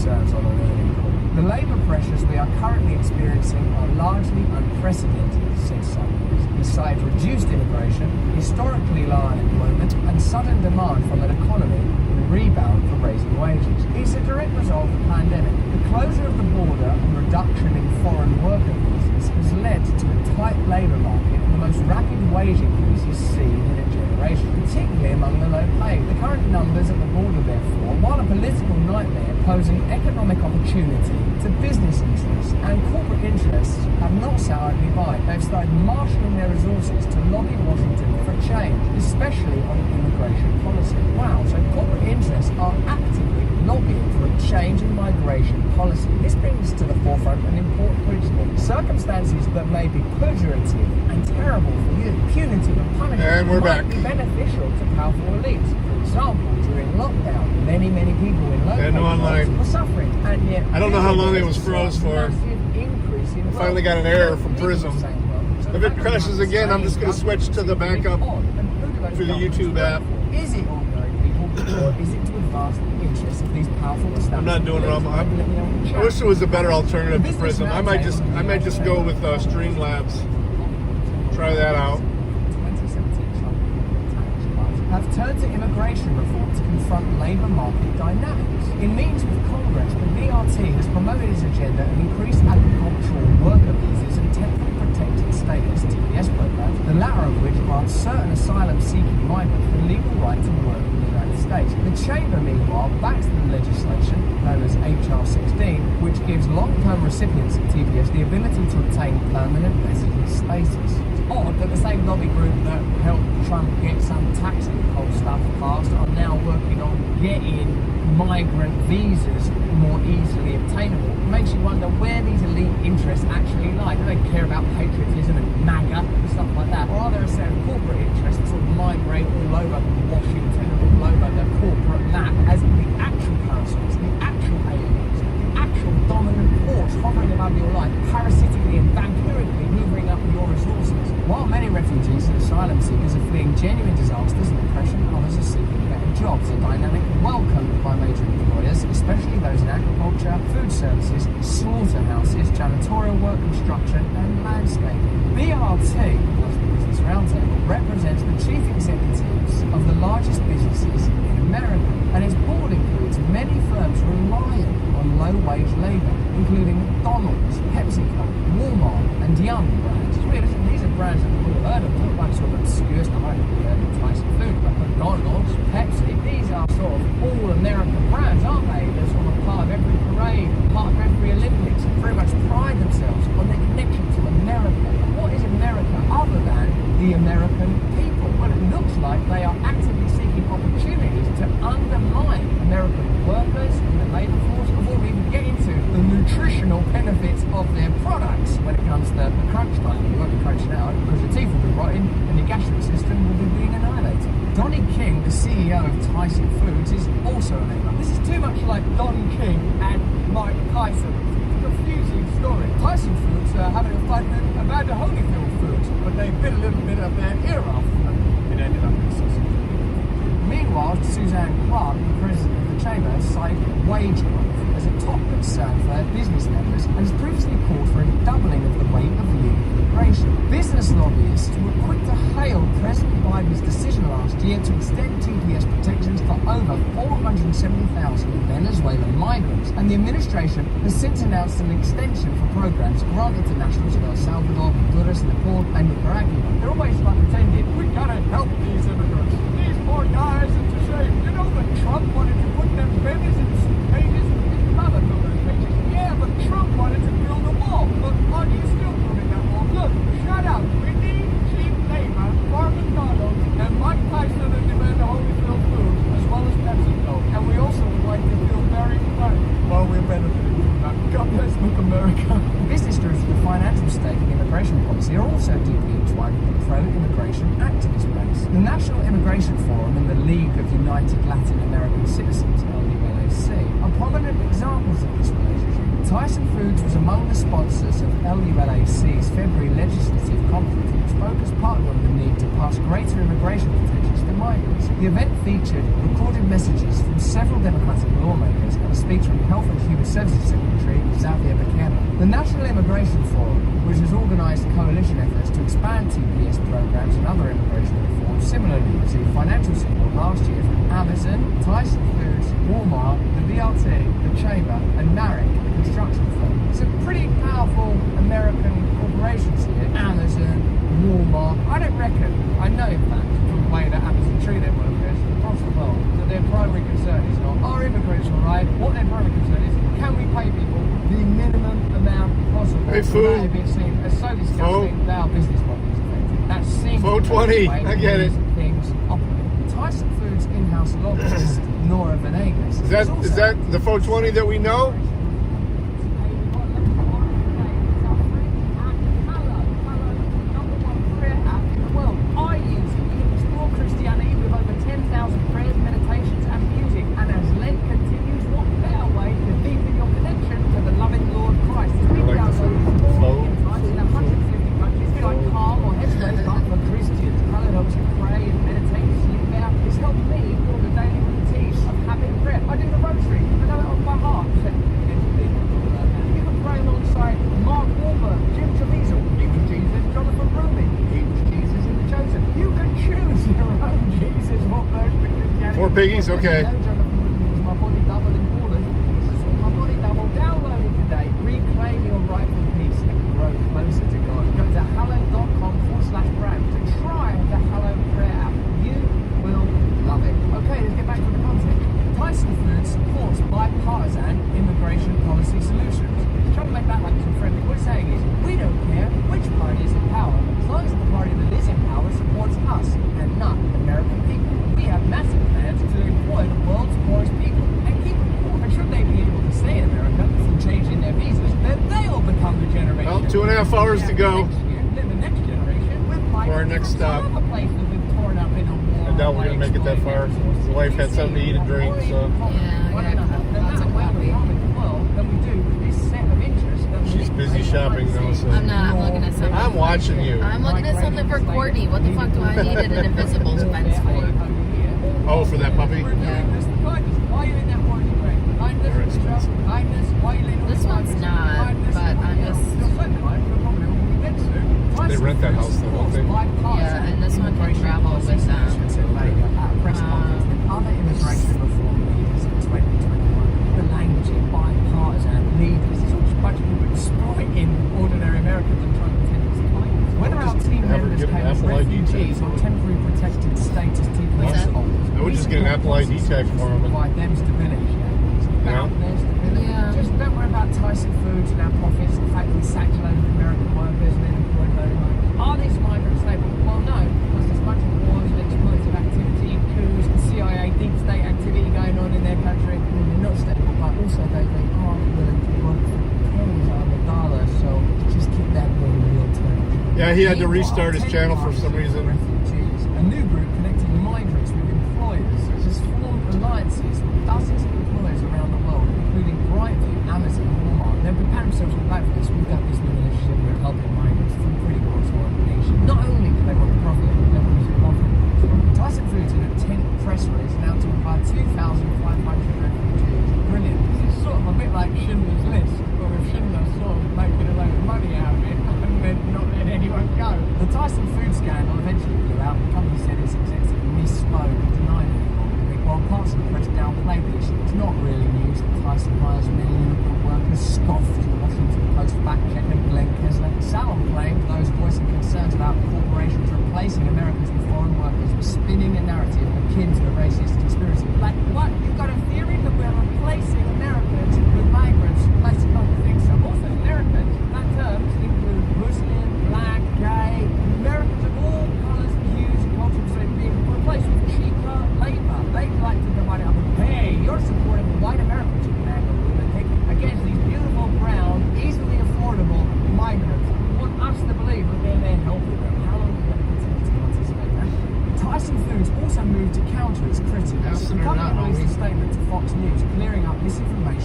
concerns on an earning call. The labour pressures we are currently experiencing are largely unprecedented, said Summers. Besides reduced immigration, historically low unemployment, and sudden demand from an economy in rebound for raising wages. It's a direct result of the pandemic. The closure of the border and reduction in foreign worker visas has led to a tight labour market and the most rapid wage increases seen in a generation, particularly among the low paid. The current numbers at the border, therefore, while a political nightmare, pose an economic opportunity to business interests, and corporate interests have not sat idly by. They've started marshalling their resources to lobby Washington for change, especially on immigration policy. Wow, so corporate interests are actively lobbying for a change in migration policy. This brings to the forefront an important principle. Circumstances that may be pejorative and terrible for you, punitive and punishing, might be beneficial to powerful elites. For example, during lockdown, many people in low-paid were suffering, and yet I don't know how long it was froze for. I finally got an error from Prism. If it crashes again, I'm just going to switch to the backup through the YouTube app. Is it ordinary people, or is it to advance the interests of these powerful establishments? I'm not doing it wrong. I wish there was a better alternative to Prism. I might just go with Streamlabs. Try that out. Have turned to immigration reform to confront labour market dynamics. In meetings with Congress, the BRT has promoted its agenda of increased agricultural worker visas and temporary protected status TPS programs, the latter of which grants certain asylum-seeking migrants the legal right to work in the United States. The Chamber, meanwhile, backs the legislation, known as HR 16, which gives long-term recipients of TPS the ability to obtain permanent resident status. Odd that the same lobby group that helped Trump get some tax loophole stuff passed are now working on getting migrant visas more easily obtainable. It makes you wonder where these elite interests actually lie. Do they care about patriotism and MAGA and stuff like that? Or are there a set of corporate interests that sort of migrate all over Washington and all over the corporate map as the actual parasites, the actual aliens, the actual dominant force hovering above your life, parasitically and vampirically hoovering up your resources? While many refugees and asylum seekers are fleeing genuine disasters and oppression, others are seeking better jobs, a dynamic welcomed by major employers, especially those in agriculture, food services, slaughterhouses, janitorial work, construction and landscaping. BRT, plus the Business Roundtable, represents the chief executives of the largest businesses in America, and its board includes many firms relying on low-wage labour, including McDonald's, PepsiCo, Walmart and Yum brands. It's weird, isn't it? These are brands that we've all heard of, not like sort of obscure stuff. I haven't heard of Tyson Food, but McDonald's, Pepsi, these are sort of all-American brands, aren't they? They're sort of part of every parade, part of every Olympics, and very much pride themselves on their connection to America. And what is America other than the American people? Well, it looks like they are actively seeking opportunities to undermine American workers and the labour force before we even get into the nutritional benefits of their products. When it comes to the crunch time, you won't be crunching out because your teeth will be rotting and your gastric system will be being annihilated. Donnie King, the CEO of Tyson Foods, is also a member. This is too much like Don King and Mike Tyson. It's a confusing story. Tyson Foods are having a fight with Evander Holyfield Foods, but they bit a little bit of their ear off and it ended up in sausage. Meanwhile, Suzanne Clark, the president of the chamber, has cited wage growth as a top concern for her business members and has previously called for a doubling of the rate of legal immigration. Business lobbyists were quick to hail President Biden's decision last year to extend TPS protections for over 470,000 Venezuelan migrants, and the administration has since announced an extension for programs granted to nationals of El Salvador, Honduras, Nepal and Nicaragua. They're always like pretending, we gotta help these immigrants. These poor guys, it's a shame. You know that Trump wanted to put them babies in pages and his brother built those pages. Yeah, but Trump wanted to build a wall. But are you still building that wall? Look, shut up. We need cheap labor for McDonald's and Mike Tyson and Evander Holyfield Foods, as well as PepsiCo. And we also would like to feel very good while we're benefiting from that. God bless America. Business groups with a financial stake in immigration policy are also deeply entwined with the pro-immigration activist base. The National Immigration Forum and the League of United Latin American Citizens, LULAC, are prominent examples of this relationship. Tyson Foods was among the sponsors of LULAC's February legislative conference, which focused partly on the need to pass greater immigration protections for migrants. The event featured recorded messages from several Democratic lawmakers and a speaker featuring Health and Human Services Secretary Xavier Becerra. The National Immigration Forum, which has organised coalition efforts to expand TPS programs and other immigration reforms, similarly received financial support last year from Amazon, Tyson Foods, Walmart, the BRT, the Chamber, and Marek, the construction firm. Some pretty powerful American corporations here. Amazon, Walmart. I don't reckon, I know in fact, from the way that Amazon treat their workers across the world, that their primary concern is not, are immigrants all right? What their primary concern is, can we pay people the minimum amount possible? Hey, food. That being seen as so disgusting that our business model is affected. That seems to be 420, the way I get it. things operate. Tyson Foods in-house lobbyist, Nora Venegas. Is that the 420 that we know? Four piggies, okay. My body doubled. Download it today. Reclaim your rightful peace and grow closer to God. Go to hallow.com/brand to try the Hallow Prayer app. You will love it. Okay, let's get back to the content. Tyson Foods supports bipartisan immigration policy solutions. Trying to make that like some friendly. What it's saying is, we don't care which party is in power, as long as the party that is in power supports us and not American people. We have massive plans to employ the world's poorest people and keep them poor. And should they be able to stay in America from changing their visas, then they will become the generation. Well, 2.5 hours to go. Then the next generation will fight For our next stop. Other place that we've torn up in a war. I doubt we're gonna make it that far. The wife had something to eat and drink, so she's busy shopping though. So I'm not. I'm looking at something. I'm watching you. I'm looking at something for Courtney. What the fuck do I need an invisible fence for? Oh, for that puppy? Yeah. This one's not, but I'm just... They rent that house though, don't they? Yeah, and this one can travel with other immigration reform leaders in 2021. The language in bipartisan leaders is all just a bunch of people exploiting ordinary Americans and trying to pretend it's fine. Whether our team members came as refugees or temporary protected status TPS holders, I would just get an Apple ID tag for them. provide them stability. Yeah. Yeah. Just don't worry about Tyson Foods and our profits, the fact that we sacked a load of American workers and then employed a load of migrants. Are these migrants labeled? Well, no, because there's a bunch of wars and exploitative activity, coups, and CIA deep state activity going on in their country. And they're not stable, but also they aren't willing to work for pennies on the dollar, so just keep that being real terms. Yeah, he had to restart his channel for some reason. Refugees. A new group connecting migrants with employers has formed alliances with dozens of employers around the world, including Brightview, Amazon, and Walmart. They're preparing themselves to back for this. We've got this new initiative with helping migrants from pretty poor nation. Not only do they want the profit, they want to profit. Tyson Foods in a 10th press release announced to provide 2,500 refugees. Brilliant. This is sort of a bit like Schindler's List, but with Schindler sort of making a load of money out of it and then not letting anyone go. The Tyson Foods scandal eventually blew out. The company said its executive misspoke and denied it. While parts of the press downplayed the issue, it's not really news that Tyson hires many immigrant workers, scoffed the Washington Post fact-checker Glenn Kessler. Salon claimed those voicing concerns about corporations replacing Americans with foreign workers were spinning a narrative akin to a racist conspiracy. Like, what? You've got a theory that we're replacing Americans with migrants? I don't think so. Also, Americans, that term include Muslim, black, gay, Americans of all colours, hues, and cultures are being replaced with cheaper labour. They like to divide it up. Hey, you're supporting white Americans against these beautiful, brown, easily affordable migrants. You want us to believe that they're there helping them. How long are we going to continue to participate in that? Tyson Foods also moved to counter its critics. The company released a statement to Fox News clearing up misinformation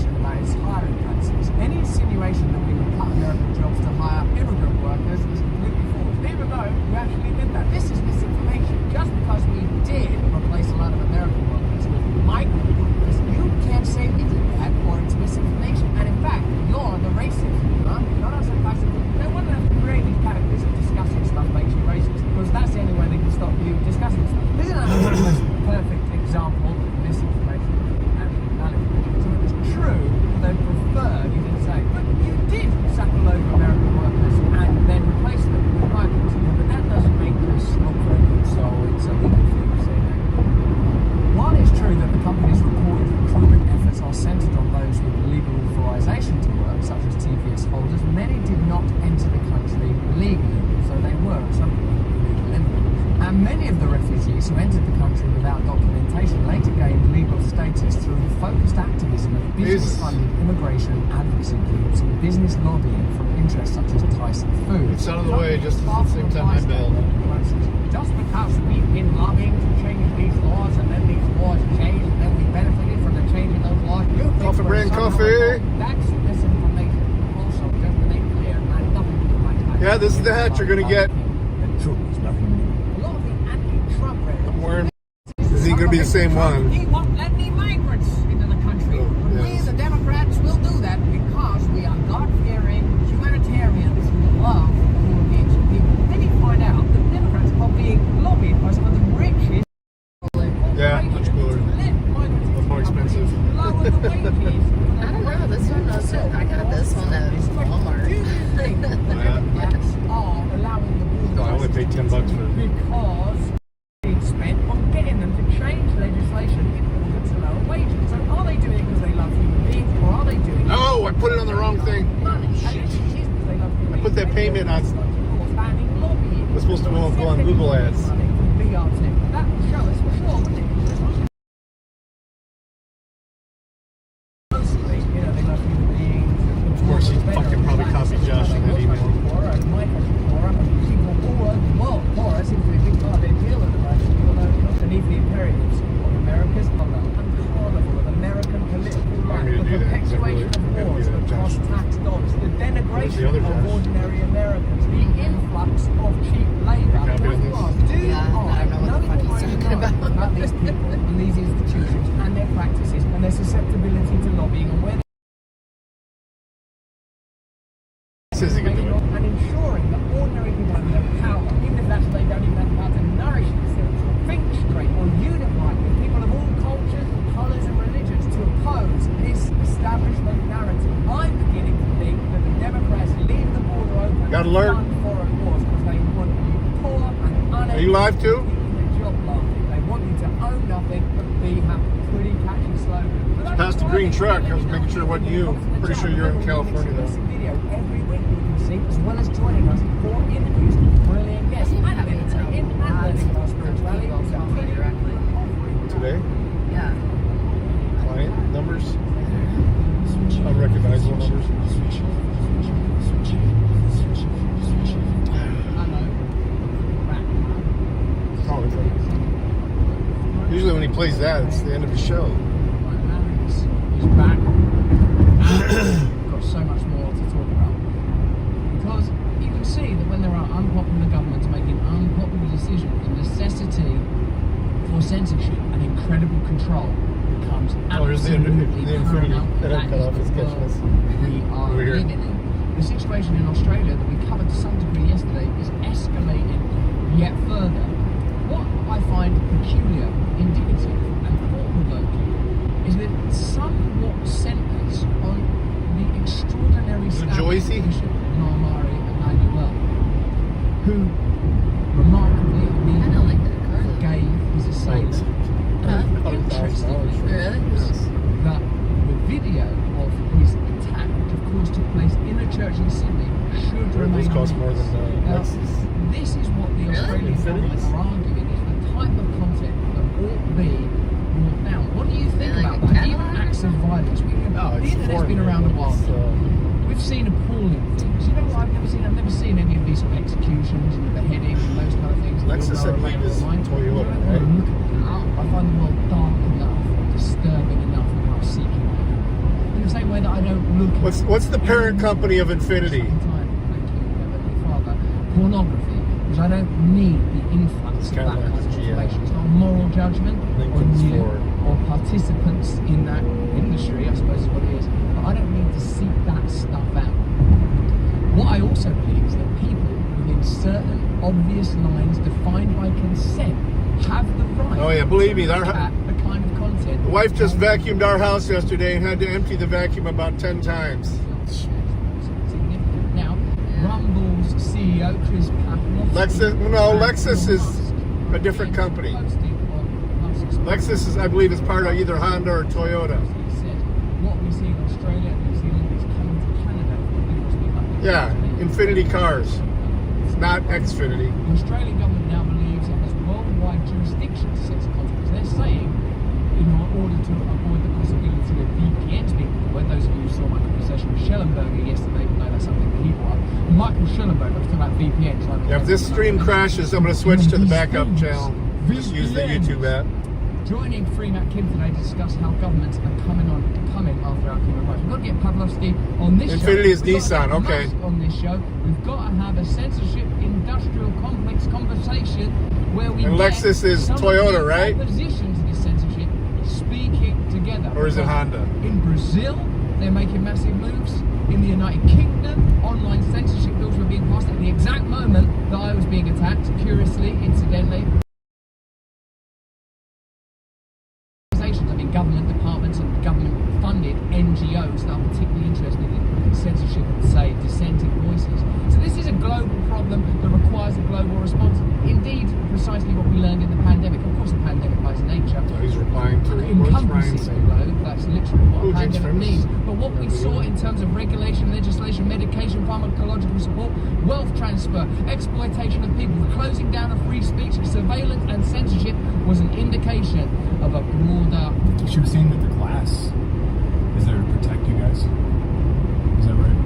Jesus. funded immigration advocacy groups and business lobbying from interests such as Tyson Foods. It's out of the way just at the same time I bailed. Just because we've been lobbying to change these laws and then these laws change and then we benefited from the change in those laws. Coffee brand coffee. That's misinformation. Also, just to make clear, and nothing to do with my time. Yeah, this is the hat you're going to get. The truth is nothing new. A lot of the anti-Trump rhetoric. I'm wearing. Is he going to be the same one? He won't let any migrants into the country. But we, the Democrats, will do that because we are God-fearing humanitarians who love human beings and people. Then you find out that the Democrats are being lobbied by some of the richest. Yeah, much cooler. Much more expensive. Lower the wages. I don't know. This one was I got this one at Walmart. Do you think that the Democrats are allowing the No, I only paid $10 for it. because it's spent on getting them to change legislation in order to lower wages? So are they doing it because they love human beings, or are they doing it No, I put it on the wrong thing. money? And it is because they love human I put that beings. payment on. Banning lobbying. It's supposed to go on Google Ads. That would show us for sure, wouldn't it? Mostly, you know, they love human beings. Of course, he fucking probably copied Josh in that email. People all over the world, for us, seems to be a big part of their deal at the moment. People know beneath the imperatives of America's uncontrollable of American political life, I'm the gonna do that. perpetuation of I'm gonna wars do that, that cost Josh. tax dollars, the Where's the other denigration of Josh? ordinary Americans, the influx of cheap labor. Copy of this? Yeah, I don't know what the fuck he's talking about. These people and these institutions and their practices and their susceptibility to lobbying and where Says he can do it. and ensuring that ordinary people have the power, even if that's they don't even have the power to nourish themselves, or think straight, or unify with people of all cultures, colours and religions to oppose this establishment narrative. I'm beginning to think that the Democrats leave the border open Got alert. to fund foreign wars because they want you poor and uneducated. Are you live too? in the job market. They want you to own nothing but be happy. Pretty catchy slogan. Past the green truck. I was making sure it wasn't you. Pretty sure you're in California though. Video every week you can see, as well as joining us for interviews with brilliant guests and entertaining and learning about spirituality. Directly. Today, Yeah. client numbers, unrecognizable numbers. Oh, it's like- usually when he plays that, it's the end of the show. He's back. We've got so much more to talk about. Because you can see that when there are unpopular governments making unpopular decisions, the necessity for censorship and incredible control becomes Oh, there's the absolutely infinity paramount. that I cut is off his the catching world us. we are Over here. living in. The situation in Australia that we covered to some degree yesterday is escalating yet further. What I find peculiar, indicative, and thought-provoking is that it somewhat centres on the extraordinary Is it Joycey? Bishop Normari Emmanuel, who remarkably I don't like that car. gave his assailant. Interestingly, Really? that the video of his attack, which of course took place in a church in Sydney, should remain Those cost more anonymous. than Now, Lexus. this is what the Australian government Infinities? are arguing is the type of content that ought to be brought down. What do you think Like about a that? Even Cadillac? acts of violence. No, The it's internet's foreign. been around a while. It's, We've seen appalling things. You know what I've never seen any of these executions and beheadings and those kind of things. Lexus, I believe, is Toyota, right? Look at it. I find the world dark enough, disturbing enough without seeking it. In the same way that I don't look at What's the parent company of Infinity? Father, pornography, because I don't need the influx of that Cadillac, kind of GM. information. It's not a moral judgment Lincoln's on you Ford. or participants in that industry, I suppose is what it is. But I don't need to seek that stuff out. What I also believe is that people within certain obvious lines defined by consent have the right Oh, yeah, believe me, to our- look at the kind of content. The wife just vacuumed our house yesterday and had to empty the vacuum about 10 times. Significant. Now, Rumble's CEO Chris Lexus is a different company. Lexus is, I believe, is part of either Honda or Toyota. He said, what we see in Australia and New Zealand is coming to Canada because we have Yeah, Infinity cars, not Xfinity. The Australian government now believes it has worldwide jurisdiction to censor content because they're saying, in order to avoid the possibility of VPNs being those of you who saw my conversation with Schellenberger yesterday will know that's something that he brought up. Michael Schellenberger was talking about VPNs. Yeah, if this stream crashes, I'm going to switch to the backup channel. Just use the YouTube app. Joining Free Matt Kim today to discuss how governments are coming after our human rights. We've got to get Pavlovsky on this Infinity show. is Nissan, okay. On this show, we've got to have a censorship industrial complex conversation where we and Lexus is Toyota, right? Opposition to this censorship speaking together. Or is it Honda? In Brazil, they're making massive moves. In the United Kingdom, online censorship bills were being passed at the exact moment that I was being attacked, curiously, incidentally. Government departments and government-funded NGOs that are particularly interested in censorship and, say, dissenting voices. So this is a global problem that requires a global response. Indeed, precisely what we learned in the pandemic. Of course, the pandemic by its nature He's replying to encompasses the globe. That's literally what a pandemic means. But what we saw in terms of regulation, legislation, medication, pharmacological support, wealth transfer, exploitation of people, the closing down of free speech, surveillance and censorship was an indication of a broader... She was saying that the glass is there to protect you guys. Is that right?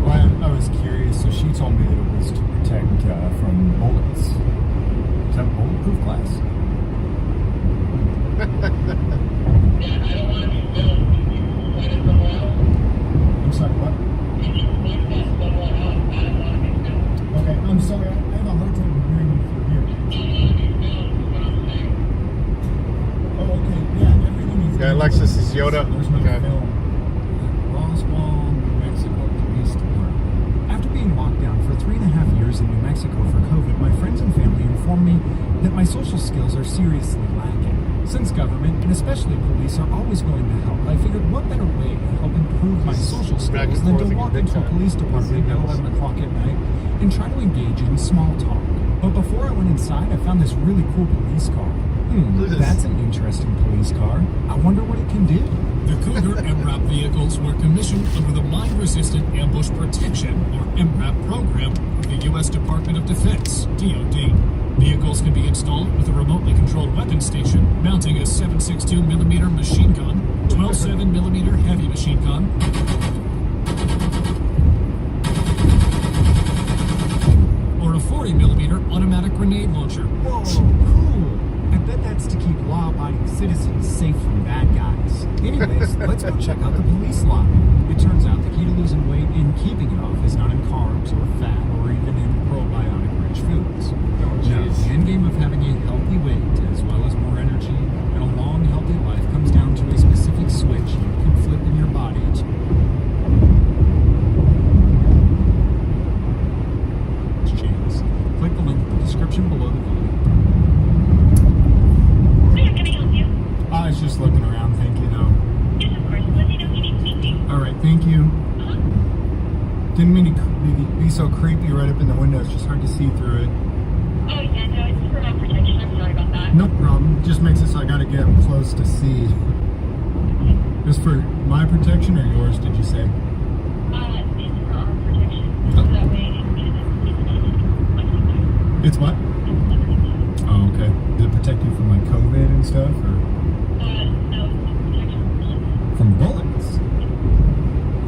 Well, I was curious. So she told me that it was to protect from bullets. Is that bulletproof glass? I'm sorry, what? Okay, I'm sorry. I have a hard time hearing you through here. Oh, okay. Yeah, everything is... Yeah, Lexus is Yoda. There's no Okay. film. Roswell, New Mexico Police Department. After being locked down for 3.5 years in New Mexico for COVID, my friends and family informed me that my social skills are seriously lacking. Since government, and especially police, are always going to help, I figured what better way to help improve my social Back skills and than forth to walk again, into a big police time. department at 11 o'clock at night and try to engage in small talk. But before I went inside, I found this really cool police car. That's an interesting police car. I wonder what it can do. The Cougar MRAP vehicles were commissioned under the Mine-Resistant Ambush Protection, or MRAP program, of the U.S. Department of Defense, DoD. Vehicles can be installed with a remotely controlled weapon station, mounting a 7.62mm machine gun, 12.7mm heavy machine gun, or a 40mm automatic grenade launcher. Whoa, cool. I bet that's to keep law-abiding citizens safe from bad guys. Anyways, let's go check out the police lobby. It turns out the key to losing weight and keeping it off is not in carbs or fat or even in probiotic-rich foods. Now, the end game of having a healthy weight, as well as more energy and a long, healthy life, comes down to a specific switch you can flip in your body to chance. Click the link in the description below the video. Can I help you? I was just looking around thinking, Yes, of course. Let me know if you need to speak to you. all right, thank you. Uh-huh. Didn't mean to be so creepy right up in the window. It's just hard to see through it. Oh, yeah, no, it's for my protection. I'm sorry about that. No problem. Just makes it so I gotta get up close to see. Just for my protection or yours, did you say? It's for our protection. So that way It's what? Oh, okay. Does it protect you from like COVID and stuff, or no, it's protection. from bullets?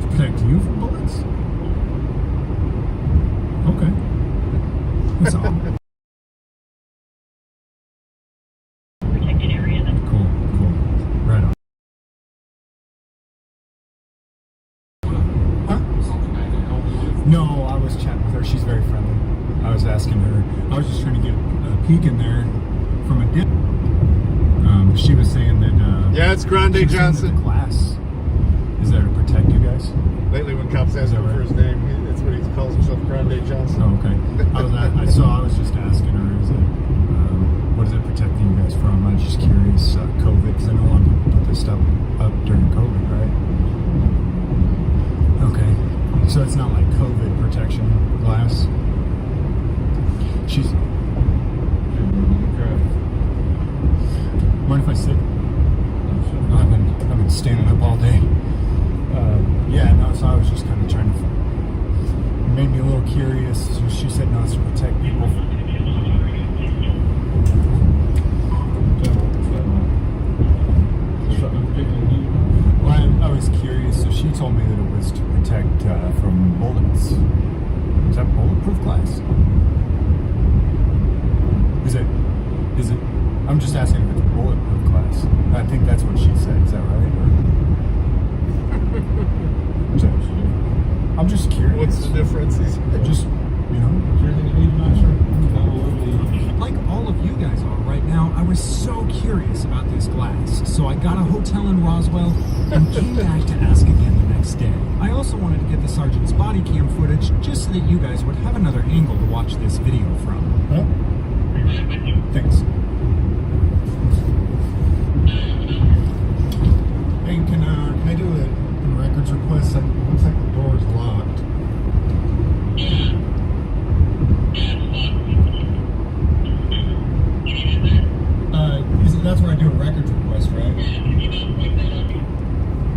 To protect you from bullets? Okay. That's all. Protected area. That's Cool. Right on. Huh? No, I was chatting with her. She's very friendly. I was asking her. I was just trying to get a peek in there from a dip. She was saying that. Yeah, it's Grande she was saying that Johnson. the glass is there to protect you guys. Lately, when cops ask him for his name, that's what he calls himself, Grande Johnson. Oh, okay. I was just asking her, is it, what is it protecting you guys from? I'm just curious, COVID, because I know a lot of people put this stuff up during COVID, right? Okay. So it's not like COVID protection glass. She's... Mind if I sit? I've been standing up all day. Yeah, no, so I was just kind of trying to... It made me a little curious. So she said no, it's to protect people. protect from bullets. Is that bulletproof glass? Is it? I'm just asking if it's bulletproof glass. I think that's what she said. Is that right? I'm just curious. What's the difference? Just, not sure. Like all of you guys are right now, I was so curious about this glass. So I got a hotel in Roswell and came back to ask again the next day. I also wanted to get the sergeant's body cam footage just so that you guys would have another angle to watch this video from. Huh? Thanks. Hey, can I do a records request? It looks like the door is locked. That's where I do a records request, right?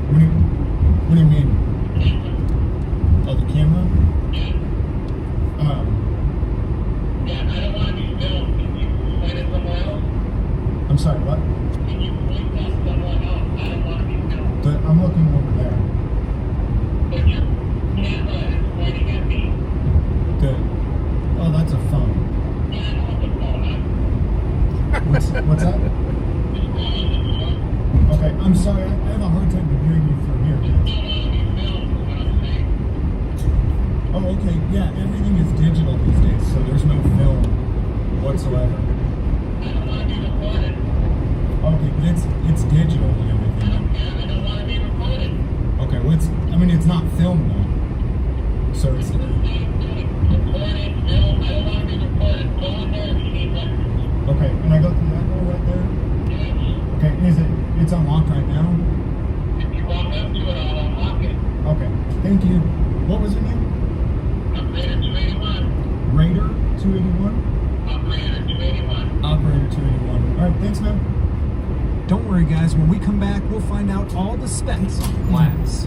What do you mean? Oh, the camera? I don't want to be filmed. Can you point it somewhere else? I'm sorry, what? Can you point that somewhere else? I don't want to be filmed. But I'm looking over there. But your camera is pointing at me. Good. Oh, that's a phone. Yeah, I know it's a phone. What's that? Okay, I'm sorry. I have a hard time hearing you from here. Oh, okay. Yeah, everything is digital these days, so there's no film whatsoever. I don't want to be recorded. Okay, but it's digital and everything. I don't want to be recorded. Okay, well, it's not film though. So it's. Recorded, film. I don't want to be recorded. Go in there if you need records. Okay, and I go through that door right there. Okay, it's unlocked right now? If you walk up to it, I'll unlock it. Okay, thank you. What was your name? Operator 281. Raider 281? Operator 281. Operator 281. Alright, thanks, man. Don't worry, guys. When we come back, we'll find out all the specs on the glass.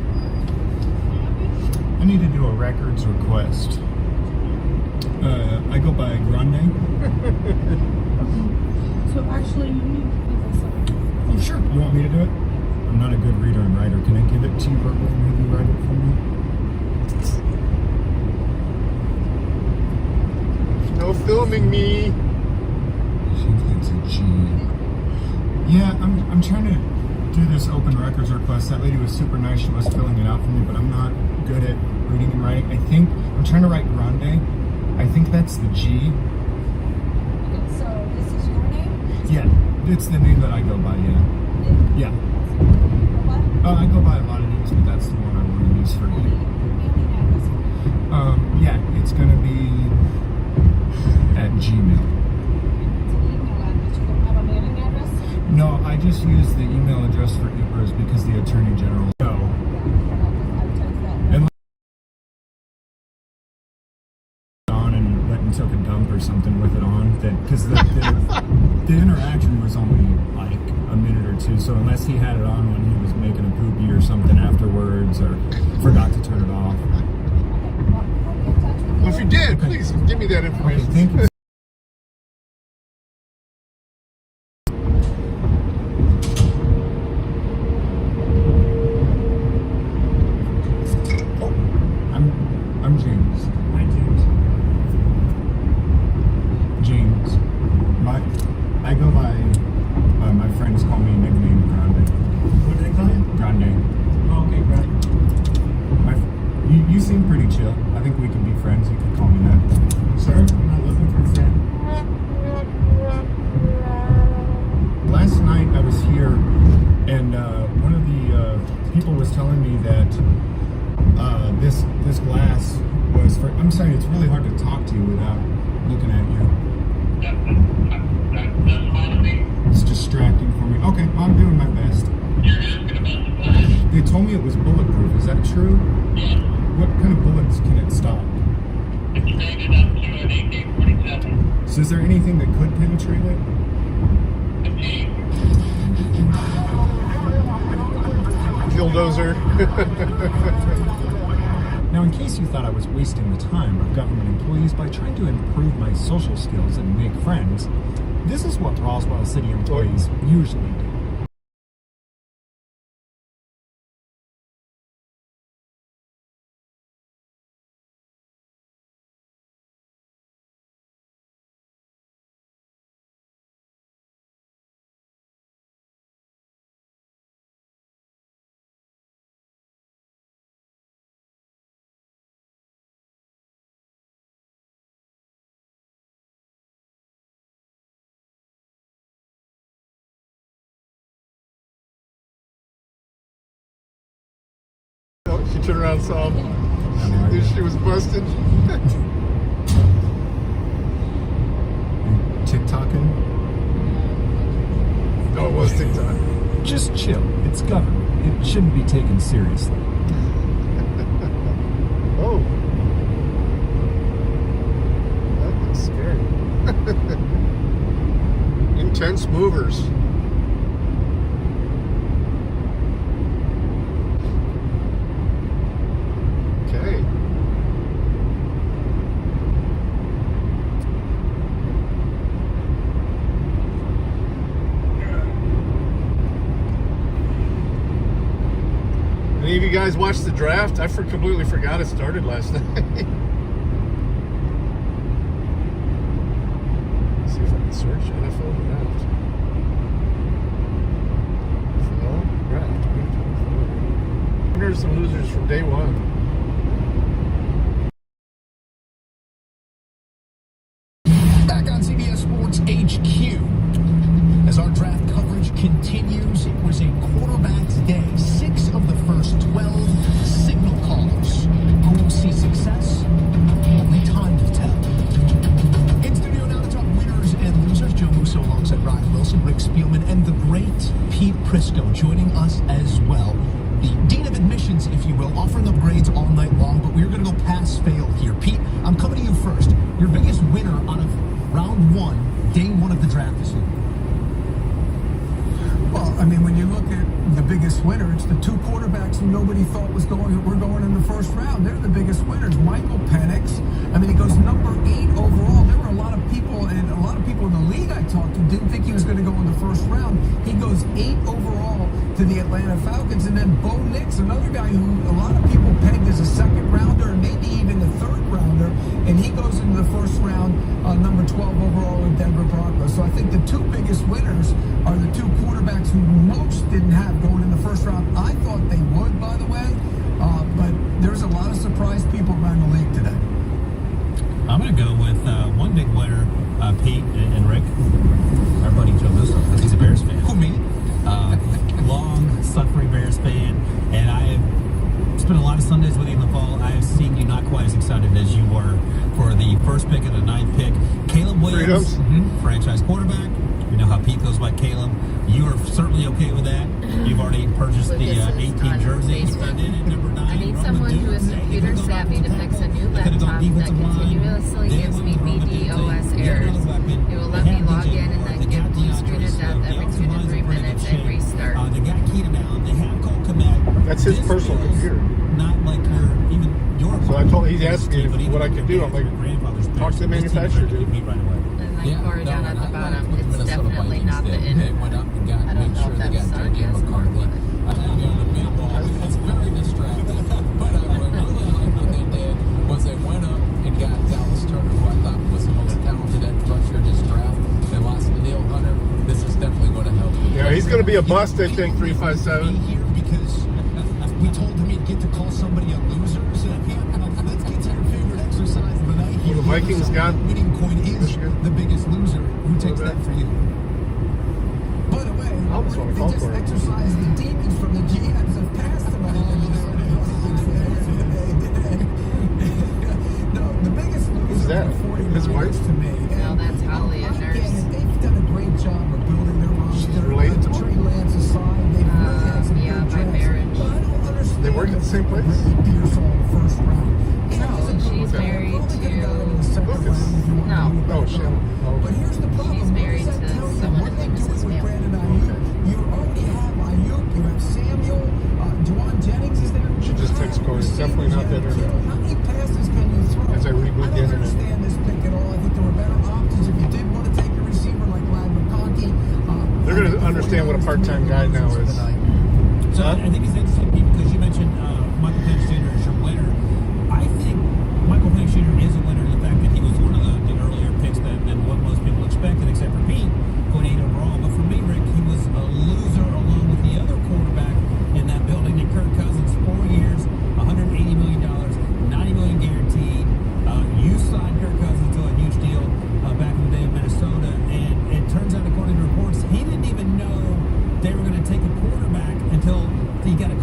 I need to do a records request. I go by Grande. So actually, you need to give us something. Oh, sure. You want me to do it? I'm not a good reader and writer. Can I give it to you verbally and have you write it for me? No filming me. I think that's a G. Yeah, I'm trying to do this open records request. That lady was super nice. She was filling it out for me, but I'm not good at reading and writing. I think I'm trying to write Grande. I think that's the G. Okay, so this is your name? Yeah, it's the name that I go by, yeah. Yeah. What? I go by a lot of names, but that's the one I want to use for you. Mailing address. Yeah, it's going to be at Gmail. It's an email address. You don't have a mailing address? No, I just use the email address for Ubers because the Attorney General. No. I'll type that. And on and went and took a dump or something with it on, that because the interaction was only like a minute or two, so unless he had it on when he was making a poopy or something afterwards or forgot to turn it off. Well, if you did, please give me that Okay, information. thank you. Oh, I'm James. Hi, James. James. I go by, my friends call me nickname Grande. What do they call you? Grande. Oh, okay, Grande. You seem pretty chill. I think we could be friends. You could call me that. Sir, I'm not looking for a friend. Last night I was here, and one of the people was telling me that this glass was for. I'm sorry, it's really hard to talk to you without looking at you. It's distracting for me. Okay, well, I'm doing my best. They told me it was bulletproof. Is that true? What kind of bullets can it stop? So is there anything that could penetrate it? Killdozer. Now, in case you thought I was wasting the time of government employees by trying to improve my social skills and make friends, this is what Roswell City employees usually do. She turned around and saw him. Knew she was busted. TikToking? No, it was TikTok. Just chill. It's government. It shouldn't be taken seriously. Oh. That looks scary. Intense movers. Okay. Any of you guys watched the draft? I completely forgot it started last night. Let's see if I can search NFL draft. NFL draft. Winners and losers from day one. Back on CBS Sports HQ. As our draft coverage continues, it was a quarterback's day. 6 of the first 12 signal calls. Who will see success? Only time will tell. In studio now to talk winners and losers. Joe Musso alongside Ryan Wilson, Rick Spielman, and the great Pete Prisco joining us as well. The Dean of Admissions, if you will, offering up grades all night long, but we're going to go pass-fail here. Pete, I'm coming to you first. Your biggest winner out of round 1, day 1 of the draft this year. Well, I mean, when you look at the biggest winner, it's the 2 quarterbacks who nobody thought were going in the first round. They're the biggest winners. Michael Penix, I mean, he goes number 8 overall. There were a lot of people, and a lot of people in the league I talked to didn't think he was going to go in the first round. He goes 8 overall to the Atlanta Falcons, and then Bo Nix, another guy who a lot of people pegged as a second rounder, and maybe even a third rounder, and he goes into the first round, number 12 overall in Denver Broncos. So I think the 2 biggest winners are the 2 quarterbacks who most didn't have going in the first round. I thought they would, by the way, but there's a lot of surprised people around the league today. I'm going to go with one big winner, Pete and Rick, our buddy Joe Musso, because he's a Bears fan. Who, me? Long, suffering Bears fan, and I have spent a lot of Sundays with you in the fall. I have seen you not quite as excited as you were for the first pick and the 9th pick. Caleb Williams, franchise quarterback. We know how Pete goes by Caleb. You are certainly okay with that. You've already purchased the 18 jersey. I need someone who is computer savvy to fix a new laptop that continuously gives me BDOS errors. It will let me log in and then give blue screen of death every 2 to 3 minutes and restart. They got Keenan Allen. They have Cole Kmet. That's his personal computer. Not like your. So I told. He's asked me what I could do. I'm like, talk to the manufacturer, dude. And then far down at the bottom, it's definitely not the in. I don't know if that's Sardia's McCarthy. It's very distracting. But what they did was they went up and got Dallas Turner, who I thought was the most talented edge rusher this draft. They lost to Neil Hunter. This is definitely going to help. Yeah, he's going to be a bust, I think, 357. Here because we told him he'd get to call somebody a loser. So let's get to your favorite exercise of the night here. The Vikings got winning coin is Michigan. The biggest loser. Who takes that for you? By the way, they just exercised the demons from the GMs of past tonight. No, the biggest loser Who's that? His wife? to me. No, that's Holly, a nurse. They've done a great job of building their roster. Related to Trey Lance aside, they've really had some yeah, good by drafts. marriage. But I don't understand. They work at the same place? Pierce all the first round. No, she's married to. Lucas. No. Oh, shit. But here's the problem. She's married What does that to tell you? someone What in they do Mrs. with Mail. Brandon Ayuk? You already have Ayuk. You have Samuel. Juwan Jennings is there. Should just text Corey. It's definitely not that internet. How many passes can you throw? As I reboot the don't internet. understand this pick at all. I think there were better options. If you did want to take a receiver like Lad McConkey, They're going to understand what a part-time guy now is. So I think it's interesting because you mentioned Michael Penix Jr. is your winner. I think Michael Penix Jr. is a winner in the fact that he was one of the earlier picks than what most people expected, except for me, going 8 overall. But for me, Rick, he was a loser along with the other quarterback in that building, and Kirk Cousins, 4 years, $180 million, $90 million guaranteed. You signed Kirk Cousins to a huge deal back in the day of Minnesota, and it turns out, according to reports, he didn't even know they were going to take a quarterback until he got a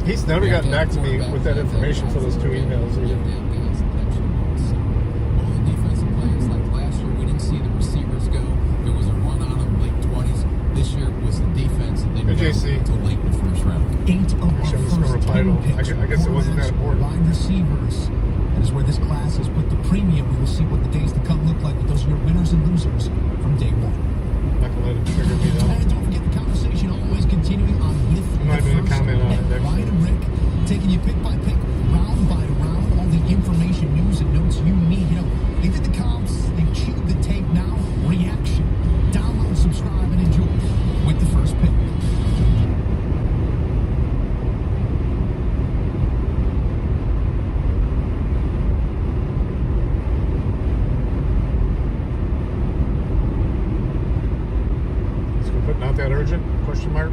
He's never gotten back to me with that information for those 2 emails either. All the defensive players, like last year, we didn't see the receivers go. There was a run on them late 20s. This year was the defense that they JC. until late in the first round. 8 of our Actually, I'm just gonna first reply to 10 him. picks I guess it wasn't that important. wide receivers. That is where this class has put the premium. We will see what the days to come look like with those your winners and losers from day one. I'm not gonna let it trigger me though. And don't forget the conversation always continuing on with I'm not the even gonna first comment on it, pick. actually. Ryan and Rick taking you pick by pick, round by round, all the information, news, and notes you need. You know, they did the comps, they chewed the tape. Now reaction. Download, subscribe, and enjoy with the first pick. Not that urgent? Question mark.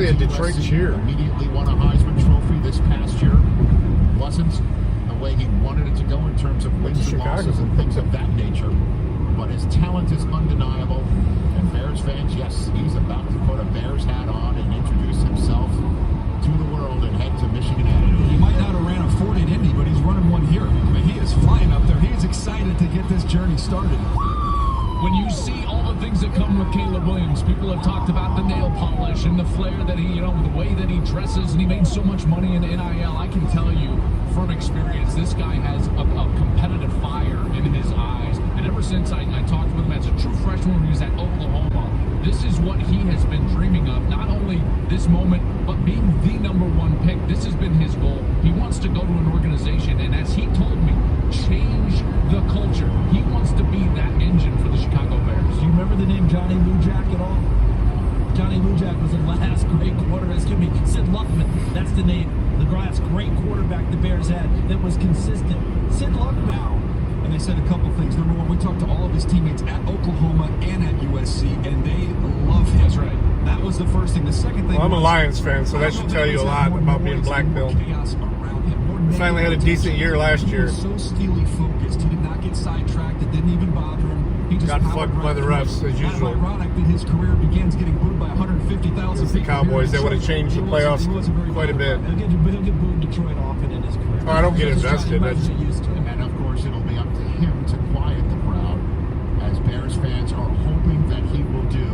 A Detroit cheer. Immediately won a Heisman Trophy this past year. Wasn't the way he wanted it to go in terms of wins and losses and things of that nature. But his talent is undeniable. And Bears fans, yes, he's about to put a Bears hat on and introduce himself to the world and head to Michigan Avenue. He might not have ran a 40 at Indy, but he's running one here. I mean, he is flying up there. He is excited to get this journey started. When you see all the things that come with Caleb Williams, people have talked about the nail polish and the flair that he, the way that he dresses, and he made so much money in NIL. I can tell you from experience, this guy has a competitive fire in his eyes. And ever since I talked with him as a true freshman when he was at Oklahoma, this is what he has been dreaming of. Not only this moment, but being the #1 pick. This has been his goal. He wants to go to an organization, and as he told me, change the culture. He wants to be that engine for the Chicago Bears. Do you remember the name Johnny Lujak at all? Johnny Lujak was the last great quarterback. Excuse me, Sid Luckman. That's the name. The last great quarterback the Bears had that was consistent. Sid Luckman. And they said a couple things. Number one, we talked to all of his teammates at Oklahoma and at USC, and they love him. That's right. That was the first thing. The second thing Well, I'm a Lions fan, so that should tell you a lot about being black-billed. He finally had a decent year last year. He was so steely focused. He did not get sidetracked. It didn't even bother him. He just got fucked by the refs, as usual. Ironic that his career begins getting booed by 150,000 It's the people. Cowboys. They would have changed the playoffs quite a bit. He'll get booed Detroit often in his career. Oh, I don't get invested. That's And of course, it'll be up to him to quiet the crowd, as Bears fans are hoping that he will do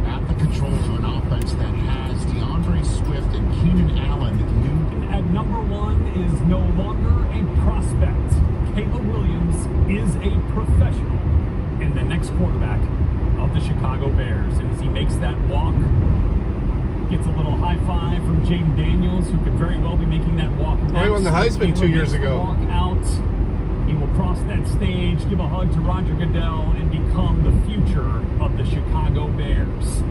at the controls of an offense that has DeAndre Swift and Keenan Allen new. At #1 is no longer a prospect. Caleb Williams is a professional and the next quarterback of the Chicago Bears. And as he makes that walk, gets a little high five from Jaden Daniels, who could very well be making that walk. He won the Heisman 2 years ago. Walk out. He will cross that stage, give a hug to Roger Goodell, and become the future of the Chicago Bears.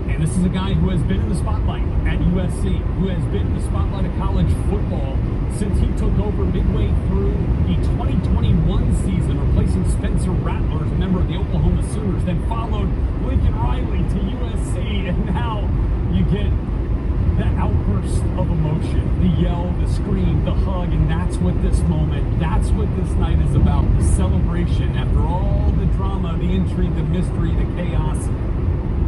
And this is a guy who has been in the spotlight at USC, who has been in the spotlight of college football since he took over midway through the 2021 season, replacing Spencer Rattler as a member of the Oklahoma Sooners, then followed Lincoln Riley to USC, and now you get the outburst of emotion, the yell, the scream, the hug, and that's what this moment, that's what this night is about, the celebration. After all the drama, the intrigue, the mystery, the chaos,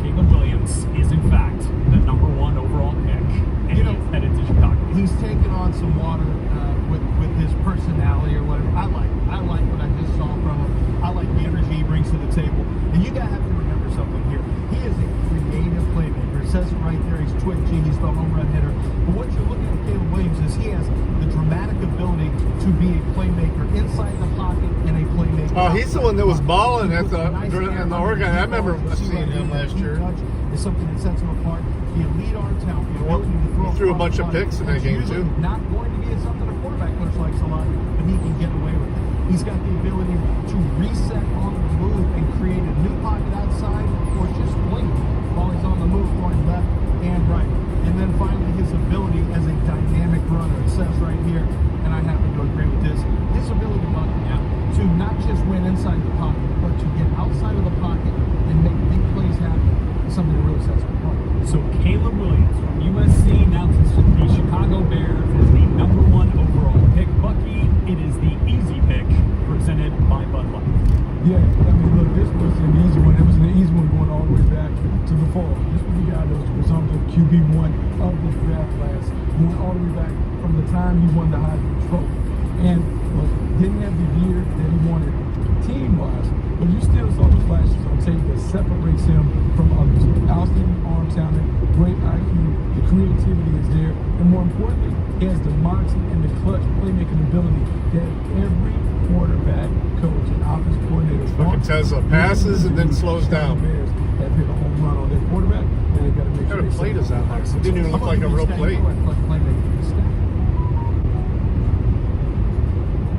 Caleb Williams is in fact the #1 overall pick, and he's headed to Chicago. He's taken on some water with his personality or whatever. I like what I just saw from him. a home run hitter. But what you're looking at Caleb Williams is he has the dramatic ability to be a playmaker inside the pocket and a playmaker. Oh, he's the one that was balling at the Oregon. I remember seeing him last year. Is something that sets him apart. The elite arm talent, the ability to throw. He threw a bunch of picks in that game too. Not going to be something a quarterback coach likes a lot, but he can get away with it. He's got the ability to reset on the move and create a new pocket outside, or just blink while he's on the move, going left and right. And then finally, his ability as a dynamic runner. It says right here, and I happen to agree with this, his ability to not just win inside the pocket, but to get outside of the pocket and make big plays happen is something that really sets him apart. So Caleb Williams from USC, now to the Chicago Bears, is the #1 overall pick. Bucky, it is the easy pick presented by Bud Light. Yeah, I mean, look, this was an easy one. It was an easy one going all the way back to the fall. This was the guy that was presumptive QB1 of this draft class, going all the way back from the time he won the Heisman Trophy. And didn't have the year that he wanted team-wise, but you still saw the flashes on tape that separates him from others. Outstanding arm talent, great IQ, the creativity is there, and more importantly, he has the moxie and the clutch playmaking ability that every quarterback coach and offensive coordinator Fucking Tesla passes and then slows down. Bears have hit a home run on their quarterback, and they got to make sure What kind of plate is that? It didn't even look like a real plate.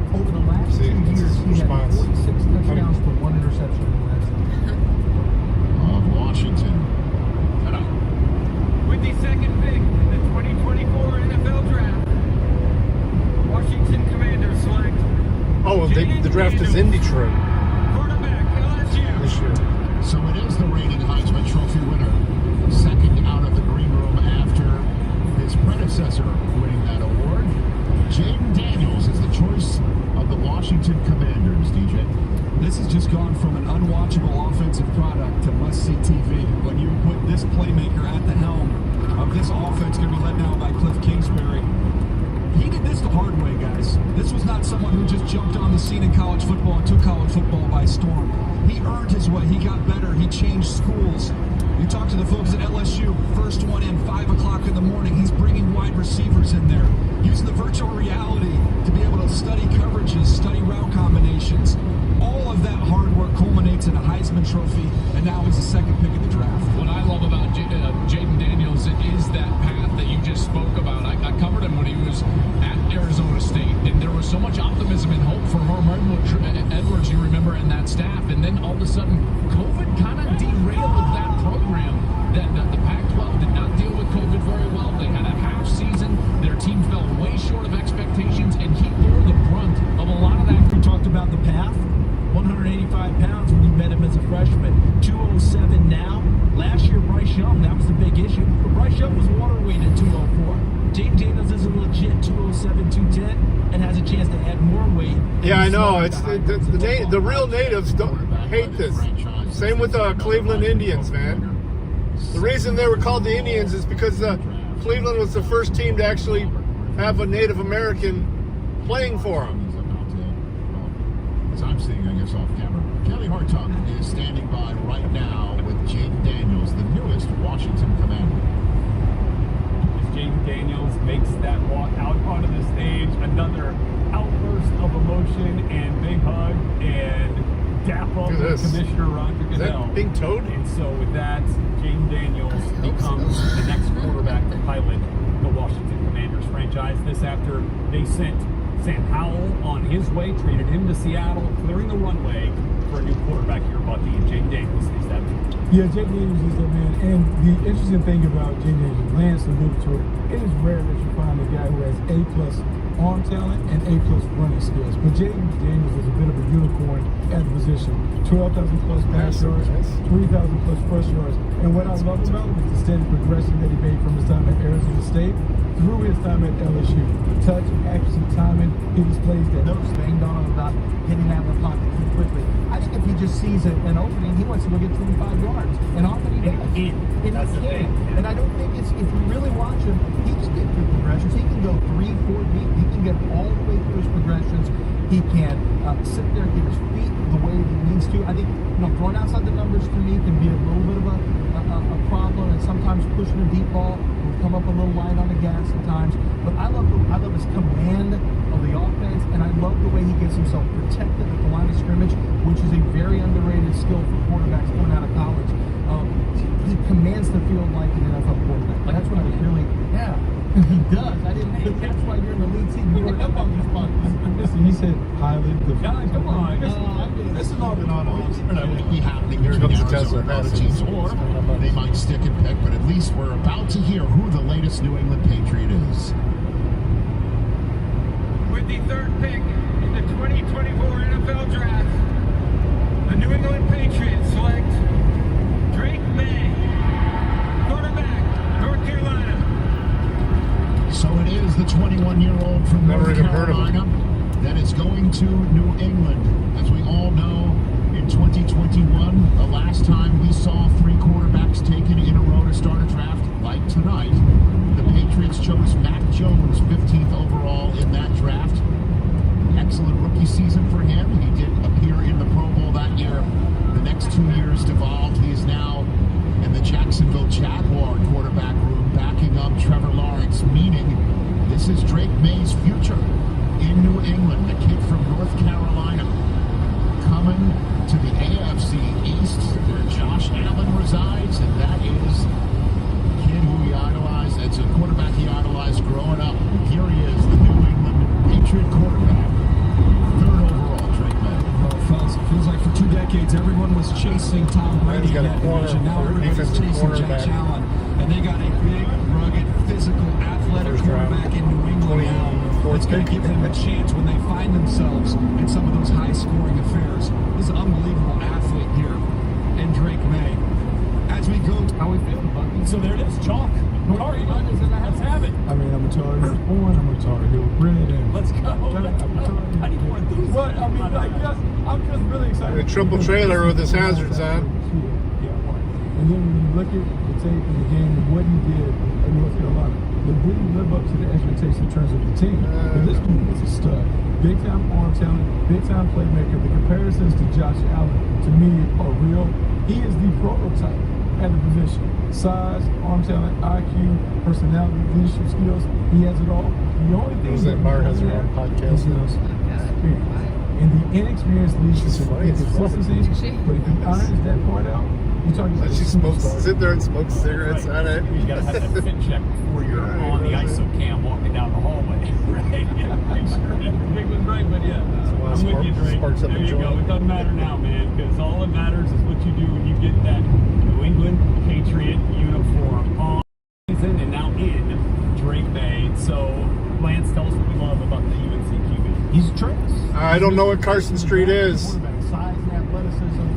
Over the last 2 years, he had 46 touchdowns for 1 interception. Of Washington. With the second pick in the 2024 NFL Draft, Washington Commanders select. Oh, the draft is in Detroit Quarterback, LSU. this year. So it is the reigning Heisman Trophy winner. Second out of the green room after his predecessor winning that award. Jaden Daniels is the choice of the Washington Commanders, DJ. This has just gone from an unwatchable offensive product to must-see TV. When you put this playmaker at the helm of this offense, going to be led now by Cliff Kingsbury. He did this the hard way, guys. This was not someone who just jumped on the scene in college football and took college football by storm. He earned his way. He got better. He changed schools. You talk to the folks at LSU, first one in, 5 o'clock in the morning. He's bringing wide receivers in there, using the virtual reality to be able to study coverages, study route combinations. All of that hard work culminates in a Heisman Trophy, and now he's the second pick of the draft. What I love about Jaden Daniels is that path that you just spoke about. I covered him when he was at Arizona State, and there was so much optimism and hope for Herm Edwards, you remember, and that staff. And then all of a sudden, COVID kind of derailed that program. That the Pac-12 did not deal with COVID very well. They had a half season. Their team fell way short of expectations, and he bore the brunt of a lot of that. We talked about the path. 185 pounds when you met him as a freshman. 207 now. Last year, Bryce Young, that was the big issue. But Bryce Young was water weight at 204. Jaden Daniels is a legit 207, 210, and has a chance to add more weight. Yeah, I know. It's the real natives don't hate this. Same with the Cleveland Indians, man. The reason they were called the Indians is because Cleveland was the first team to actually have a Native American playing for them. As I'm seeing, I guess, off camera, Kelly Hartung is standing by right now with Jaden Daniels, the newest Washington Commander. As Jaden Daniels makes that walk out onto the stage, another outburst of emotion and big hug and dap up with Commissioner Roger Goodell. Is that being towed? And so with that, Jaden Daniels becomes the next quarterback to pilot the Washington Commanders franchise. This after they sent Sam Howell on his way, traded him to Seattle, clearing the runway for a new quarterback here, Bucky, and Jaden Daniels is that man. Yeah, Jaden Daniels is that man. And the interesting thing about Jaden Daniels, Lance alluded to it, it is rare that you find a guy who has A+ arm talent and A+ running skills. But Jaden Daniels is a bit of a unicorn at the position. 12,000+ pass yards, 3,000+ rush yards. And what I love about him is the steady progression that he made from his time at Arizona State through his time at LSU. Touch, accuracy, timing, he displays that. No banged on about hitting out of the pocket too quickly. I think if he just sees an opening, he wants to go get 25 yards. And often he does. And that's the thing. And I don't think it's, if you really watch him, he can get through progressions. He can go 3, 4 deep. He can get all the way through his progressions. He can sit there, get his feet the way he needs to. I think, throwing outside the numbers to me can be a little bit of a problem. And sometimes pushing a deep ball will come up a little light on the gas at times. But I love his command of the offense, and I love the way he gets himself protected at the line of scrimmage, which is a very underrated skill for quarterbacks coming out of college. He commands the field like an NFL quarterback. Like, that's what I was really, yeah. He does. I didn't think that's why you're in the lead team. You were up on these buttons. Listen, he said highly. God, come on. This is all been on be happening Here between comes the Arizona Tesla. teams, or they might stick and pick, but at least we're about to hear who the latest New England Patriot is. With the third pick in the 2024 NFL Draft, the New England Patriots select Drake May, quarterback, North Carolina. So it is the 21-year-old from Never North even heard of him. Carolina that is going to New England. As we all know, in 2021, the last time we saw 3 quarterbacks taken in a row to start a draft like tonight, the Patriots chose Mac Jones 15th overall in that draft. Excellent rookie season for him. He did appear in the Pro Bowl that year. The next 2 years devolved. He is now in the Jacksonville Jaguar quarterback room backing up Trevor Lawrence, meaning this is Drake May's future in New England, the kid from North Carolina, coming to the AFC East where Josh Allen resides, and that is a kid who he idolized. It's a quarterback he idolized growing up. Here he is, the New England Patriot quarterback, 3rd overall, Drake May. Well, fellas, it feels like for 2 decades everyone was chasing Tom Brady in that division. Now everybody's chasing Josh Allen, and they got a big, rugged, physical, athletic quarterback in New England now. It's going to give them a chance when they find themselves in some of those high-scoring affairs. This is an unbelievable athlete here, and Drake May. As we go, How we feeling, Bucky? So there it is, chalk. Sorry, let's have it. I mean, I'm a Tar Heel born, I'm a Tar Heel bred, and Let's go. I need more enthusiasm. But I mean, I'm just really excited. A triple trailer with his hazards on. Yeah, right. And then when you look at the tape in the game and what he did in North Carolina, but did he live up to the expectation in terms of the team? But this dude is a stud. Big time arm talent, big time playmaker. The comparisons to Josh Allen, to me, are real. He is the prototype at the position. Size, arm talent, IQ, personality, leadership skills. He has it all. The only thing Who's that Bart has her own podcast? experience. And the inexperienced leads to some inconsistencies. But if you iron that part out, you're talking about She smokes, sit there and smokes cigarettes on it. You gotta have that fit check before you're on the ISO cam walking down the hallway, right? Make sure everything was right, but yeah, I'm with you, Drake. There you go. It doesn't matter now, man, because all that matters is what you do when you get that New England Patriot uniform on season and now in Drake May. So, Lance, tell us what we love about the UNC QB. He's a trace. I don't know what Carson Street is. Quarterback, size and athleticism.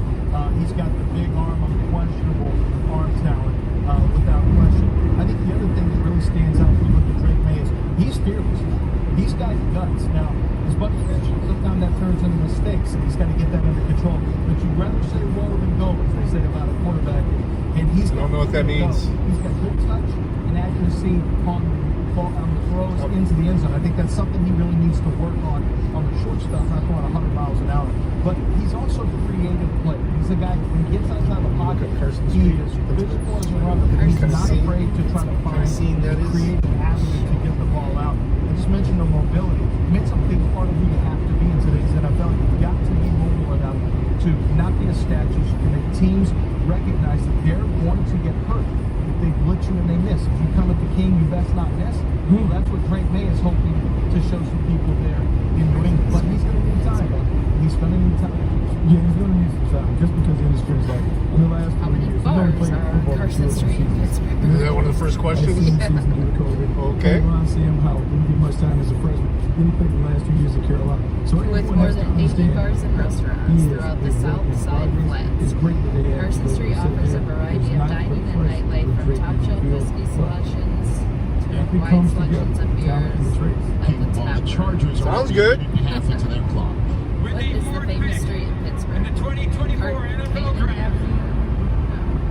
He's got the big arm, unquestionable arm talent, without question. I think the other thing that really stands out when you look at Drake May is he's fearless. He's got guts. Now, as Bucky mentioned, sometimes that turns into mistakes, and he's got to get that under control. But you'd rather say roll than go, as they say about a quarterback. And he's I don't know what that means. He's got good touch and accuracy on the throws into the end zone. I think that's something he really needs to work on the short stuff, not going 100 miles an hour. But he's also a creative player. He's a guy when he gets outside the pocket, he is physical as a runner, but he's not afraid to try to find a creative avenue to get the ball out. I just mentioned the mobility. I mean, it's a big part of who you have to be in today's NFL. You've got to be mobile enough to not be a statue, and the teams recognize that they're going to get hurt if they blitz you and they miss. If you come at the king, you best not miss. Well, that's what Drake May is hoping to show some people there in New England. But he's going to need time. He's going to need time. Yeah, he's going to need some time, just because the industry is like, in the last 3 years, he's only played football for 2 seasons. Is that one of the first questions? Okay. I see him how he didn't get much time as a freshman. Then he played the last 2 years at Carolina. So With more than 80 bars and restaurants throughout the South Side Flats, Carson Street offers a variety of dining and nightlife, from top shelf whiskey selections to wide selections of beers at the tap room. Sounds good. Half into their clock. What is the famous street in Pittsburgh? In the 2024 NFL Draft,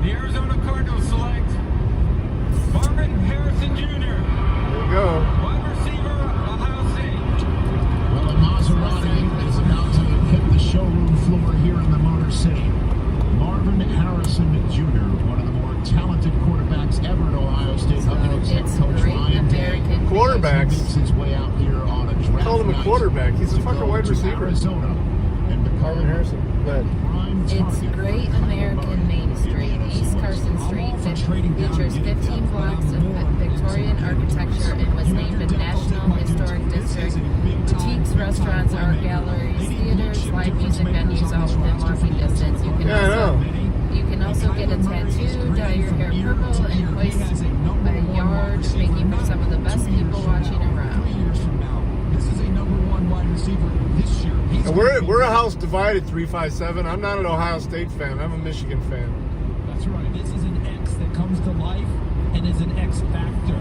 the Arizona Cardinals select Marvin Harrison Jr. There you go. Wide receiver, Ohio State. Well, a Maserati is about to hit the showroom floor here in the Motor City. Marvin Harrison Jr., one of the more talented quarterbacks quarterbacks ever at Ohio State. It's great American Quarterbacks. His way out here on a draft Called him a night quarterback. He's a fucking wide receiver. Arizona and Marvin Harrison. Led. It's Great American Main Street. East Carson Street features 15 blocks of Victorian architecture and was named a National Historic District. Boutiques, restaurants, art galleries, theaters, live music venues all within walking distance. You can also get a tattoo, dye your hair purple, and hoist a yard, making for some of the best people watching around. This is a #1 wide receiver this year. And we're a house divided 3-5-7. I'm not an Ohio State fan. I'm a Michigan fan. That's right. This is an X that comes to life and is an X factor.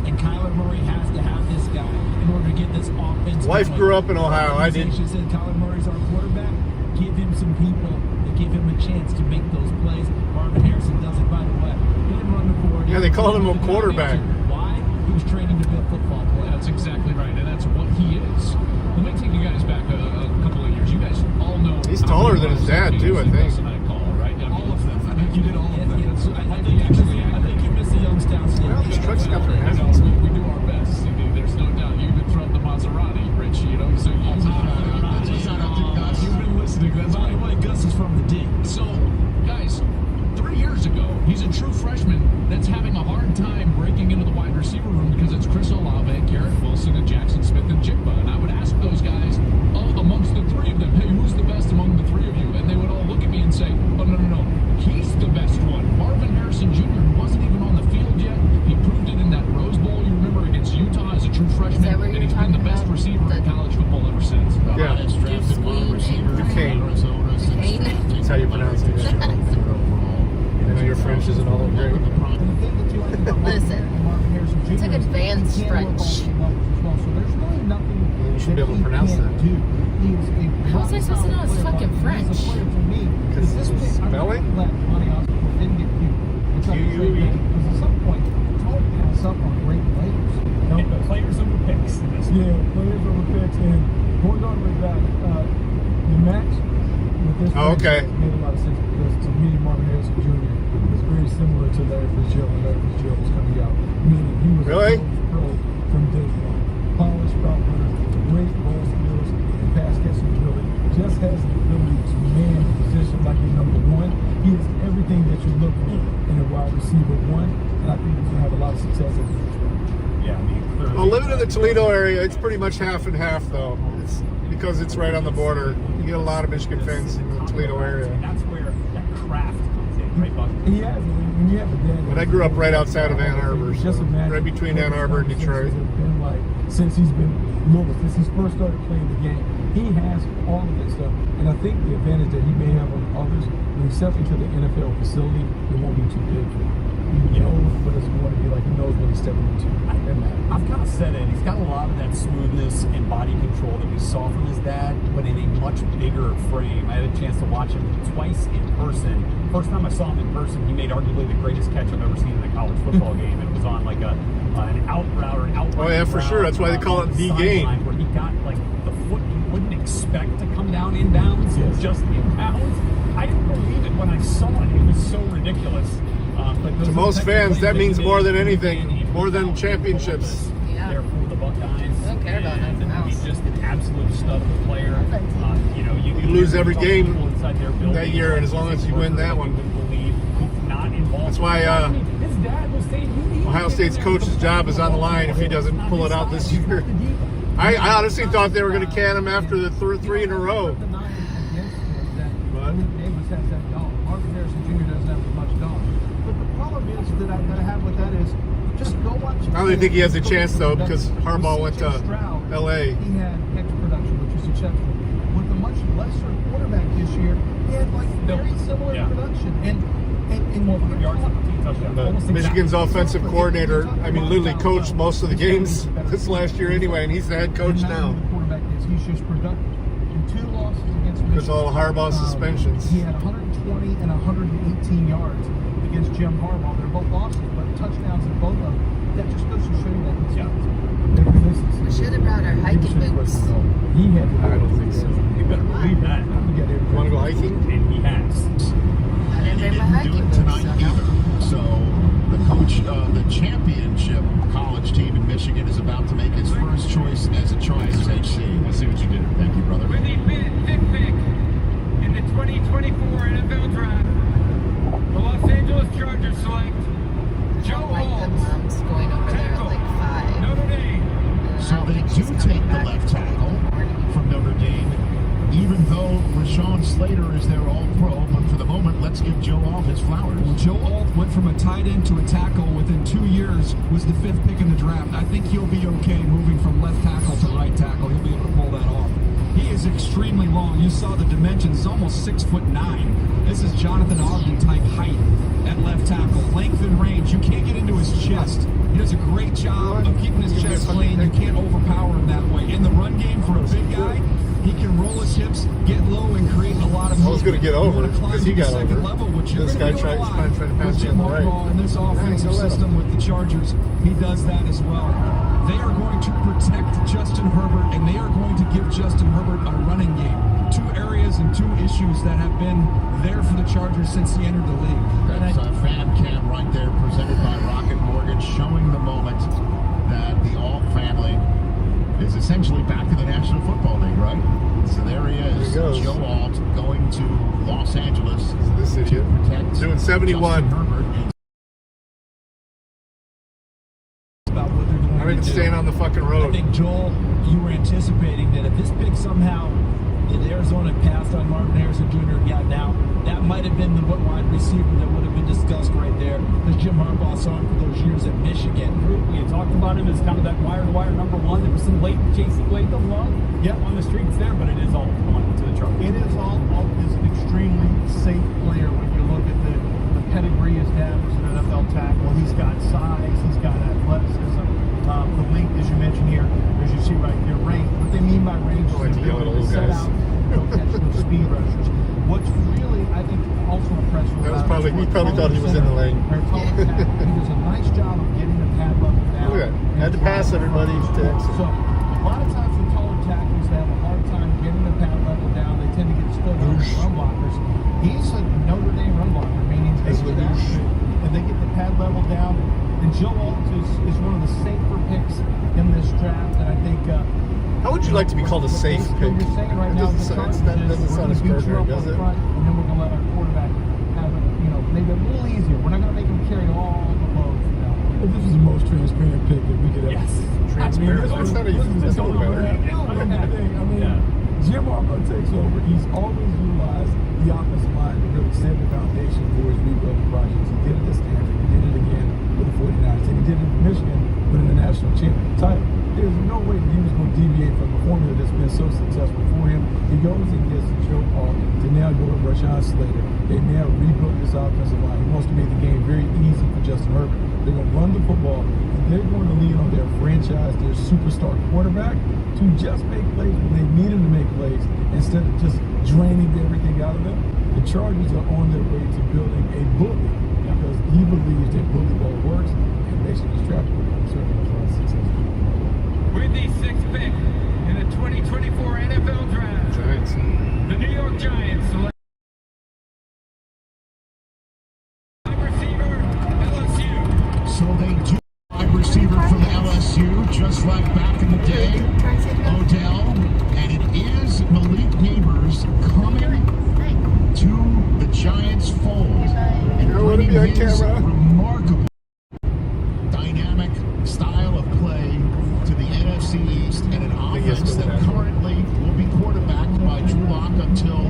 And Kyler Murray has to have this guy in order to get this offense. Wife grew up in Ohio. I did. She said Kyler Murray's our quarterback. Give him some people that give him a chance to make those plays. Marvin Harrison does it, by the way. He didn't run the board. Yeah, they called him a quarterback. Why? He was training to be a football player. That's exactly right, and that's what he is. Let me take you guys back a couple of years. You guys all know he's taller than his dad too, I think. All of them. I think you did all of them. I think you missed the Youngstown. Well, these trucks got their hands on. We do our best. There's no doubt. You even throw the Maserati, Rich. You know, so you've been listening. That's by the way, Gus is from the D. So, guys, 3 years ago, he's a true freshman that's having a hard time breaking into the wide receiver room because it's Chris Olave, Garrett Wilson, and Jackson Smith and Jigba. And I would ask those guys, amongst the three of them, hey, who's the best among the three of you? And they would all look at me and say, oh, no, he's the best one. Marvin Harrison Jr., who wasn't even on the field yet, he proved it in that Rose Bowl, you remember, against Utah as a true freshman, and he's been the best receiver in college football ever since. Yeah. That's how you pronounce it. I know your French isn't all that great. Listen, I took advanced French. You should be able to pronounce that. How was I supposed to know it's fucking French? Because it's spelling? Q-U-E. At some point, Tony has up on great players. Players over picks. Yeah, players over picks. And going on with that, the match with this okay. made a lot of sense because to me, Marvin Harrison Jr. is very similar to Larry Fitzgerald when Larry Fitzgerald was coming out. Meaning he was really? a pro from day one. Polished route runner, great ball skills, and pass catching ability. Just has the ability to man the position like he's #1. He is everything that you look for in a wide receiver one, and I think he's going to have a lot of success in it. Yeah, I mean, clearly. Well, living in the Toledo area, it's pretty much half and half, though. It's because it's right on the border. You get a lot of Michigan fans in the Toledo area. And that's where that craft comes in, right, Buck? Yeah, when you have a dad. But I grew up right outside of Ann Arbor, so just imagine right between Ann Arbor and Detroit. Been like since he's been little, since he's first started playing the game, he has all of this stuff. And I think the advantage that he may have on others, when he steps into the NFL facility, it won't be too big for him. He knows what it's going to be like. He knows what he's stepping into. I've kind of said it. He's got a lot of that smoothness and body control that we saw from his dad, but in a much bigger frame. I had a chance to watch him twice in person. First time I saw him in person, he made arguably the greatest catch I've ever seen in a college football game. It was on like an out route or an out. Oh yeah, for sure. That's why they call it the game. Where he got like the foot you wouldn't expect to come down inbounds, just inbounds. I didn't believe it when I saw it. It was so ridiculous. To most fans, that means more than anything, more than championships. Yeah. For the Buckeyes. I don't care about nothing else. He's just an absolute stud of a player. You lose every game that year, and as long as you win that one. That's why Ohio State's coach's job is on the line if he doesn't pull it out this year. I honestly thought they were going to can him after the three in a row. Davis has that dog. Marvin Harrison Jr. doesn't have as much dog. But the problem is that I have with that is just go watch. I don't think he has a chance though because Harbaugh went to L.A. He had X production, which is exceptional. With a much lesser quarterback this year, he had like very similar production and more yards on the team touchdown. Michigan's offensive coordinator, I mean, literally coached most of the games this last year anyway, and he's the head coach now. The quarterback is he's just productive. In 2 losses against Michigan, because all the Harbaugh suspensions. He had 120 and 118 yards against Jim Harbaugh. They're both losses, but touchdowns in both of them. That just goes to show you that he's We should have brought our hiking boots. He had. I don't think so. You better believe that. You want to go hiking? And he has. I didn't bring my hiking boots. So the coach coach of the championship college team in Michigan is about to make his first choice as a Chargers FC. I see what you did. Thank you, brother. With the fifth pick in the 2024 NFL Draft, the Los Angeles Chargers select Joe Alt, going over there at like 5. Notre Dame. So they do take the left tackle from Notre Dame, even though Rashawn Slater is their all-pro. But for the moment, let's give Joe Alt his flowers. Well, Joe Alt went from a tight end to a tackle within 2 years, was the 5th pick in the draft. I think he'll be okay moving from left tackle to right tackle. He'll be able to pull that off. He is extremely long. You saw the dimensions. He's almost 6'9". This is Jonathan Ogden type height at left tackle. Length and range. You can't get into his chest. He does a great job of keeping his chest clean. You can't overpower him that way. In the run game for a big guy, he can roll his hips, get low, and create a lot of movement. I was going to get over because he got over. Level, which This guy trying to pass him on the right. In this offensive system with the Chargers, he does that as well. They are going to protect Justin Herbert, and they are going to give Justin Herbert a running game. 2 areas and 2 issues that have been there for the Chargers since he entered the league. That's a fan cam right there presented by Rocket Mortgage, showing the moment that the Alt family is essentially back in the National Football League, right? So there he is, Joe Alt, going to Los Angeles to protect doing 71. Justin Herbert. I mean, staying on the fucking road. I think, Joel, you were anticipating that if this pick somehow in Arizona passed on Marvin Harrison Jr. and gotten out, that might have been the wide receiver that would have been discussed right there. Because Jim Harbaugh saw him for those years at Michigan. We had talked about him as kind of that wire-to-wire number 1. There was some late chasing late of love on the streets there, but it is all going to the Chargers. It is all is an extremely safe player when you look at the pedigree he's had as an NFL tackle. He's got size, he's got athleticism, the length, as you mentioned here, as you see right here, range. What they mean by range is the ability to set out, catch those speed rushers. What's really, I think, also impressive about him, he probably thought he was in the lane. He does a nice job of getting the pad level down. Look at that. Had to pass everybody to exit. So, a lot of times with taller tackles, they have a hard time getting the pad level down. They tend to get stuck on run blockers. He's a Notre Dame run blocker, meaning they get that and they get the pad level down. And Joe Alt is one of the safer picks in this draft, and I think. How would you like to be called a safe pick? You're saying right now, that doesn't sound as perfect, does it? Front, and then we're going to let our quarterback have it, maybe a little easier. We're not going to make him carry all the load. But this is the most transparent pick that we could ever. Yes. Transparent. That's not even better. Jim Harbaugh takes over. He's always utilized the offensive line to really set the foundation for his rebuilding projects. He did it at Stanford. He did it again with the 49ers. And he did it in Michigan winning the national championship title. There's no way that he was going to deviate from the formula that's been so successful for him. He goes and gets Joe Alt to now go to Rashawn Slater. They now rebuilt this offensive line. He wants to make the game very easy for Justin Herbert. They're going to run the football, and they're going to lean on their franchise, their superstar quarterback, to just make plays when they need him to make plays instead of just draining everything out of them. The Chargers are on their way to building a bully because he believes that bully ball works, and they should just draft him. Certainly was not successful. With the 6th pick in the 2024 NFL Draft, Giants. the New York Giants select wide receiver LSU. So they do wide receiver from LSU, just like back in the day, Odell, and it is Malik Neighbors coming to the Giants' fold and bringing his remarkable dynamic style of play to the NFC East and an offense that currently will be quarterbacked by Drew Lock until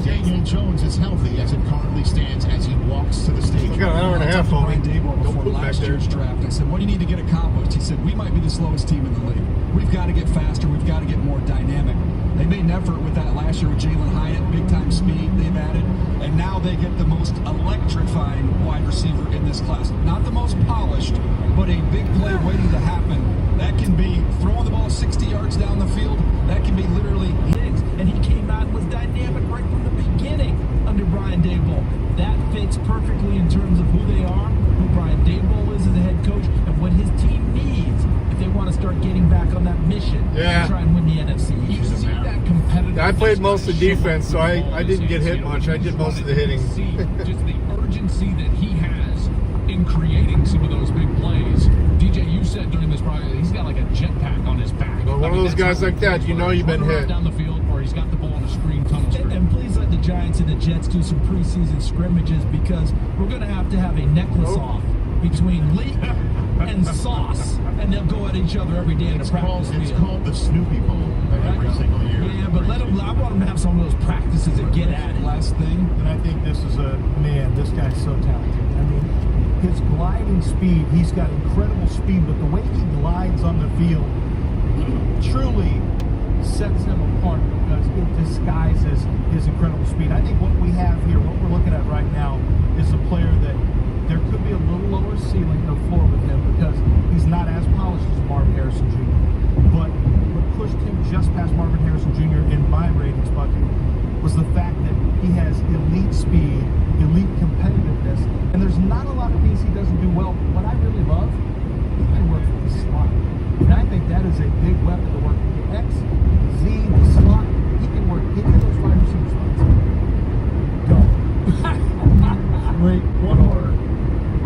Daniel Jones is healthy, as it currently stands, as he walks to the stage. We got an hour and a half, Brian homie. Daboll before Don't last year's draft. I said, what do you need to get accomplished? He said, we might be the slowest team in the league. We've got to get faster. We've got to get more dynamic. They made an effort with that last year with Jalen Hyatt, big-time speed they've added, and now they get the most electrifying wide receiver in this class. Not the most polished, but a big play waiting to happen. That can be throwing the ball 60 yards down the field. That can be literally hits. And he came out and was dynamic right from the beginning under Brian Daboll. That fits perfectly in terms of who they are, who Brian Daboll is as a head coach, and what his team needs if they want to start getting back on that mission to try and win the NFC. You see that competitive. I played most of the defense, so I didn't get hit much. I did most of the hitting. Just the urgency that he has in creating some of those big plays. DJ, you said during this project he's got like a jetpack on his back. Well, one of those guys like that, you know you've been hit. Down the field, or he's got the ball in a screen tunnel. And please let the Giants and the Jets do some preseason scrimmages, because we're going to have a necklace off between Leak and Sauce, and they'll go at each other every day in the practice field. It's called the Snoopy Bowl every single year. Yeah, but I want them to have some of those practices and get at it. Last thing, and I think this is this guy's so talented. I mean, his gliding speed, he's got incredible speed, but the way he glides on the field truly sets him apart, because it disguises his incredible speed. I think what we have here, what we're looking at right now, is a player that there could be a little lower ceiling, no floor with him, because he's not as polished as Marvin Harrison Jr. But what pushed him just past Marvin Harrison Jr. in my ratings bucket was the fact that he has elite speed, elite competitiveness, and there's not a lot of things he doesn't do well. What I really love, he can work for the slot. And I think that is a big weapon to work with the X, Z, the slot. He can work any of those wide receiver spots. Go. Great one.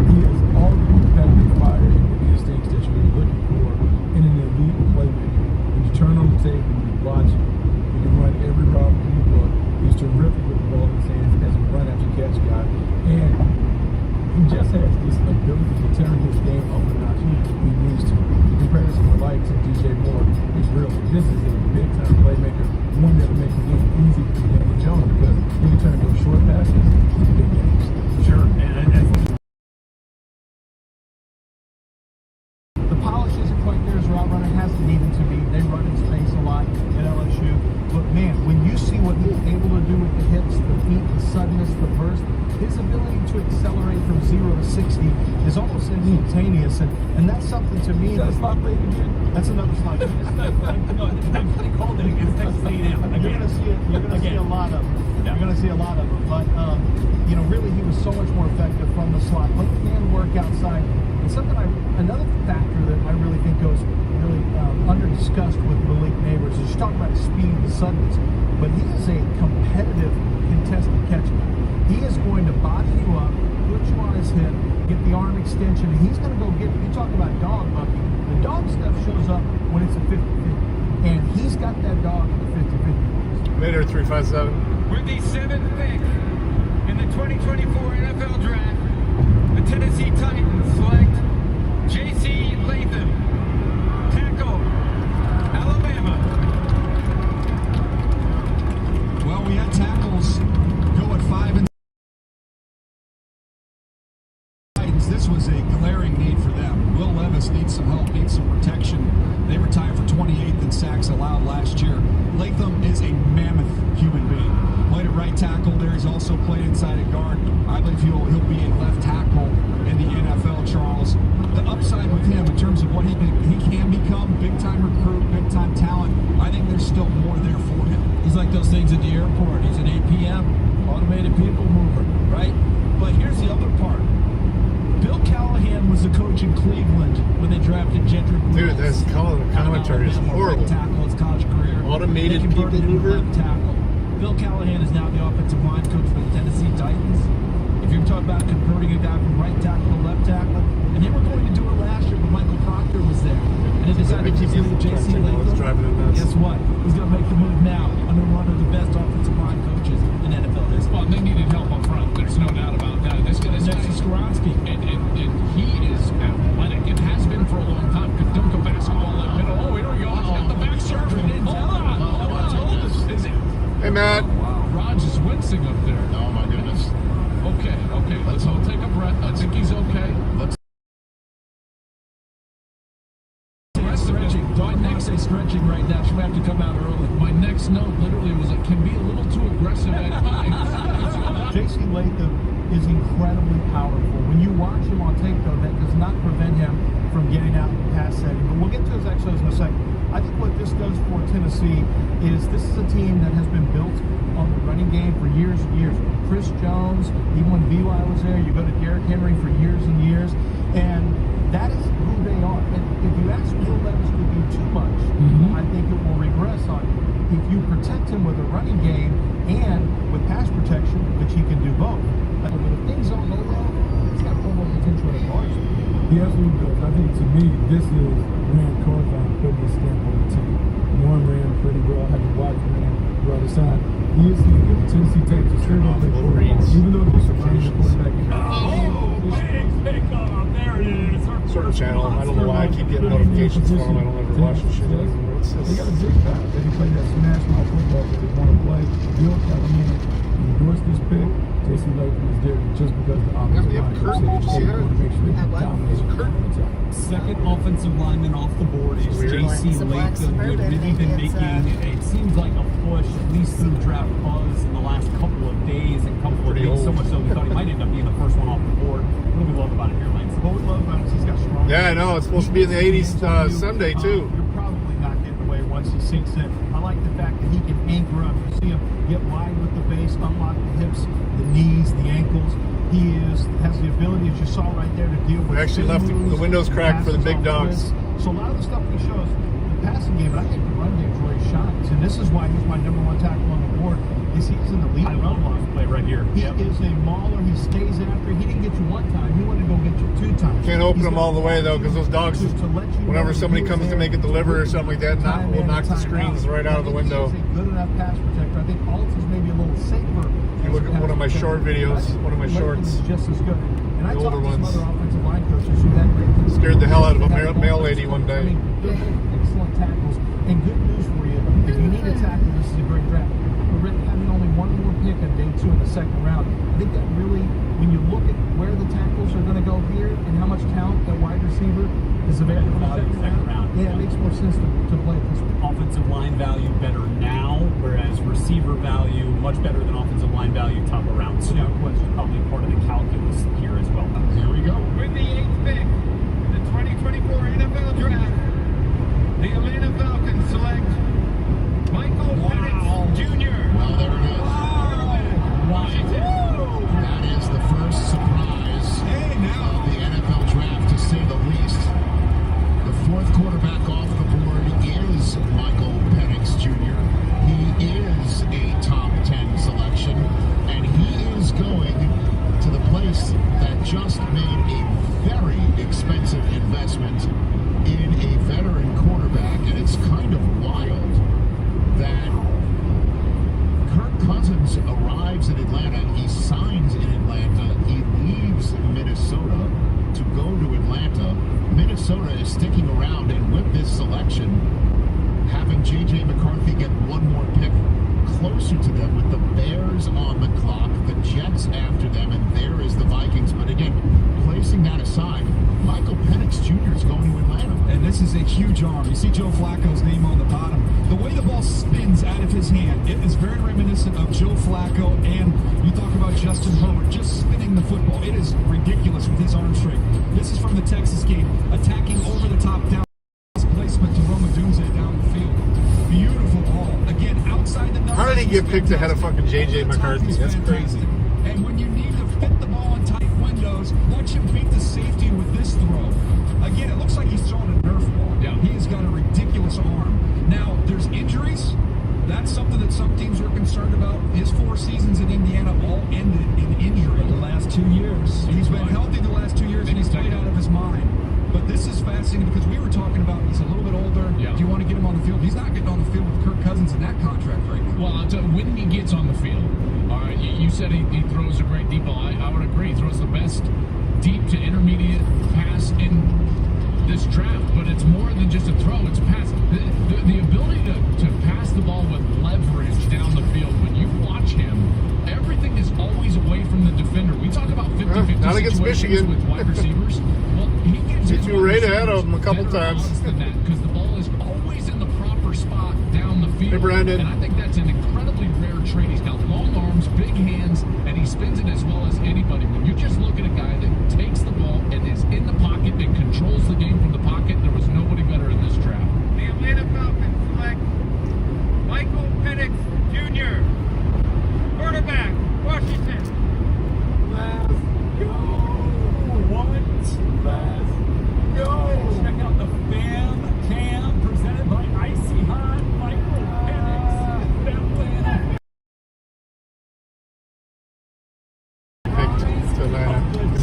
He has all the competitive fire and instincts that you're looking for in an elite playmaker. When you turn on the tape and you watch him, you can run every route in the book. He's terrific with the ball in his hands as a run after catch guy. And he just has this ability to turn his game up a notch. He needs to. The comparison to likes of DJ Moore is real. This is a big time playmaker, one that'll make the game easy for Daniel Jones, because he can turn those short passes into big games. Sure. And the polish isn't quite there as a route runner has to need him to be. They run in space a lot at LSU. But man, when you see what he's able to do with the hips, the feet, the suddenness, the burst, his ability to accelerate from 0 to 60 is almost instantaneous, and that's something to me. That's not late again. That's another slide. They called it against Texas A&M. You're going to see it. You're going to see a lot of them. You're going to see a lot of them. But really, he was so much more effective from the slot. But he can work outside. And another factor that I really think goes really under discussed with Malik Neighbors is you talk about his speed and suddenness, but he is a competitive contested catch guy. He is going to body you up, put you on his hip, get the arm extension, and he's going to go get, you talk about dog bucking, the dog stuff shows up when it's a 50-50, and he's got that dog in the 50-50. Later, 357. With the 7th pick in the 2024 NFL Draft, the Tennessee Titans select J.C. Latham, tackle, Alabama. Well, we had tackles go at 5 and this was a glaring need for them. Will Levis needs some help, needs some protection. They were tied for 28th in sacks allowed last year. Latham is a mammoth human being. Played at right tackle there. He's also played inside at guard. I believe he'll be in left tackle in the NFL, Charles. The upside with him in terms of what he can become, big-time recruit, big-time talent, I think there's still more there for him. He's like those things at the airport. He's an APM, automated people mover, right? But here's the other part. Bill Callahan was the coach in Cleveland when they drafted Jedrick Wills. Dude, this commentary is horrible. Tackle his college career. Automated people mover. Tackle. Bill Callahan is now the offensive line coach for the Tennessee Titans. If you're talking about converting a guy from right tackle to left tackle, and they were going to do it last year, but Michael Proctor was there, and they decided to do J.C. Latham. Guess what? He's going to make the move now under one of the best offensive line coaches in NFL history. Well, they needed help up front. There's no doubt about that. This guy, and he is athletic. It has been for a long time. Could dunk a basketball in the middle. Oh, here we go. He's got the back serve. Hey, Matt. Wow. Raj is wincing up there. Oh, my goodness. Okay. Let's all take a breath. I think he's okay. Let's. Stretching. My neck's stretching right now. She might have to come out early. My next note literally was it can be a little too aggressive at times. J.C. Latham is incredibly powerful. When you watch him on tape, though, that does not prevent him from getting out in the pass setting. But we'll get to his Exos in a second. I think what this does for Tennessee is this is a team that has been built on the running game for years and years. Chris Jones, even when BY was there, you go to Derrick Henry for years and years, and that is who they are. And if you ask Will Levis to do too much, I think it will regress on you. If you protect him with a running game and with pass protection, which he can do both. But if things don't go well, he's got full potential to He absolutely does. I think to me, this is Rand Carthon putting his stamp on the team. Warren ran pretty well. Having watched Rand the other side, he is seeing the Tennessee Titans are still going to play quarterback, even though they're surrounding the quarterback. There it is. Certain channel. I don't know why I keep getting notifications from them. I don't ever watch the shit. They got a big guy that he played that smash mouth football that they want to play. Bill Callahan endorsed this pick. J.C. Latham is there just because the offensive line coach said, hey, we want to make sure they can dominate the attack. Second offensive lineman off the board is J.C. Latham, who had really been making, it seems like a push, at least through draft buzz in the last couple of days and couple of weeks. So much so we thought he might end up being the first one off the board. What do we love about it here, Lance? What we love about it is he's got strong. Yeah, I know. It's supposed to be in the 80s Sunday, too. You're probably not getting away once he sinks in. I like the fact that he can anchor up. You see him get wide with the base, unlock the hips, the knees, the ankles. He has the ability, as you saw right there, to deal with. We actually left the windows cracked for the big dogs. So a lot of the stuff he shows, the passing game, but I think the run game is where he shines. And this is why he's my number one tackle on the board, is he's in the lead run line. Play right here. He is a mauler. He stays after. He didn't get you one time. He wanted to go get you 2 times. Can't open them all the way, though, because those dogs, whenever somebody comes to make it deliver or something like that, will knock the screens right out of the window. He's a good enough pass protector. I think Alt is maybe a little safer. You look at one of my short videos, one of my shorts. Just as good. And I The older talked to some ones. other offensive line coaches who had great things. Scared the hell out of a mail lady one day. I mean, they're excellent tackles. And good news for you, if you need a tackle, this is a great draft. But Rick having only one more pick on day 2 in the second round, I think that really, when you look at where the tackles are going to go here and how much talent that wide receiver is available in the second round, yeah, it makes more sense to play it this way. Offensive line value better now, whereas receiver value much better than offensive line value top of round 2. Probably part of the calculus here as well. Here we go. With the 8th pick in the 2024 NFL Draft, the Atlanta Falcons select Michael Penix Jr. Well, there it is. That is the first surprise of the NFL draft, to say the least. The 4th quarterback off the board is Michael Penix Jr. He is a top 10 selection, and he is going to the place that just made a very expensive investment in a veteran quarterback, and it's kind of wild that Kirk Cousins arrives in Atlanta, he signs in Atlanta, he leaves Minnesota to go to Atlanta. Minnesota is sticking around, and with this selection, having J.J. McCarthy get one more pick closer to them with the Bears on the clock, the Jets after them, and there is the Vikings. But again, placing that aside, Michael Penix Jr. is going to Atlanta. And this is a huge arm. You see Joe Flacco's name on the bottom. The way the ball spins out of his hand, it is very reminiscent of Joe Flacco. And you talk about Justin Herbert just spinning the football. It is ridiculous with his arm strength. This is from the Texas game, attacking over the top down placement to Roma Dunze down the field. Beautiful ball. Again, outside the numbers. How did he get picked ahead of fucking J.J. McCarthy? That's crazy. And when you need to fit the ball in tight windows, watch him beat the safety with this throw. Again, it looks like he's throwing a Nerf ball. Yeah. He has got a ridiculous arm. Now, there's injuries. That's something that some teams were concerned about. His 4 seasons in Indiana all ended in injury. The last 2 years. He's been healthy the last 2 years, and he's played out of his mind. But this is fascinating because we were talking about he's a little bit older. Yeah. Do you want to get him on the field? He's not getting on the field with Kirk Cousins in that contract right now. Well, I'll tell you, when he gets on the field, all right, you said he throws a great deep ball. I would agree. He throws the best deep to intermediate pass in this draft, but it's more than just a throw. It's a pass. The ability to pass the ball with leverage down the field, when you watch him, everything is always away from the defender. We talk about 50-50 not against situations Michigan. with wide receivers. Well, he gives Hit you right ahead of him a couple times. Because the ball is always in the proper spot down the field. Hey, Brandon. And I think that's an incredibly rare trait. He's got long arms, big hands, and he spins it as well as anybody. When you just look at a guy that takes the ball and is in the pocket and controls the game from the pocket, there was nobody better in this draft. The Atlanta Falcons select Michael Penix Jr., quarterback, Washington. Let's go. Let's go. Check out the fam cam presented by Icy Hot.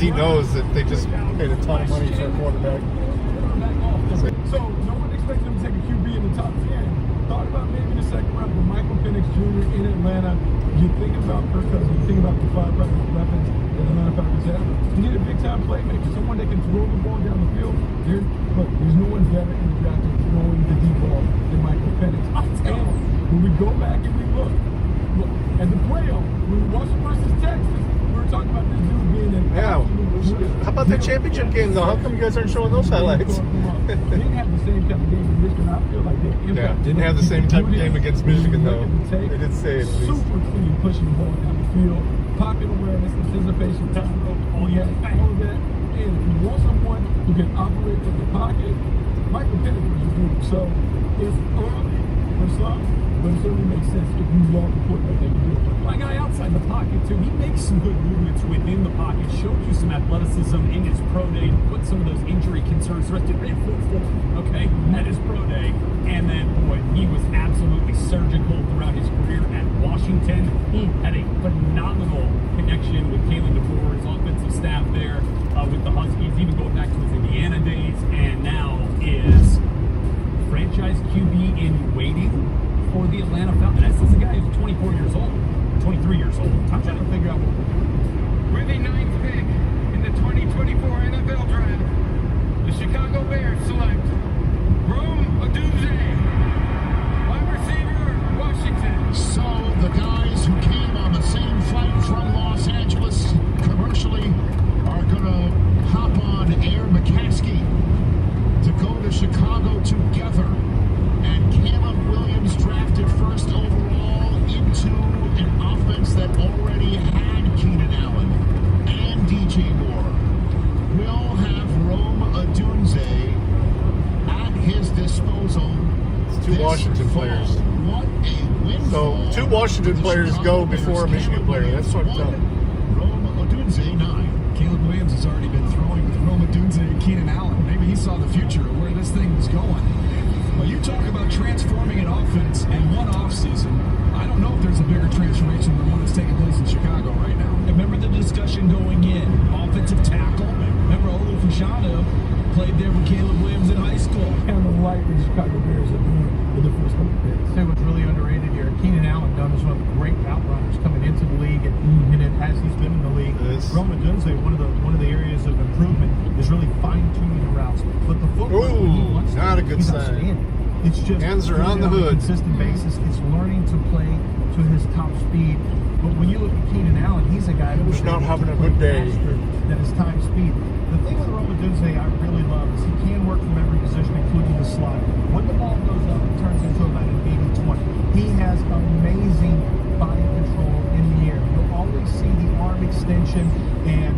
he knows that they just paid a ton of money for a quarterback. So no one expected him to take a QB in the top 10. Thought about maybe the second round with Michael Penix Jr. in Atlanta. You think about Kirk Cousins, you think about the 5 weapons that Atlanta Falcons have. You need a big-time playmaker, someone that can throw the ball down the field. There's no one better in the draft than throwing the deep ball than Michael Penix. And when we go back and we look at the playoff, when we watch versus Texas, we were talking about this dude being an How about the championship game, though? How come you guys aren't showing those highlights? Didn't have the same type of game in Michigan. I feel like Yeah, didn't have the same type of game against Michigan, though. They did say it, at least. Super clean, pushing the ball down the field, pocket awareness, anticipation, time, all that. And if you want someone who can operate from the pocket, Michael Penix was your dude. So it's early for some, but it certainly makes sense if you want the quarterback they can do it. My guy outside the pocket, too, he makes some good movements within the pocket, showed you some athleticism in his pro day, put some of those injury concerns rested right 4-4, okay, at his pro day. And then, boy, he was absolutely surgical throughout his career at Washington. He had a phenomenal connection with Kalen DeBoer, his offensive staff there, with the Huskies, even going back to his Indiana days, and now is franchise QB in waiting for the Atlanta Falcons. This is a guy who's 24 years old, 23 years old. I'm trying to figure out With the 9th pick in the 2024 NFL Draft, the Chicago Bears select Rome Odunze, wide receiver, Washington. So the guys who came on the same flight from Los Angeles commercially are going to hop on Air McCaskey to go to Chicago together. And Caleb Williams drafted first overall into an offense that already had Keenan Allen and DJ Moore. Will have Rome Odunze at his disposal. It's 2 Washington players. What a win. So 2 Washington players go before a Michigan player. That's what I'm telling you. Rome Odunze 9. Caleb Williams has already been throwing with Rome Odunze and Keenan Allen. Maybe he saw the future of where this thing was going. Well, you talk about transforming an offense in one offseason. I don't know if there's a bigger transformation than the one that's taking place in Chicago right now. Remember the discussion going in, offensive tackle? Remember Olu Fashanu played there with Caleb Williams in high school. And the light the Chicago Bears are doing with the first couple picks. It was really underrated here. Keenan Allen done is one of the great route runners coming into the league, and it, as he's been in the league, Rome Odunze, one of the areas of improvement is really fine-tuning the routes. But the footwork, not a good sign. It's just hands are on the hood. On a consistent basis. It's learning to play to his top speed. But when you look at Keenan Allen, he's a guy who's not having a good day. Than his time speed. The thing with Rome Odunze I really love is he can work from every position, including the slot. When the ball goes up, it turns into about an 80-20. He has amazing body control in the air. You'll always see the arm extension and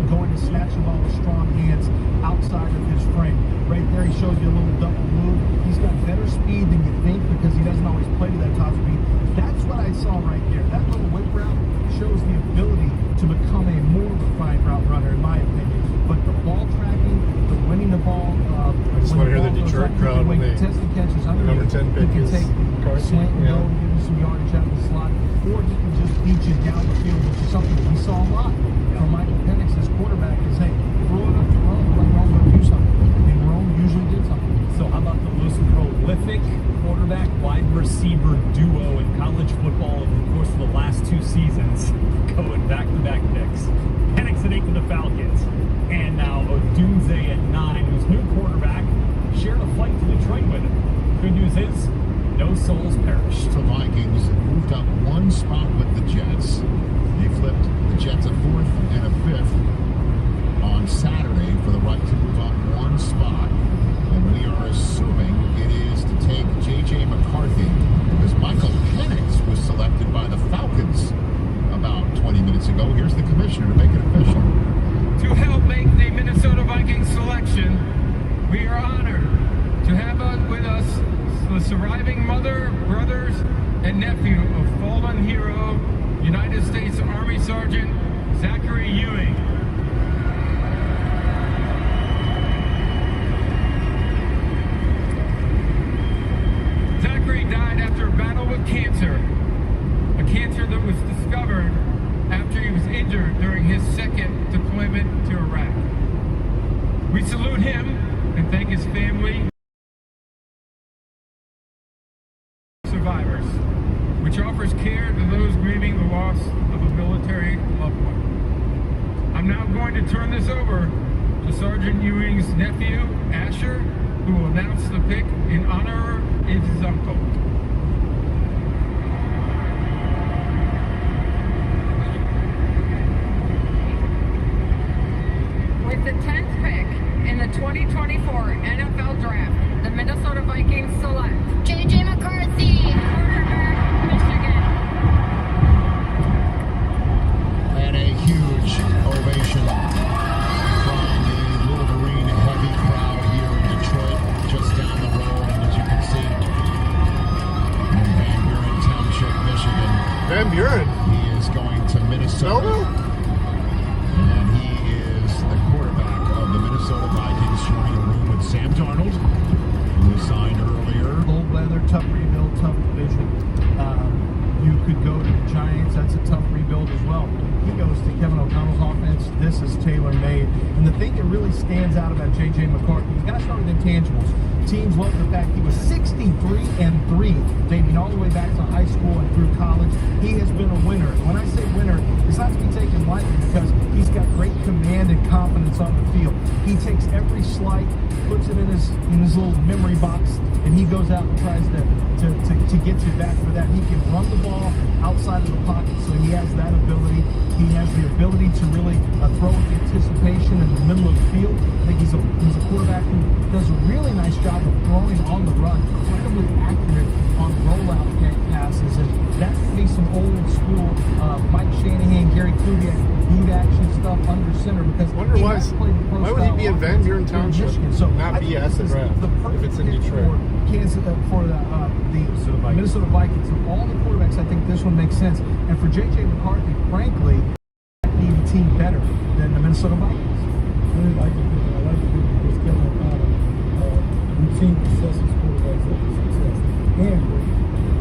going to snatch the ball with strong hands outside of his frame. Right there, he shows you a little double move. He's got better speed than you think because he doesn't always play to that top speed. That's what I saw right there. That little whip route shows the ability to become a more refined route runner, in my opinion. But the ball tracking, the winning the ball, I just want to hear the Detroit crowd when they testing catches under number 10 pick he can is take slant and go and give you some yardage out of the slot, or he can just beat you down the field, which is something that we saw a lot from Michael Penix, his quarterback, is hey, throw it up to Rome, let Rome go do something. And Rome usually did something. So how about the most prolific quarterback wide receiver duo in college football over the course of the last 2 seasons, going back-to-back picks? Penix at 8 to the Falcons, and now Odunze at 9, whose new quarterback shared a flight to Detroit with him. Good news is, no souls perished. The Vikings moved up 1 spot with the Jets. They flipped the Jets a 4th and a 5th on Saturday for the right to move up 1 spot. And we are assuming it is to take J.J. McCarthy because Michael Penix was selected by the Falcons about 20 minutes ago. Here's the commissioner to make it official. To help make the Minnesota Vikings selection, we are honored to have with us the surviving mother, brothers, and nephew of fallen hero, United States Army Sergeant Zachary Ewing. Zachary died after a battle with cancer, a cancer that was discovered after he was injured during his second deployment salute him and thank his family, survivors, which offers care to those grieving the loss of a military loved one. I'm now going to turn this over to Sergeant Ewing's nephew, Asher, who will announce the pick in honor of his uncle. With the 10th pick in the 2024 NFL Draft, the Minnesota Vikings select J.J. McCarthy, quarterback, Michigan. And a huge ovation from the Wolverine-heavy crowd here in Detroit, just down the road, as you can see, in Van Buren Township, Michigan. Van Buren? He is going to Minnesota. And he is the quarterback of the Minnesota Vikings, joining a room with Sam Darnold, who was signed earlier. Old weather, tough rebuild, tough division. You could go to the Giants, that's a tough rebuild as well. He goes to Kevin O'Connell's offense, this is tailor-made. And the thing that really stands out about J.J. McCarthy, he's got to start with intangibles. Teams love the fact he was 63-3, dating all the way back to high school and through college. He has been a winner. And when I say winner, it's not to be taken lightly because he's got great command and confidence on the field. He takes every slight, puts it in his little memory box, and he goes out and tries to get you back for that. He can run the ball outside of the pocket, so he has that ability. He has the ability to really throw with anticipation in the middle of the field. I think he's a quarterback who does a really nice job of throwing on the run, incredibly accurate on rollout passes, and that's me some old school Mike Shanahan, Gary Kubiak, boot action stuff under center because wonder why would he be in Van Buren Township, so not be at the draft if it's in Detroit? For the Minnesota Vikings, of all the quarterbacks, I think this one makes sense. And for J.J. McCarthy, frankly, need a team better than the Minnesota Vikings. I really like it because I like it because Kevin O'Connell routine success quarterbacks after success. And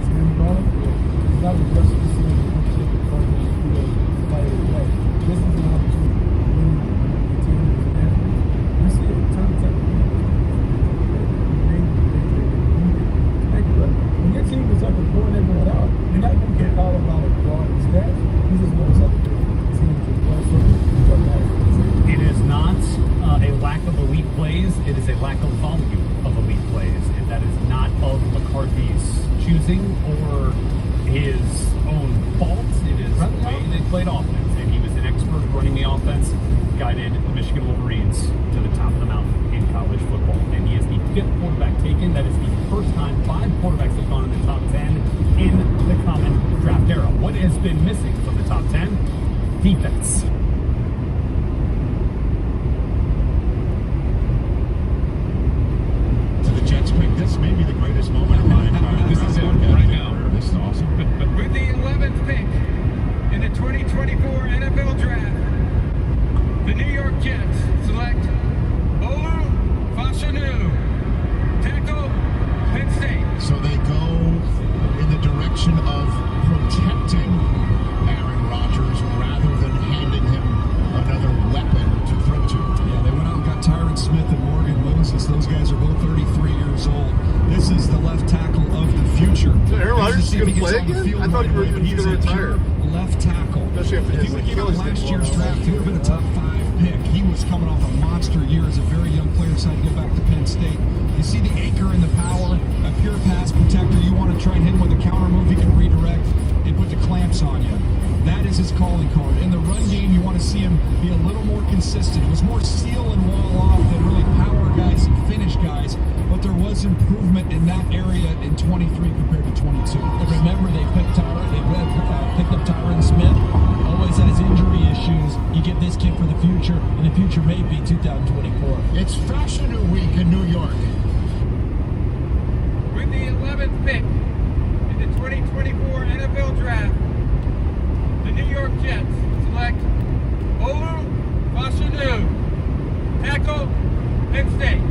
Sam Darnold is not the rest of the season to take the partner to fight it away. This is an opportunity to win the team and we see it time and time again. When your team is up and blowing everyone out, you're not going to get all about a broad stats. You just want to It is not a lack of elite plays, it is a lack of volume of elite plays, and that is not of McCarthy's choosing or his own fault. It is the way they played offense, and he was an expert running the offense, guided the Michigan Wolverines to the top of the mountain in college football. And he is the 5th quarterback taken. That is the first time 5 quarterbacks have gone in the top 10 in the common draft era. What has been missing from the top 10? Defense. To the Jets pick, this may be the greatest moment of my entire This is it right now. This is awesome. With the 11th pick in the 2024 NFL Draft, the New York Jets select Olu Fashanu, tackle, Penn State. So they go in the direction of protecting Aaron Rodgers rather than handing him another weapon to throw to. Yeah, they went out and got Tyron Smith and Morgan Moses. Those guys are both 33 years old. This is the left tackle of the future. So Aaron Rodgers is going to play again? I thought he was going to retire. Left tackle. Especially if he would get on last year's draft, he would have been a top 5 pick. He was coming off a monster year as a very young player, decided to go back to Penn State. You see the anchor and the power, a pure pass protector. You want to try and hit him with a counter move, he can redirect and put the clamps on you. That is his calling card. In the run game, you want to see him be a little more consistent. It was more seal and wall off than really power guys and finish guys, but there was improvement in that area in 23 compared to 22. Remember, they picked up Tyron Smith, always has injury issues. You get this kid for the future, and the future may be 2024. It's Fashion Week in New York. With the 11th pick in the 2024 NFL Draft, the New York Jets select Olu Fashanu, tackle, Penn State.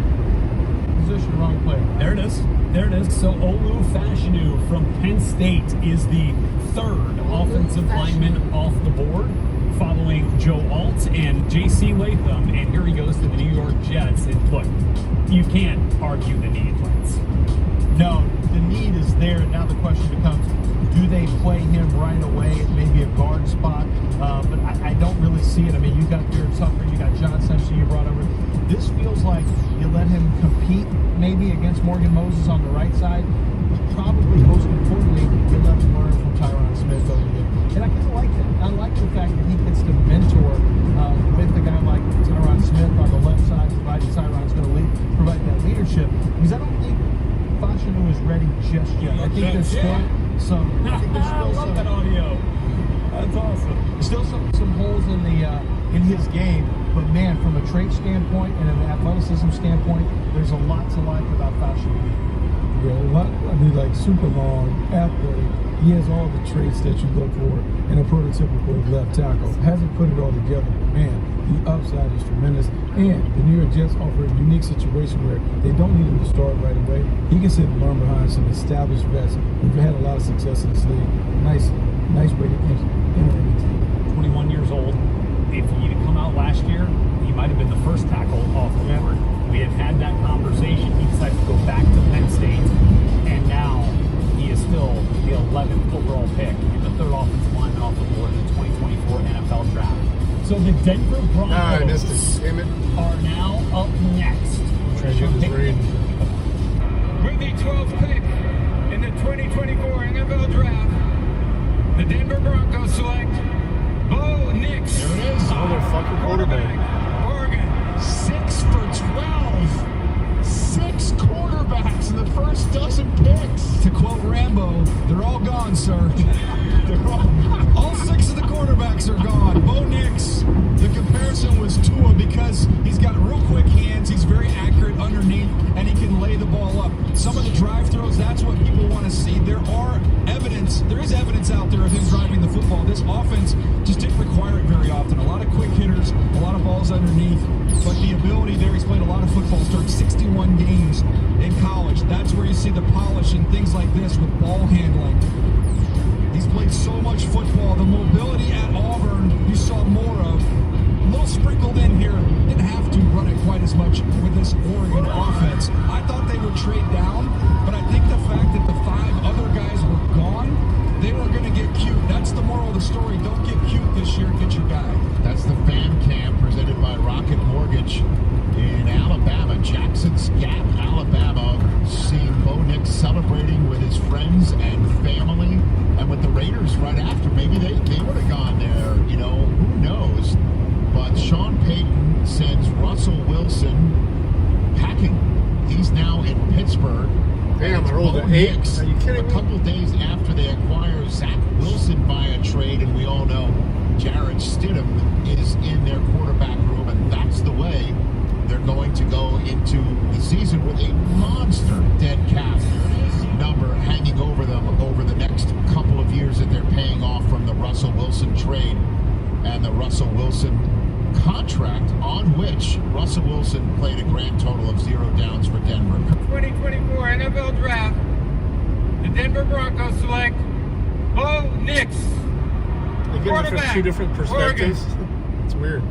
Position, wrong player. There it is. There it is. So Olu Fashanu from Penn State is the 3rd offensive lineman off the board. following Joe Alt and J.C. Latham, and here he goes to the New York Jets. And look, you can't argue the need, Lance. No, the need is there. Now the question becomes, do they play him right away at maybe a guard spot? But I don't really see it. I mean, you got Jared Tucker, you got John Simpson you brought over. This feels like you let him compete maybe against Morgan Moses on the right side. Probably most importantly, you let him learn from Tyron Smith over there. And I kind of like that. I like the fact that he gets to mentor with a guy like Tyron Smith on the left side, providing Tyron's going to provide that leadership. Because I don't think Fashanu is ready just yet. I think there's still some. I love that audio. That's awesome. Still some holes in the in his game, but man, from a trait standpoint and an athleticism standpoint, there's a lot to like about Fashanu. Yeah, I mean, like super long, athletic. He has all the traits that you look for in a prototypical left tackle. Hasn't put it all together, but man, the upside is tremendous. And the New York Jets offer a unique situation where they don't need him to start right away. He can sit and learn behind some established vets who've had a lot of success in this league. Nice way to enter the team. 21 years old. If he'd come out last year, he might have been the first tackle off the board. We had that conversation. He decided to go back to Penn State, and now he is still the 11th overall pick and the third offensive lineman off the board in the 2024 NFL Draft. So the Denver Broncos are now up next. With the 12th pick in the 2024 NFL Draft, the Denver Broncos select Bo Nix. There it is. Another fucking quarterback. Oregon. 6 for 12. 6 quarterbacks in the first dozen picks. To quote Rambo, they're all gone, sir. All 6 of the quarterbacks are gone. Bo Nix, the comparison was Tua because he's got real quick hands, he's very accurate underneath, and he can lay the ball up. Some of the drive throws, that's what people want to see. There is evidence out there of him driving the football. This offense just didn't require it very often. A lot of quick hitters, a lot of balls underneath, but the ability there, he's played a lot of football, started 61 games in college. That's where you see the polish and things like this with ball handling. He's played so much football. The mobility at Auburn, you saw more of. A little sprinkled in here. Didn't have to run it quite as much with this Oregon offense. I thought they would trade down, but I think the fact that the 5 other guys were gone, they were going to get cute. That's the moral of the story. Don't get cute this year. Get your guy. That's the fan cam presented by Rocket Mortgage in Alabama, Jackson's Gap, Alabama. Seeing Bo Nix celebrating with his friends and family, and with the Raiders right after. Maybe they would have gone there. You know, who knows? But Sean Payton sends Russell Wilson packing. He's now in Pittsburgh. Damn, they're old at 8. Are you kidding me? A couple days after they acquire Zach Wilson via trade, and we all know Jarrett Stidham is in their quarterback room, and that's the way they're going to go into the season with a monster dead cap number hanging over them over the next couple of years that they're paying off from the Russell Wilson trade and the Russell Wilson contract, on which Russell Wilson played a grand total of 0 downs for Denver. 2024 NFL Draft, the Denver Broncos select Bo Nix. They get 2 different perspectives. It's weird.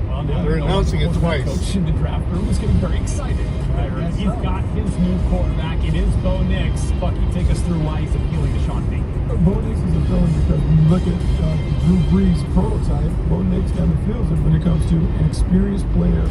Well, they're announcing it twice. Coach in the draft room is getting very excited. He's got his new quarterback. It is Bo Nix. Bucky, take us through why he's appealing to Sean Payton. Bo Nix is appealing because when you look at Drew Brees' prototype, Bo Nix kind of feels it when it comes to an experienced player,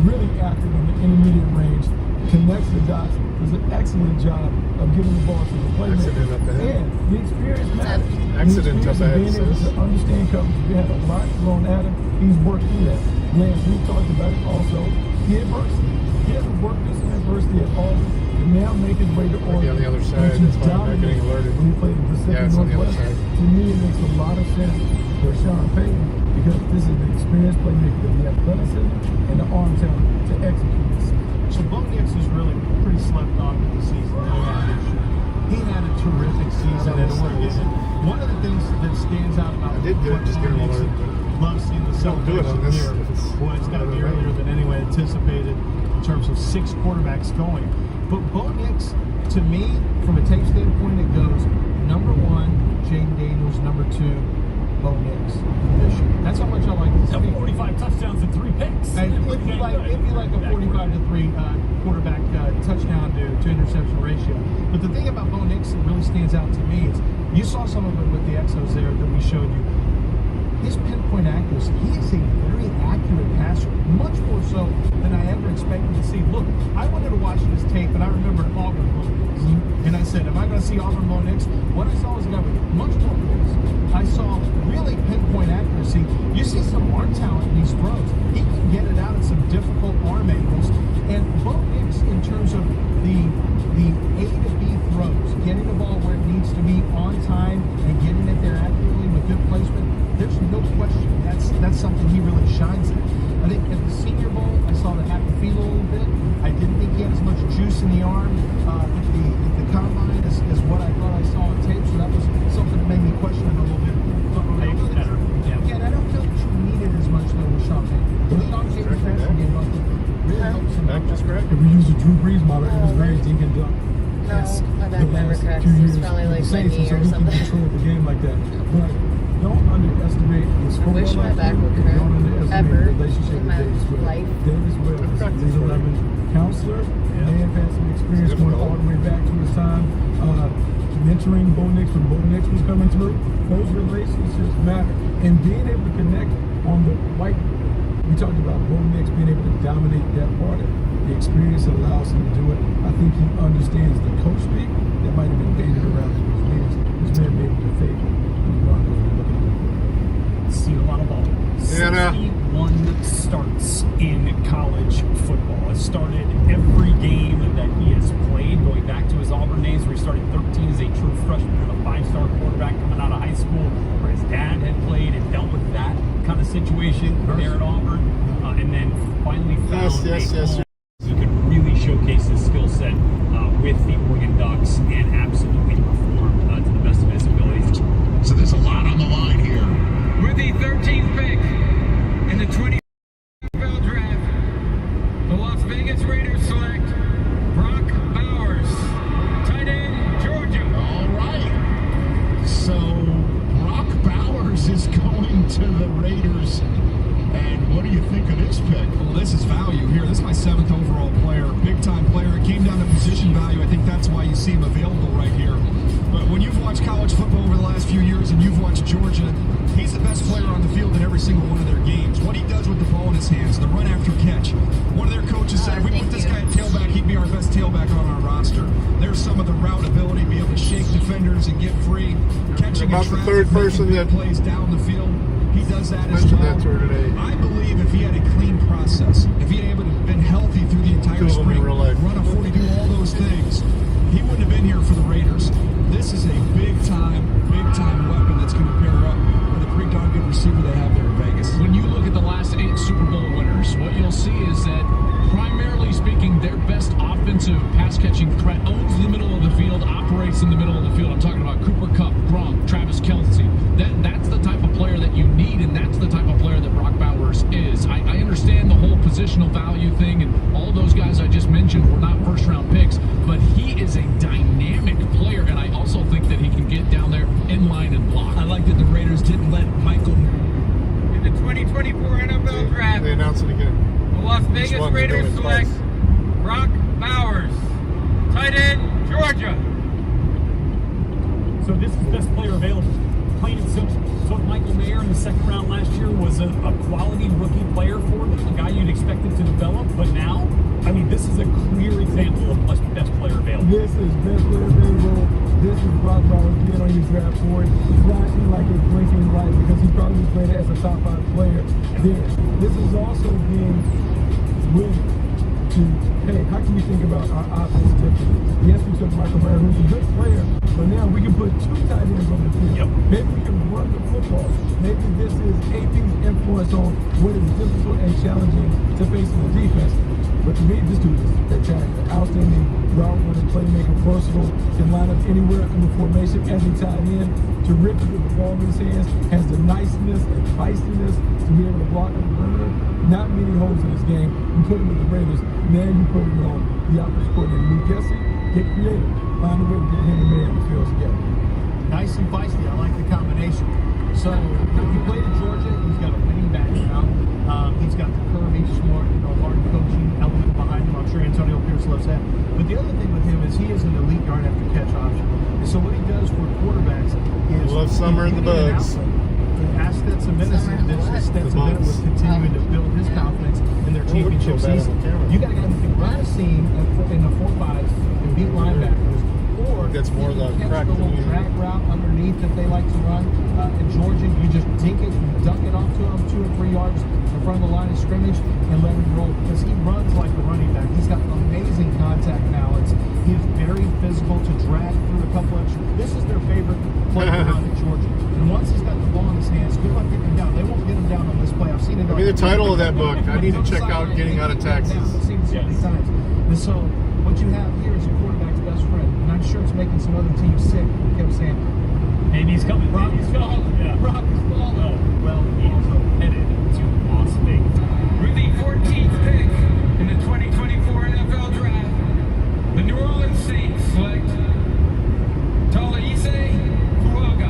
really accurate on the intermediate range, connects the dots, does an excellent job of giving the ball to the playmaker. And the experience matters. Accident up ahead. Being able to understand coverage. We had a lot thrown at him. He's worked through that. Lance, we talked about it also. He adversity. He hasn't worked this in adversity at all. And now make his way to Oregon. On the other side. That's why I'm not getting alerted. When he played in the Pacific Northwest. To me, it makes a lot of sense for Sean Payton because this is an experienced playmaker with the athleticism and the arm talent to execute this. So Bo Nix is really pretty slept on with the season that he had this year. He had a terrific season at Oregon. One of the things that stands out about love seeing the celebration here. Boy, it's got to be earlier than anyone anticipated in terms of 6 quarterbacks going. But Bo Nix, to me, from a tape standpoint, it goes number 1, Jaden Daniels, number 2, Bo Nix this year. That's how much I like this team. 45 touchdowns and 3 picks. And if you like a 45-3 quarterback touchdown to interception ratio. But the thing about Bo Nix that really stands out to me is you saw some of it with the exos there that we showed you. His pinpoint accuracy, he is a very accurate passer, much more so than I ever expected to see. Look, I wanted to watch this tape, and I remember Auburn Bo Nix. And I said, am I going to see Auburn Bo Nix? What I saw was a guy with much more force. I saw really pinpoint accuracy. You see some arm talent in these throws. He can get it out at some difficult arm angles. And Bo Nix, in terms of the A to B throws, getting the ball where it needs to be on time and getting it there accurately with good placement, there's no question that's something he really shines at. I think at the Senior Bowl, I saw the happy feet a little bit. I didn't think he had as much juice in the arm at the combine as what I thought I saw on tape. So that was something that made me question him a little bit. But again, I don't feel that you need it as much though with Sean Payton. Sean Payton's passing game really helps him. Just correct. If we use the Drew Brees model, it was very dink and dunk. No, my back never cracks. It's probably like my knee or something. Control the game like that. But don't underestimate his football. I wish my back would crack ever in my life. Davis Wells, his 11 counselor, and had some experience going all the way back to his time mentoring Bo Nix when Bo Nix was coming through. Those relationships matter, and being able to connect on the white. We talked about Bo Nix being able to dominate that part of it. The experience allows him to do it. I think he understands the coach speak that might have been bandied around in his meetings, which may have been able to fake him. Seen a lot of ball. 61 starts in college football. Has started every game that he has played, going back to his Auburn days where he started 13 as a true freshman and a 5-star quarterback coming out of high school, where his dad had played and dealt with that kind of situation there at Auburn, and then finally found who could really showcase his skill set with the Oregon Ducks and absolutely performed to the best of his abilities. So there's a lot on the line here. With the 13th pick in the 20 NFL draft, the Las Vegas Raiders select Brock Bowers, tight end, Georgia. All right. So Brock Bowers is going to the Raiders. And what do you think of this pick? Well, this is value here. This is my 7th overall player, big-time player. It came down to position value. I think that's why you see him available right here. But when you've watched college football over the last few years and you've watched Georgia, he's the best player on the field in every single one of their games. What he does with the ball in his hands, the run after catch. One of their coaches said, if we put this guy at tailback, he'd be our best tailback on our roster. There's some of the route ability, be able to shake defenders and get free. Catching about the third person that plays down the field. He does that as well. I believe if he had a clean process, if he had been healthy through the entire spring, run a 40, do all those things, he wouldn't have been here for the Raiders. This is a big-time weapon that's going to pair up with a pretty darn good receiver they have there in Vegas. When you look at the last 8 Super Bowl winners, what you'll see is that, primarily speaking, their best offensive pass-catching threat owns the middle of the field, operates in the middle of the field. I'm talking about Cooper Kupp, Gronk, Travis Kelce. That's the type of player that you need, and that's the type of player that Brock Bowers is. I understand the whole positional value thing, and all those guys I just mentioned were not first-round picks, but he is a dynamic player, and I also think that he can get down there in line and block. I like that the Raiders didn't let Michael... In the 2024 NFL Draft, they announced it again. The Las Vegas Raiders select Brock Bowers, tight end, Georgia. So this is the best player available. Plain and simple. So Michael Mayer in the 2nd round last year was a quality rookie player for them, a guy you'd expected to develop, but now, I mean, this is a clear example of best player available. This is best player available. This is Brock Bowers being on your draft board. Flashing like a blinking light because he probably was rated as a top 5 player there. This is also being willing to, hey, how can we think about our offense differently? Yes, we took Michael Mayer, who's a good player, but now we can put 2 tight ends on the field. Maybe we can run the football. Maybe this is AP's influence on what is difficult and challenging to face in the defense. But to me, this dude is spectacular. Outstanding route running, playmaker, versatile, can line up anywhere in the formation as a tight end. Terrific with the ball in his hands, has the niceness and feistiness to be able to block on the perimeter. Not many holes in his game. You put him with the Raiders, now you put him on the offensive coordinator. Luke Gessie, get creative. Find a way to get him and Mayer on the field together. Nice and feisty. I like the combination. So he played at Georgia. He's got a winning background. He's got the curvy, smart, hard coaching element behind him. I'm sure Antonio Pierce loves that. But the other thing with him is he is an elite yard after catch option. And so what he does for quarterbacks is love Summer in the Bugs. Stetson Bennett was continuing to build his confidence in their championship season. You got to get him to run a seam in the 4-5 and beat linebackers. Or gets more of the crack the little drag route underneath that they like to run. In Georgia, you just dink it, you dunk it off to him 2 or 3 yards in front of the line of scrimmage and let him roll because he runs like a running back. He's got amazing contact balance. He is very physical to drag through a couple extra. This is their favorite play to run at Georgia. And once he's got the ball in his hands, good luck getting him down. They won't get him down on this play. I've seen it. Give me the title of that book. I need to check out Getting Out of Texas. I've seen it so many times. And so what you have here is a quarterback's best friend. And I'm sure it's making some other teams sick. He kept saying, maybe he's coming. Brock is falling. Yeah. Brock is falling. Well, he also headed to Las Vegas. With the 14th pick in the 2024 NFL Draft, the New Orleans Saints select Talise Fuaga,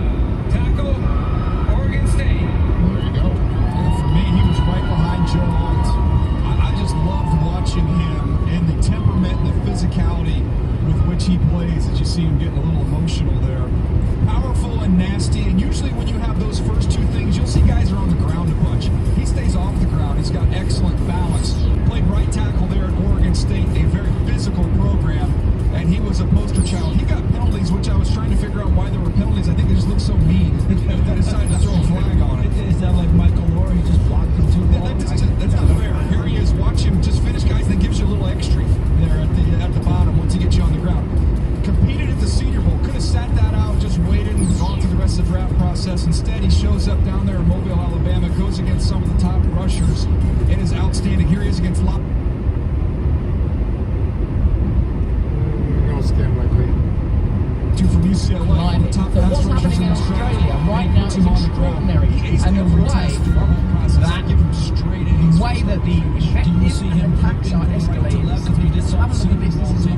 tackle, Oregon State. There you go. For me, he was right behind Joe Alt. I just loved watching him and the temperament and the physicality with which he plays as you see him getting a little emotional there. Powerful and nasty, and usually when you have those first two things, you'll see guys are on the ground a bunch. He stays off the ground. He's got excellent balance. Played right tackle there at Oregon State, a very physical program, and he was a poster child. He got penalties, which I was trying to figure out why there were penalties. I think they just looked so mean that they decided to throw a flag on it. Is that like Michael Orr? He just blocked him too long? That's not fair. Here he is. Watch him just finish, guys, then gives you a little extra there at the bottom once he gets you on the ground. Competed at the Senior Bowl. Could have sat that out, just waited and gone through the rest of the draft process. Instead, he shows up down there in Mobile, Alabama, goes against some of the top rushers. It is outstanding. Here he is against Lop. No skin like me. Two from UCLA, one of the top pass rushers in Australia. Right now is extraordinary. And the way that the effective attacks are escalating.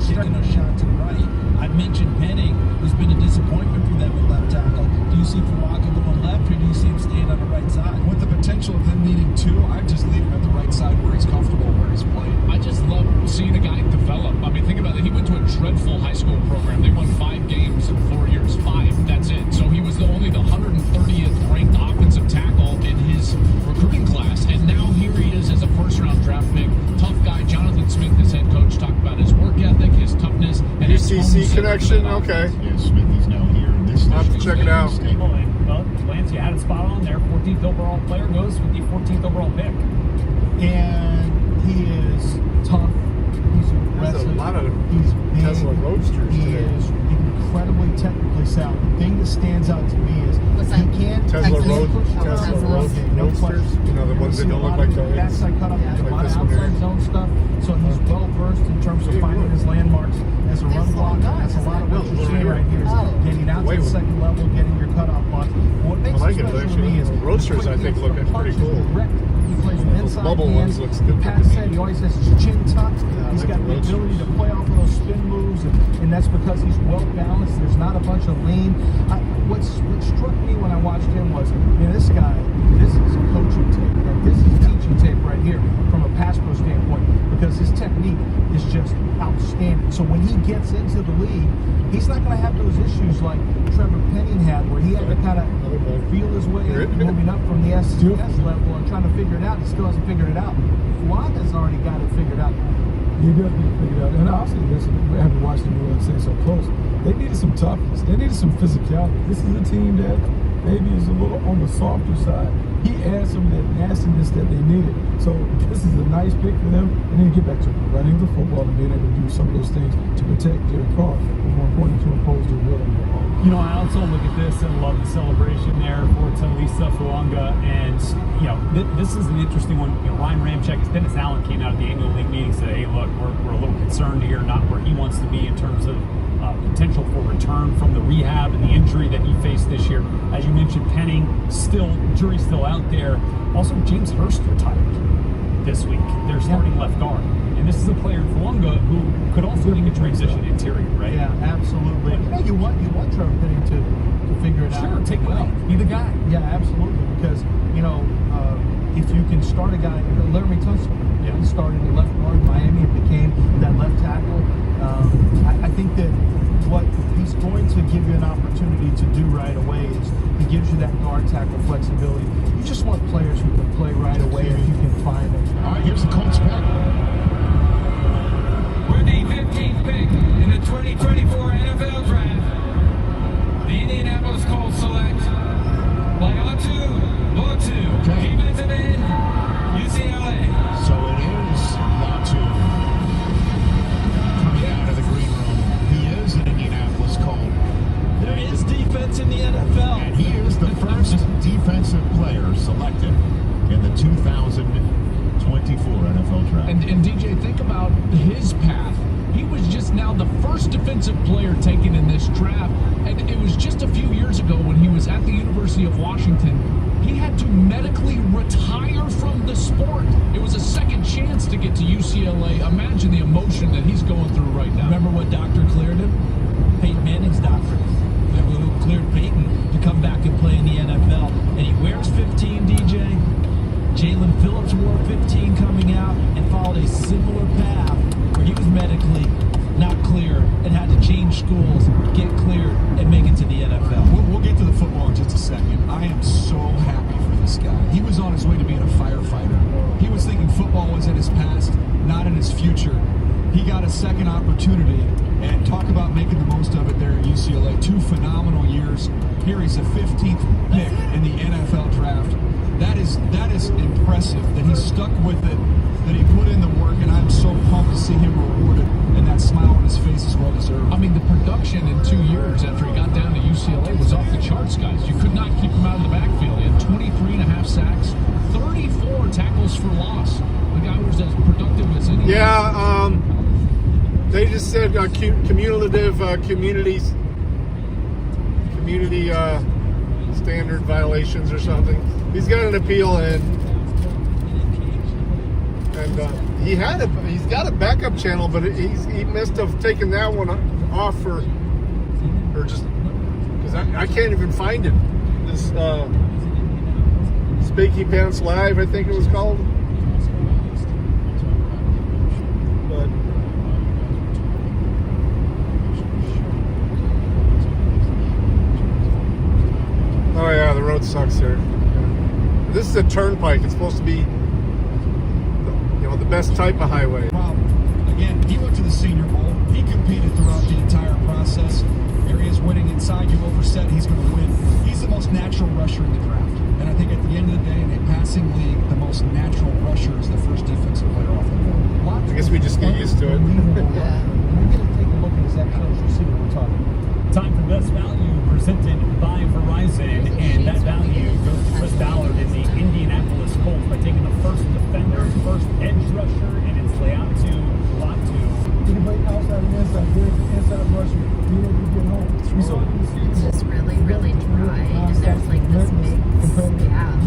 Taking a shot to right. I mentioned Penning, who's been a disappointment for them at left tackle. Do you see Fuaga going left, or do you see him staying on the right side? With the potential of them needing two, I'd just leave him at the right side where he's comfortable, where he's played. I just love seeing a guy develop. I mean, think about it. He went to a dreadful high school program. They won 5 games in 4 years. 5. That's it. So he was only the 130th ranked offensive tackle in his recruiting class. And now here he is as a first-round draft pick. Tough guy. Jonathan Smith, his head coach, talked about his work ethic, his toughness, and his UCC connection. Okay. Yeah, Smithy's now here in this I'll have to check it out. Well, Lance, you had it spot on there. 14th overall player goes with the 14th overall pick. And he is tough. He's aggressive. There's a lot of He's big. Tesla Roadsters He today. is incredibly technically sound. The thing that stands out to me is he can't Tesla push Roadsters. no question. You know, the ones that don't look like those. Backside cut up, a lot of outside zone stuff. So he's well versed in terms of finding his landmarks as a run blocker. That's a lot of what you're seeing right here is getting out to the second level, getting your cutoff blocks. What makes I like it it special to me is Roadsters. I think look pretty cool. He plays an Those inside bubble hands. ones looks good. Pass set. He always has his chin tucked. He's got the ability to play off of those spin moves, and that's because he's well balanced. There's not a bunch of lean. What struck me when I watched him was, man, this guy, this is coaching tape. Like, this is teaching tape right here from a pass pro standpoint because his technique is just outstanding. So when he gets into the league, he's not going to have those issues like Trevor Penning had, where he had to kind of feel his way moving up from the SCS level and trying to figure it out. He still hasn't figured it out. Fuaga's already got it figured out. He does need to figure it out. And also, we haven't watched the New Orleans Saints so close. They needed some toughness. They needed some physicality. This is a team that maybe is a little on the softer side. He adds some of that nastiness that they needed. So this is a nice pick for them. And then get back to running the football and being able to do some of those things to protect Derek Carr. But more important, to impose their will on their own. You know, I also look at this and love the celebration there for Talisa Fuaga. And, you know, this is an interesting one. You know, Ryan Ramczyk, as Dennis Allen came out of the annual league meeting and said, hey, look, we're a little concerned here, not where he wants to be in terms of potential for return from the rehab and the injury that he faced this year. As you mentioned, Penning, jury's still out there. Also, James Hurst retired this week. They're starting left guard. And this is a player in Fuaga who could also make a transition interior, right? Yeah, absolutely. You want Trevor Penning to figure it out. Sure, take it out. Be the guy. Yeah, Yeah, absolutely. Because, you know, if you can start a guy, Laramie Tunsil, he started at left guard in Miami and became that left tackle. I think that what he's going to give you an opportunity to do right away is he gives you that guard tackle flexibility. You just want players who can play right away if you can find them. All right, here's the Colts pick. We're the 15th pick in the 2024 NFL Draft. The Indianapolis Colts select Laiatu Lotu, defensive end, UCLA. So it is Latu coming out of the green room. He is an Indianapolis Colt. There is defense in the NFL. And he is the first defensive player selected in the 2024 NFL Draft. And DJ, think about his path. He was just now the first defensive player taken in this draft. And it was just a few years ago when he was at the University of Washington. He had to medically retire from the sport. It was a second chance to get to UCLA. Imagine the emotion that he's going through right now. Remember what doctor cleared him? Peyton Manning's doctor. Remember who cleared Peyton to come back and play in the NFL? And he wears 15, DJ. Jalen Phillips wore 15 coming out and followed a similar path where he was medically not clear and had to change schools, get cleared, and make it to the NFL. We'll get to the football in just a second. I am so happy for this guy. He was on his way to being a firefighter. He was thinking football was in his past, not in his future. He got a second opportunity, and talk about making the most of it there at UCLA. 2 phenomenal years. Here he's the 15th pick in the NFL Draft. That is impressive that he stuck with it, that he put in the work, and I'm so pumped to see him rewarded, and that smile on his face is well deserved. I mean, the production in 2 years after he got down to UCLA was off the charts, guys. You could not keep him out of the backfield. He had 23.5 sacks, 34 tackles for loss. The guy was as productive as any. Yeah, they just said community standard violations or something. He's got an appeal and he's got a backup channel, but he must have taken that one off or just because I can't even find it. This Speaky Pants Live, I think it was called. But oh yeah, the road sucks here. Yeah. This is a turnpike. It's supposed to be, the best type of highway. Well, again, he went to the Senior Bowl. He competed throughout the entire process. There he is winning inside. You overset, he's going to win. He's the most natural rusher in the draft. And I think at the end of the day, in a passing league, the most natural rusher is the first defensive player off the board. I guess we just get used to it. We're going to take a look at his episodes. You'll see what we're talking about. Time for Best Value presented by Verizon, and that value goes to Chris Ballard in the Indianapolis Colts by taking the first defender, first edge rusher, and it's Laiatu Latu. You can play outside and inside. There's an inside rusher. You know, you get home. It's just really, really dry, and there's like this big gap,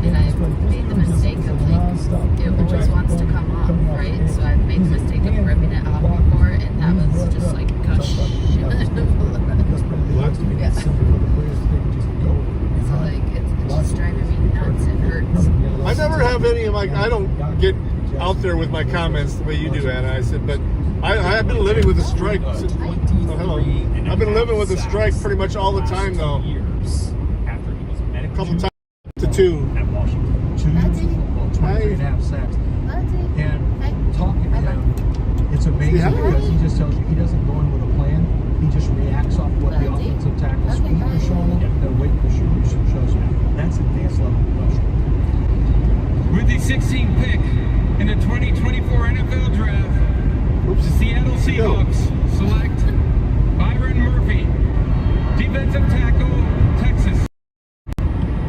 and I made the mistake of it just wants to come off, right? So I've made the mistake of ripping it off before, and that was just like gush. Yeah. So like it's just driving me nuts. It hurts. I never have any of I don't get out there with my comments the way you do, Anna. I said, but I've been living with a strike. Oh, hello. I've been living with a strike pretty much all the time, though. A couple times to 2. At Washington. 23.5 sacks. And talking to him, it's amazing because he just tells you he doesn't go in with a plan. He just reacts off what the offensive tackles are showing him. They're waiting to shoot. He shows him. That's advanced level rushing. With the 16th pick in the 2024 NFL Draft, the Seattle Seahawks select Byron Murphy, defensive tackle, Texas.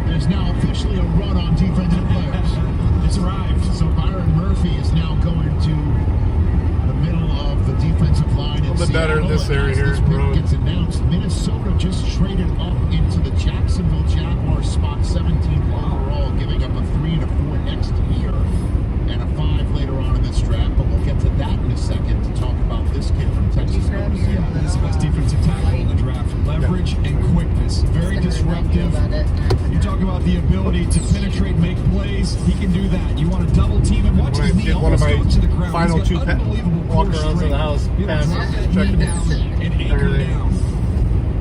There's now officially a run on defensive players. It's arrived. So Byron Murphy is now going to the middle of the defensive line. A little bit better in this area here. This pick gets announced. Minnesota just traded up into the Jacksonville Jaguars spot 17th overall, giving up a 3 and a 4 next year and a 5 later on in this draft. But we'll get to that in a second to talk about this kid from Texas. Yeah, he's the best defensive tackle in the draft. Leverage and quickness. Very disruptive. it. You talk about the ability to penetrate, make plays. He can do that. You want to double team him. Watch his knee almost go to the ground. Final two walk arounds in the house, passes, checking and anchor down.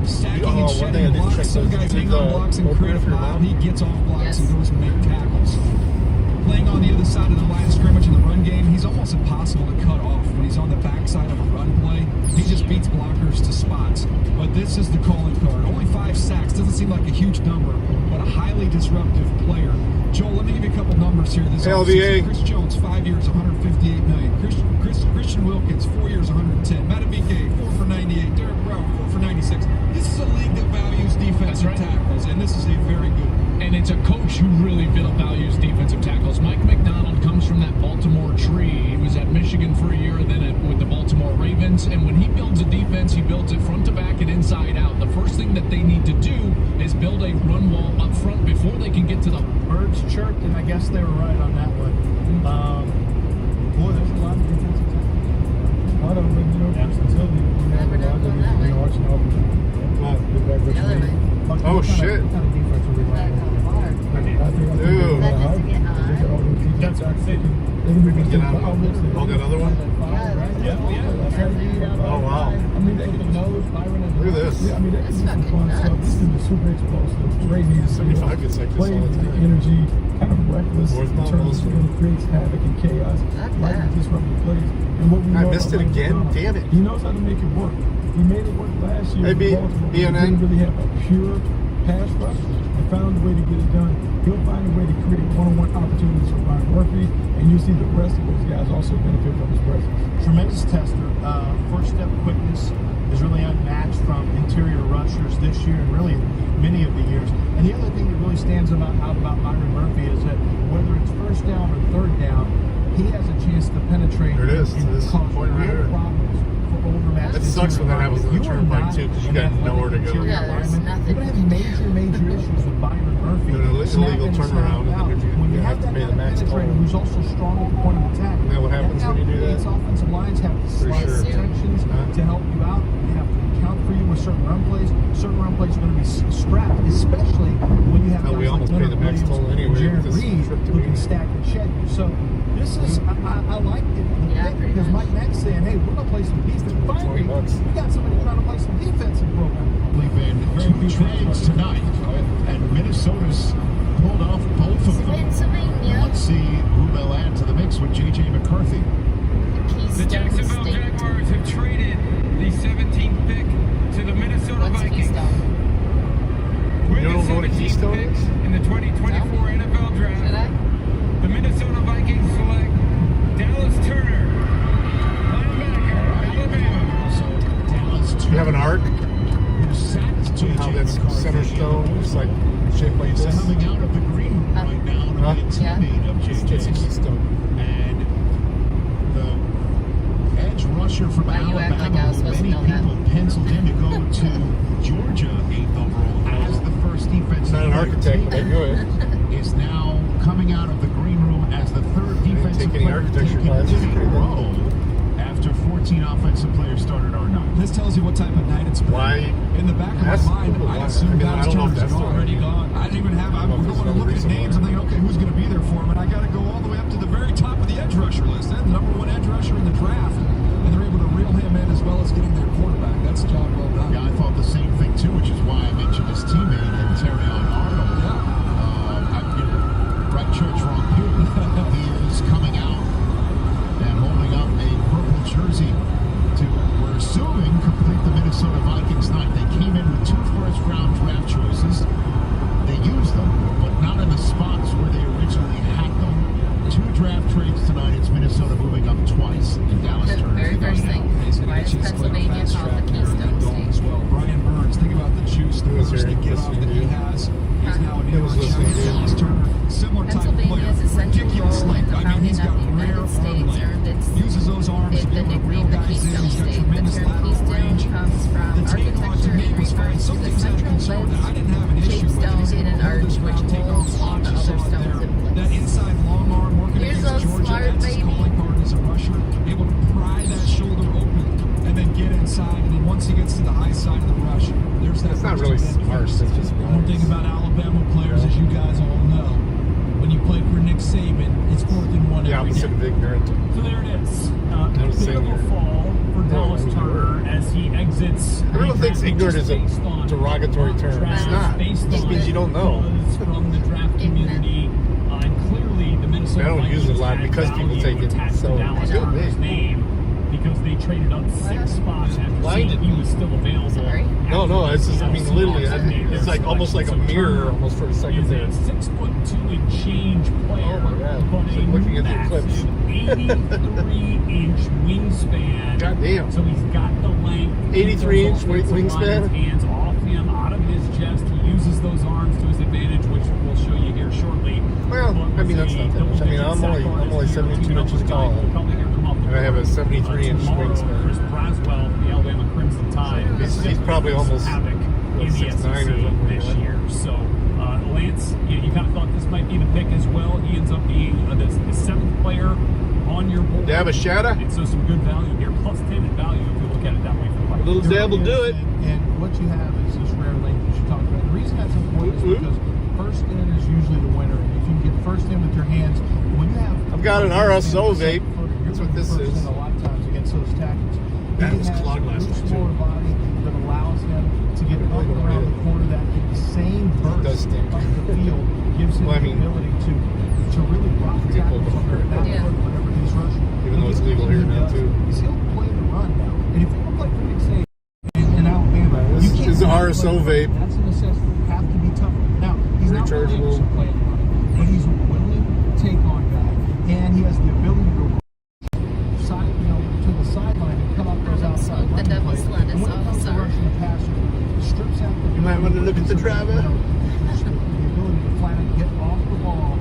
Stacking and shedding blocks. Some guys hang on blocks incredibly well. He gets off blocks and goes and make tackles. Playing on the other side of the line of scrimmage in the run game, he's almost impossible to cut off when he's on the backside of a run play. He just beats blockers to spots. But this is the calling card. Only 5 sacks. Doesn't seem like a huge number, but a highly disruptive player. Joel, let me give you a couple numbers here. This offseason, Chris Jones, 5 years, $158 million. Christian Wilkins, 4 years, $110. Matabike, 4 for $98. Derek Brown, 4 for $96. This is a league that values defensive tackles, and this is a very good one. And it's a coach who really values defensive tackles. Mike McDonald comes from that Baltimore tree. He was at Michigan for a year, then with the Baltimore Ravens. And when he builds a defense, he builds it front to back and inside out. The first thing that they need to do is build a run wall up front before they can get to the birds chirped, and I guess they were right on that one. Boy, there's a lot of defensive tackles. I don't really know versatility. Never done going that way. The other way. Oh shit. Dude. That's our city. Get out of it. Oh, got another one? Yeah. Oh, wow. I mean, they can nose Byron and look at this. Yeah, I mean, that's fun stuff. This is the super explosive. Brady is 75 gets like this plays all the with the time. energy, kind of reckless Fourth in down, terms of Wilson. creates havoc and chaos. Like disruptive plays. And what we I know missed it about Mike again. McDonald, Damn it. He knows how to make it work. He made it work last year. Hey, in Baltimore. He BNN. didn't really have a pure pass rush and found a way to get it done. He'll find a way to create one-on-one opportunities for Ryan Murphy, and you see the rest of those guys also benefit from his presence. Tremendous tester. First step quickness is really unmatched from interior rushers this year and really many of the years. And the other thing that really stands out about Byron Murphy is that whether it's first down or third down, he has a chance to penetrate There it is. and This cause point right real here. problems for overmatched. It sucks when that happens in the interior turnpike linemen. too, because you You got are nowhere to go. Yeah, there's nothing. You're going to have major issues with Byron Murphy. An illegal snapping and turnaround, snapping out. and then When you you have have to that pay the kind of max penetrator toll. who's also strong at the point of attack. Isn't that what happens when you do that? Offensive lines have to slide sure. protections to help you out. They have to account for you with certain run plays. Certain run plays are going to be scrapped, especially when you have Hell, we guys almost like paid the Leonard max Williams toll anyway and Jared with this Reed trip to who can Mexico. stack and shed you. So this is, I like it. Because Mike Mack's saying, hey, we're going to play some defense. Finally, we got somebody trying to play some defensive program. We've been two trades tonight, and Minnesota's pulled off both of them. Let's see who they'll add to the mix with J.J. McCarthy. The Jacksonville Jaguars have traded the 17th pick to the Minnesota Vikings. With You don't know what a the 17th keystone pick is? in the 2024 NFL Draft, the Minnesota Vikings select Dallas Turner, linebacker, Alabama. Dallas You have an arc? who sacked J.J. How that's McCarthy. center stone, just like shaped like He's this. coming out of the green room right now to be a teammate of It's a J.J.'s. keystone. And the edge rusher from Wow, you act like I Alabama, was who supposed to many know that. people penciled in to go to Georgia 8th overall as the first defensive Not an player architect, but I knew it. is now coming out of the green room as the third defensive take any player architecture taken classes. in a row after 14 offensive players started R9. This tells you what type of night it's been. Why? In the back of my That's mind, cool. I assumed I Dallas don't know if Turner's that's the already right gone. I didn't even have. I don't know We're if going to there's look at reason names and why. think, okay, who's going to be there for him? And I got to go all the way up to the very top of the edge rusher list. They're the number one edge rusher in the draft, and they're able to reel him in as well as getting their quarterback. That's a job well done. Yeah, I thought the same thing too, which is why I mentioned his teammate and Terrion Arnold. Right church, wrong pew. He is coming out and holding up a purple jersey to, we're assuming, complete the Minnesota Vikings night. They came in with 2 first-round draft choices. They used them, but not in the spots where they originally had them. 2 draft trades tonight. It's Minnesota moving up twice, and Dallas Turner. Very first thing. Why is Pennsylvania called the Keystone State? Well, Brian Burns, think about the juice, the burst to get off that he has. He's now a new Dallas Turner. Similar type of player. Pennsylvania's essential Ridiculous role in length. the I mean, he's got founding of the rare United States arm earned length. its Uses those arms to the be able to reel nickname the guys in. Keystone He's got State. The tremendous term lateral Keystone range. comes from The takeoff to architecture me and was fine. refers to Some the things I had central concern that I didn't have an lift issue shaped with. stone He's in able an to hold arch this which ground, take off holds all blocks. the You other saw it stones there. in place. That inside long arm working Here's against those Georgia. smart, That's his baby. calling card as a rusher. Able to pry that shoulder open and then get inside. And then once he gets to the high side of the rush, there's that It's not first really two smart. It's benefits. just One thing about Alabama players, as you guys all know, when you play for Nick Saban, it's 4th and 1 the every opposite day. of ignorant. So there it is. I was Bit saying of a here. fall for Dallas I was Turner as he exits. Everyone thinks ignorant is a derogatory term. It's not. It just means you don't know. From the draft community, and clearly the Minnesota I don't use it a lot Vikings because had people value take it attached so to Dallas good. Turner's name because they traded up 6 spots after Blinded seeing he was still available. No, it's just, I mean, literally, it's like almost like a mirror almost for a second there. He's a 6'2" and change player, Oh my God. but It's a like looking at the massive eclipse. 83-inch wingspan. God damn. So he's got the length. 83-inch wingspan? Hands off him, out of his chest. He uses those arms to his advantage, which we'll show you here shortly. Well, I mean, that's not that much. I mean, I'm only 72 inches tall. And I have a 73-inch wingspan. Chris Braswell, the Alabama Crimson Tide. He's probably almost havoc in the 6'9" or SEC something this like that. year. So, Lance, you kind of thought this might be the pick as well. He ends up being the 7th player on your board. Dab a shadow? And so some good value here. Plus 10 in value if you look at it that way. For A little dab will do it. And what you have is this rare length that you talked about. The reason that's important is because first in is usually the winner. And if you can get first in with your hands, when you have... I've got an RSO vape. That's what this is. A lot of times against those tackles. That He was has clogged a last loose night, too. lower body that allows him to get up and around the corner that insane burst does stink. up the field gives him Well, I the mean, ability to really block tackles on their back foot whenever he's rushing. Even though it's legal here now, too. He's he'll play the run now. And if you look like Nick Saban in Alabama, This you can't is the play RSO the run. vape. That's a necessity. You have to be tough. Now, he's not really able to play the run, but he's a willing take-on guy, and he has the ability to to the sideline and come up those outside The devil's plays. lettuce And when it comes to rushing the passer, strips out the... You might want to look at the driver. The ability to flat out get off the ball.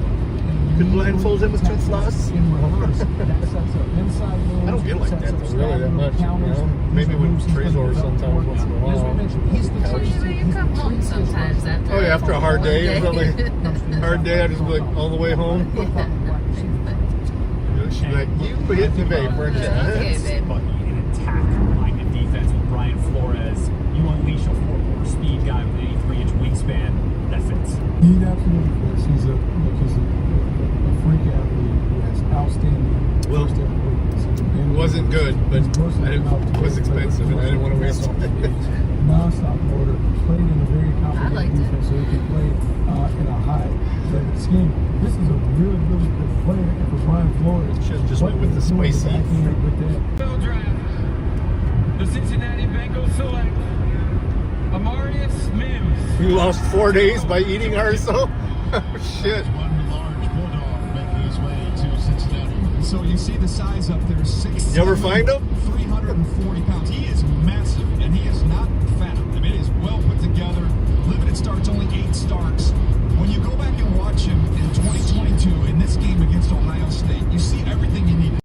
You could blindfold him with 2 floss. In reverse, that sets up inside moves. I don't get like sets that up though, really that much. You know? Maybe with Trezor sometimes once in a while. He's the You come home sometimes after. Oh yeah, after a hard day. Hard day, I just be like all the way home. She's like, you hit the vape, weren't you? Okay, babe. An attack-minded defense with Brian Flores. You unleash a 4-4 speed guy with an 83-inch wingspan. That fits. He absolutely fits. He's a freak athlete who has outstanding Well, first ever quickness. It wasn't good, but it was expensive, and I didn't want to waste it. Non-stop motor, played in a very I liked complicated defense, so he can play in a high scheme. This is a really, really good player, and for Brian Flores, should have just went with the spicy. Bill draft. The Cincinnati Bengals select Amarius Mims. You lost 4 days by eating RSO? Oh, shit. One large bulldog making his way to Cincinnati. So you see the size up there, 6'7". You ever find him? 340 pounds. He is massive, and he is not fat. I mean, it is well put together. Limited starts, only 8 starts. When you go back and watch him in 2022 in this game against Ohio State, you see everything you need.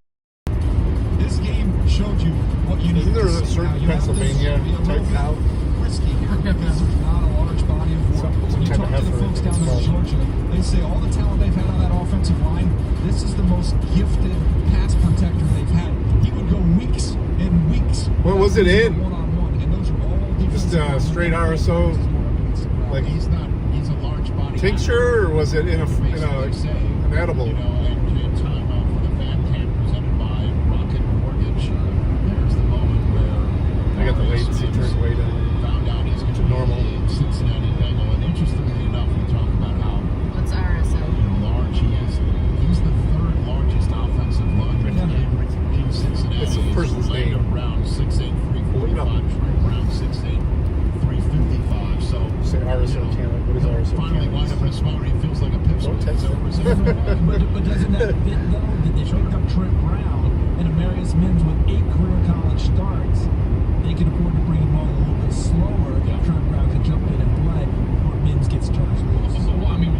This game showed you what you need. Isn't there a certain Pennsylvania type cow? Risky here because there's not a large body of work. When you type talk of to the heifer, folks down it's there in called. Georgia, they say all the talent they've had on that offensive line, this is the most gifted pass protector they've had. He would go weeks and weeks. What was it in? One-on-one, and those are all Just straight RSO, like He's a large body. tincture, or was it in an edible? You know, and time for the fan camp presented by Rocket Mortgage. There's the moment where I got the latency turned way down. found out he's going to normal. be a Cincinnati Bengal. And interestingly enough, we talk about how What's RSO? large he is. He's the 3rd largest offensive lineman in Cincinnati. It's a person's He's name. around 6'8", 345, around 6'8", 355. So Say RSO Canada. What is RSO finally lined up in a spot where he feels like a Don't Pittsburgh. text him. But doesn't that fit though that they picked up Trent Brown and Amarius Mims with 8 career college starts? They can afford to bring him on a little bit slower if Trent Brown can jump in and play, or Mims gets charged loose. I mean,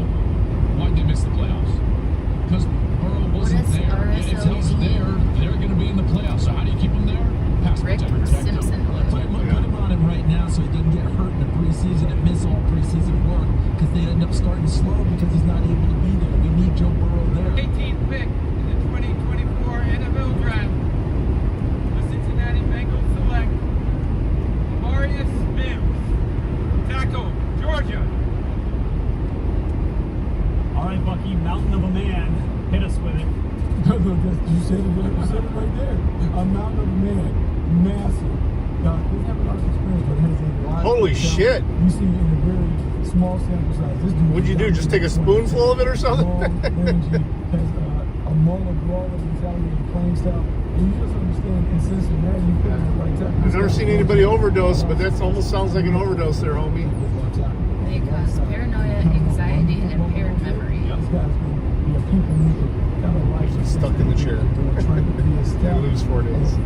why did they miss the playoffs? Because Burrow wasn't What is there. And RSO? until he's there, they're going to be in the playoffs. So how do you keep them there? Pass Rick protect them. Simpson. Put him on him right now so he doesn't get hurt in the preseason and miss all preseason work because they end up starting slow because he's not able to be there. We need Joe Burrow there. 18th pick in the 2024 NFL Draft. The Cincinnati Bengals select Amarius Mims. right, Bucky, mountain of a man. Hit us with it. You said it right there. A mountain of a man. Massive. Doesn't have a lot of experience, but has a lot Holy of shit. You see in a very small sample size. This dude What'd you do? Just take a spoonful of it or something? Long, rangy, has a Mauler brawler mentality and playing style. And you just understand in Cincinnati, you put it at the right time. I've never seen anybody overdose, but that almost sounds like an overdose there, homie. They cause paranoia, anxiety, and impaired memory. Stuck in the chair. You lose 4 days.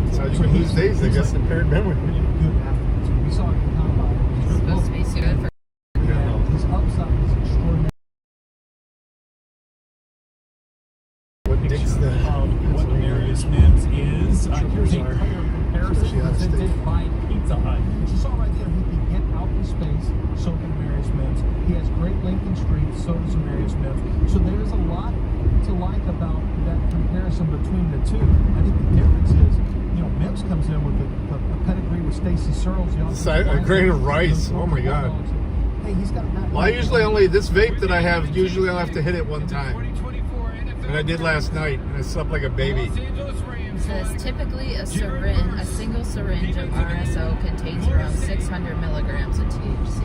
That's how you can lose days, I guess, impaired memory. We saw it in combine. It's supposed to be so good for. His upside is extraordinary. What Dick's the What Marius Mims is. Here's a player comparison presented by Pizza Hut. You saw right there, he can get out in space, so can Marius Mims. He has great length and strength, so does Marius Mims. So there's a lot to like about that comparison between the two. I think the difference is, Mims comes in with a pedigree with Stacey Searles. a grain of rice. Oh my God. Hey, he's got well, I usually only, this vape that I have, usually I'll have to hit it one time. And I did last night, and I slept like a baby. It says typically a single syringe of RSO contains around 600 milligrams of THC.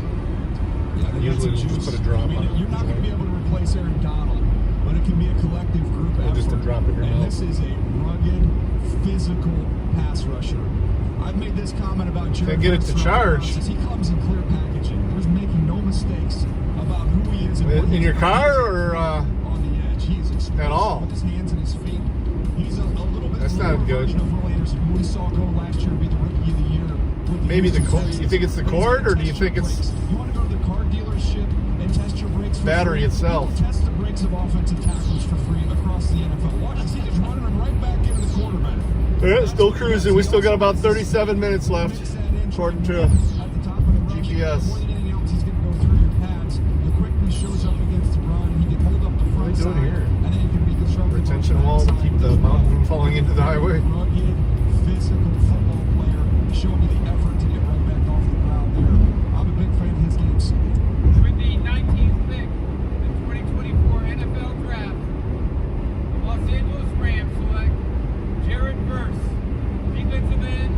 Yeah, usually we'll just put a drop on it. You're not going to be able to replace Aaron Donald, but it can be a collective group effort. Just a drop in your and mouth. This is a rugged, physical pass rusher. I've made this comment about Jared. Can't get it to charge. He comes in clear packaging. There's making no mistakes about who he is. And In your car or on the edge? He is explosive at all? with his hands and his feet. He's a little bit. That's not good. Who we saw go last year be the rookie of the year. Maybe the cord. You think it's the cord, or do you think it's You want to go to the car dealership and test your brakes for battery free? itself? We'll test the brakes of offensive tackles for free across the NFL. Watch it. He's just running them right back into the quarterback. Yeah, still cruising. We still got about 37 minutes left, according to GPS. More than anything else, he's going to go through your pads. The quickness shows up against the run. He can hold up the front What are we doing side, here? and then he can be disruptive. Retention wall to keep the mountain from falling into the highway. Rugged, physical football player, showing you the effort to get right back off the ground there. I'm a big fan of his games. With the 19th pick, the 2024 NFL Draft, the Los Angeles Rams select Jared Verse, defensive end,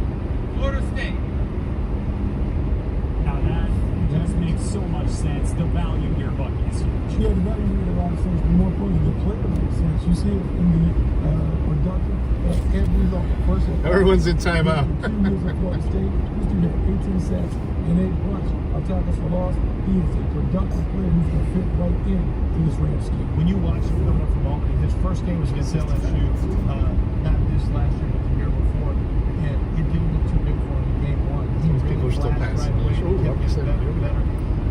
Florida State. Now that just makes so much sense. The value here, Bucky, is huge. Yeah, the value made a lot of sense, but more importantly, the player makes sense. You see it in the production of every level. First, Everyone's in timeout. 2 years at Florida State. This dude had 18 sacks and 8 blocks. I'll tackles for loss. He is a productive player who's going to fit right in to this Rams scheme. When you watch him coming up from Albany, his first game was against LSU, not this last year, but the year before, and it didn't look too big for him in game one. He These really people are still flashed passing. right away. Ooh, He like you kept said, getting you're better.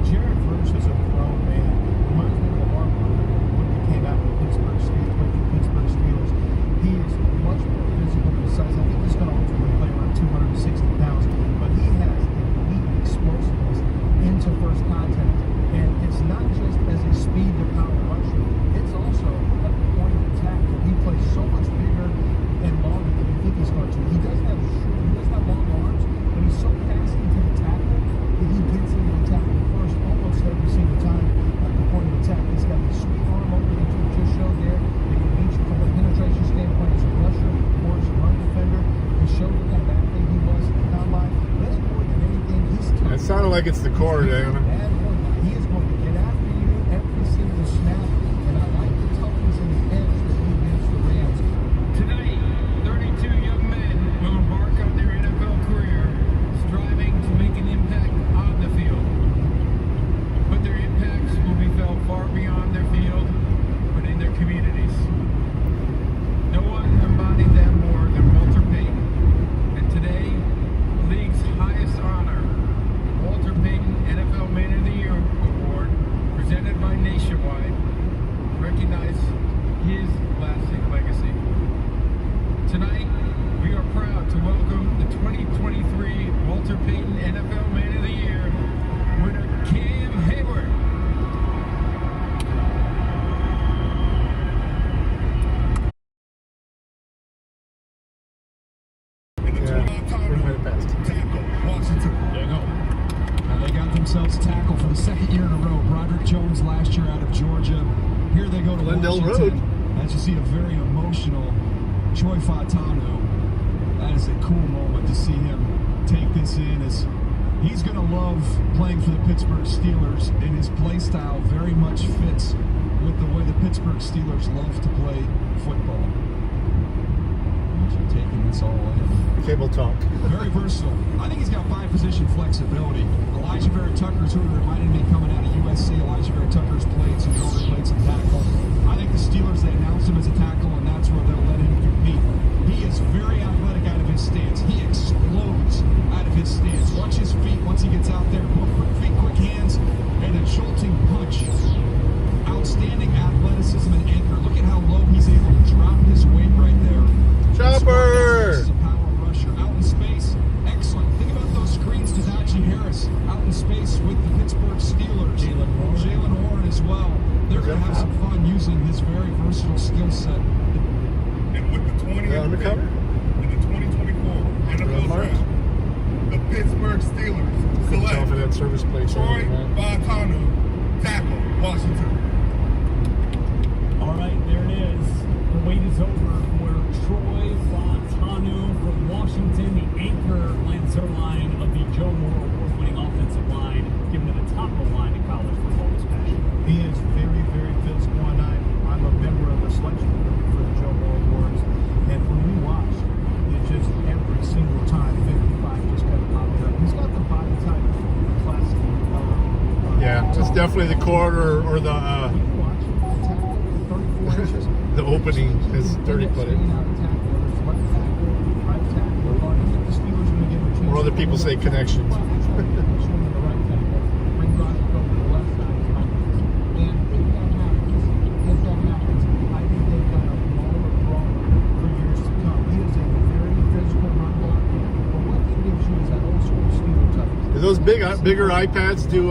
Jared Verse is a grown man. Reminds me of Lamar when he came out of the Pittsburgh Steelers. He is much more physical than his size. I think he's going to ultimately play around 260 pounds, but he has elite explosiveness into first contact. And it's not just as a speed to power rusher, it's also at the point of attack where he plays so much bigger and longer than you think he's going to. He doesn't have long arms, but he's so fast into the tackle that he gets into the tackle first almost every single time at the point of attack. He's got a sweet arm over that you just showed there. They can reach from a penetration standpoint as a rusher or as a run defender. He showed what kind of athlete he was in the combine. But I think more than anything, he's tough. It sounded like it's the cord, Diana. He is going to get after you every single snap, and I like the toughness and the edge that he gives the Rams. Tonight, 32 young men will embark on their NFL career, striving to make an impact on the field. But their impacts will be felt far beyond their field, but in their communities. No one embodied them more than Walter Payton. And today, the league's highest honor, the Walter Payton NFL Man of the Year Award, presented by Nationwide, recognize his lasting legacy. Tonight, we are proud to welcome the 2023 Walter Payton NFL Man of the Year winner, Cam Hayward. Washington. There you go. Now they got themselves tackled for the second year in a row. Broderick Jones last year out of Glendale Road. As you see a very emotional Troy Fautanu. That is a cool moment to see him take this in, as he's going to love playing for the Pittsburgh Steelers, and his play style very much fits with the way the Pittsburgh Steelers love to play football. Imagine taking this all in. Cable talk. Very versatile. I think he's got 5-position flexibility. Elijah Vera Tucker's who reminded me coming out of USC. Elijah Vera Tucker's played some shoulder, played some tackle. I think the Steelers, they announced him as a tackle, and that's where they'll let him compete. He is very athletic out of his stance. He explodes out of his stance. Watch his feet once he gets out there. Quick feet, quick hands, and a jolting punch. Outstanding athleticism and anchor. Look at how low he's able to drop his weight right there. Chopper! He's a power rusher. Out in space. Excellent. Think about those screens to Najee Harris. Out in space with the Pittsburgh Steelers. Jalen Warren as well. They're going to have some fun using his very versatile skill set. And with the 20th undercover? In the 2024 NFL Draft, the Pittsburgh Steelers select that service plate. Troy Fautanu, tackle, Washington. All right, there it is. The wait is over for Troy Fautanu from Washington, the anchor Lancer line of the Joe Moore award-winning offensive line, given to the top of the line in college football this past year. He is very, very physical, and I'm a member of the selection committee for the Joe Moore Awards. And when we watch, it's just every single time 55 just kind of popping up. He's got the body type classic. Yeah, it's definitely the quarter or the the opening, as Dirty put it. Or other people say connections. Do those bigger iPads do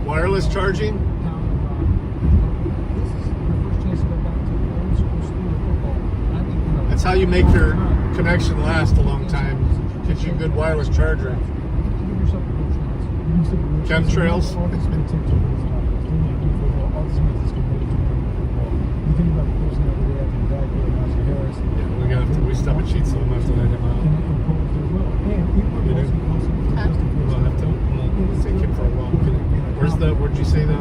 wireless charging? That's how you make your connection last a long time. Get you a good wireless charger. Chemtrails. Yeah, we stop at Cheats, so we'll have to let him out. We'll have to take him for a walk. Where'd you say the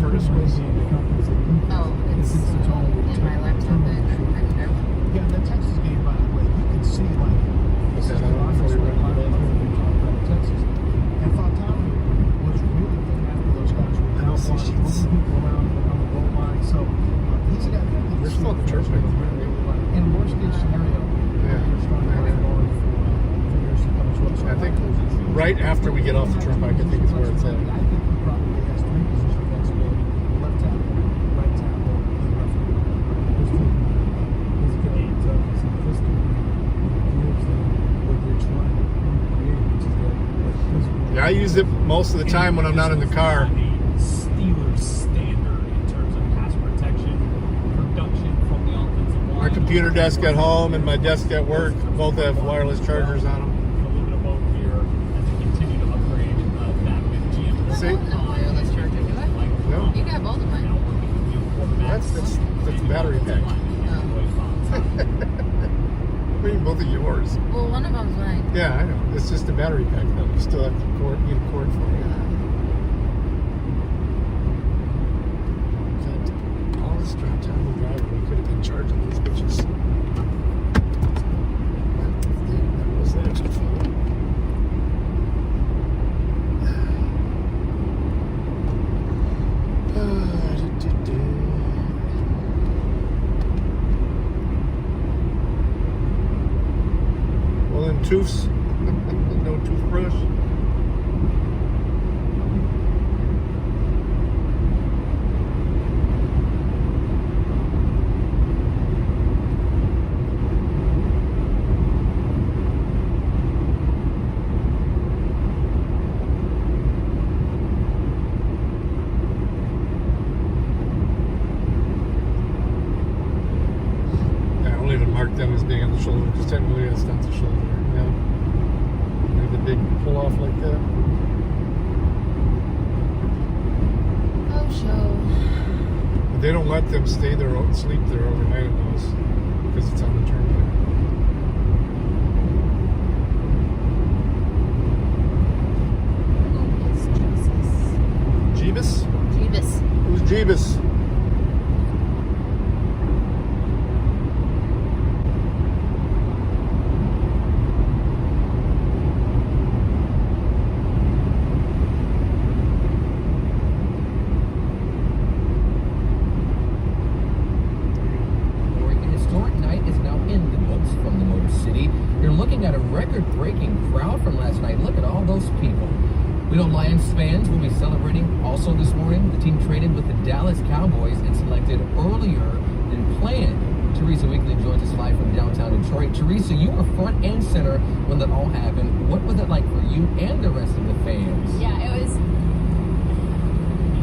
furnace was? Oh, it's in my laptop. Yeah, the Texas game, by the way, you can see like this is the Texas. And Fautanu was really good after those guys were down, moving people around on the goal line. So he's got that. There's still the church right there. In worst case scenario, you're starting to get going for years to come as well. So I think right after we get off the turnpike, I think is where it's at. I think he probably has 3 position flexibility: left tackle, right tackle, and left tackle. His game is simplistic. What you're trying to create, which is that. Yeah, I use it most of the time when I'm not in the car. Steelers standard in terms of pass protection, production from the offensive line. My computer desk at home and my desk at work both have wireless chargers on them. A little bit of both here as they continue to upgrade that with GM. See? Wireless charger, do I? No. You got both of mine. That's battery pack. I mean, both of yours. Well, one of them's mine. Yeah, I know. It's just a battery pack though. You still have to need a cord for it. All this time we drive, we could have been charging these bitches. That was the extra fun. Well, then tooths. No toothbrush. Them as being on the shoulder, because technically that's not the shoulder. Yeah. Like the big pull off like that. Oh, show. they don't let them stay there, sleep there overnight in those because it's on the turnpike. Jeebus? Jeebus. Who's Jeebus? At a record-breaking crowd from last night. Look at all those people. We know Lions fans will be celebrating also this morning. The team traded with the Dallas Cowboys and selected earlier than planned. Teresa Weekly joins us live from downtown Detroit. Teresa, you were front and center when that all happened. What was it like for you and the rest of the fans? Yeah,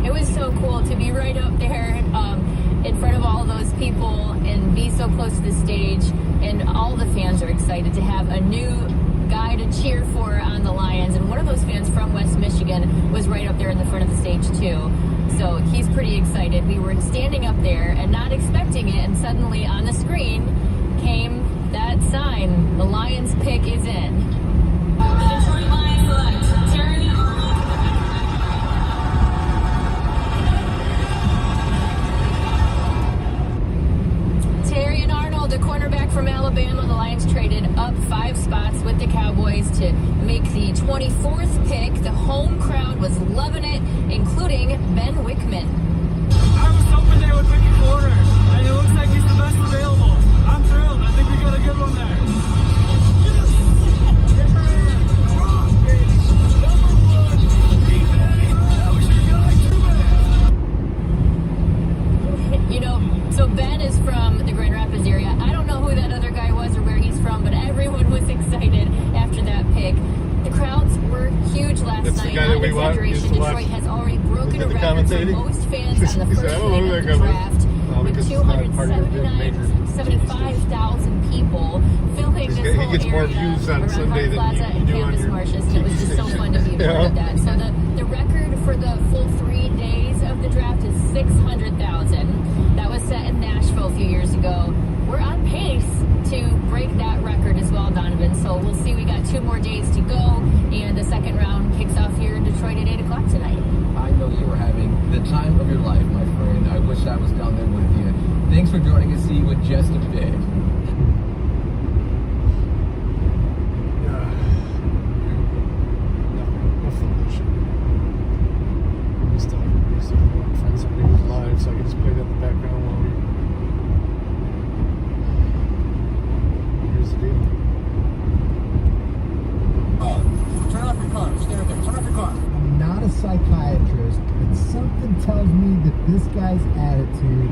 it was so cool to be right up there in front of all those people and be so close to the stage. And all the fans are excited to have a new guy to cheer for on the Lions. And one of those fans from West Michigan was right up there in the front of the stage too. So he's pretty excited. We were standing up there and not expecting it, and suddenly on the screen came that sign. The Lions pick is in. The Detroit Lions select Terry Arnold. Terry Arnold, the cornerback from Alabama. The Lions traded up 5 spots with the Cowboys to make the 24th pick. The home crowd was loving it, including Ben Wickman. I was hoping they would pick a corner, and it looks like he's the best available. I'm thrilled. I think we got a good one there. You know, so Ben is from the Grand Rapids area. I don't know who that other guy was or where he's from, but everyone was excited after that pick. The crowds were huge last night. Not exaggeration. Detroit has already broken a record for most fans on the first day of the draft with 275,000 people filming this whole he gets more area views on around Sunday Hart than Plaza you and do on Campus your Martius, and it was just so fun to be a part of that. So the record for the full 3 days of the draft is 600,000. That was set in Nashville a few years ago. We're on pace to break that record as well, Donovan. So we'll see. We got 2 more days to go, and the second round kicks off here in Detroit at 8 o'clock tonight. I know you were having the time of your life, my friend. I wish I was down there with you. Thanks for joining us. See you in just a bit. Find somebody who's live so I can just play that in the background while here's the deal. Turn off your car. Stay right there. Turn off your car. I'm not a psychiatrist, but something tells me that this guy's attitude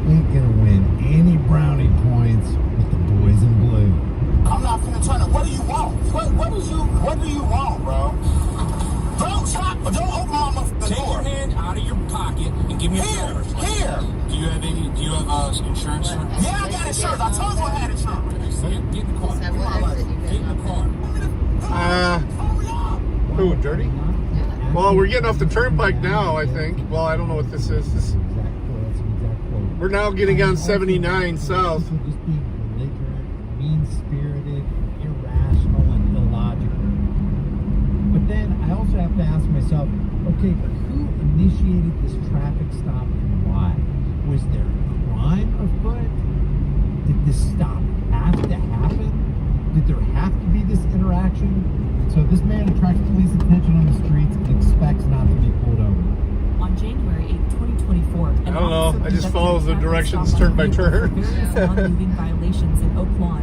ain't gonna win any brownie points with the boys in blue. I'm not finna turn it. What do you want? What do you want, bro? Don't stop. Don't open my motherfucking door. Take your hand out of your pocket and give me a driver's license. Here. Do you have insurance, sir? Yeah, I got insurance. I told you I had insurance. Get in the car. Get in the car. Who, Dirty? Well, we're getting off the turnpike now, I think. Well, I don't know what this is. We're now getting on 79 south. Just being belligerent, mean-spirited, irrational, and illogical. But then I also have to ask myself, okay, but who initiated this traffic stop and why? Was there a crime afoot? Did this stop have to happen? Did there have to be this interaction? So this man attracts police attention on the streets and expects not to be pulled over. On January 8, 2024, I don't know. I just follow the directions turn by turn.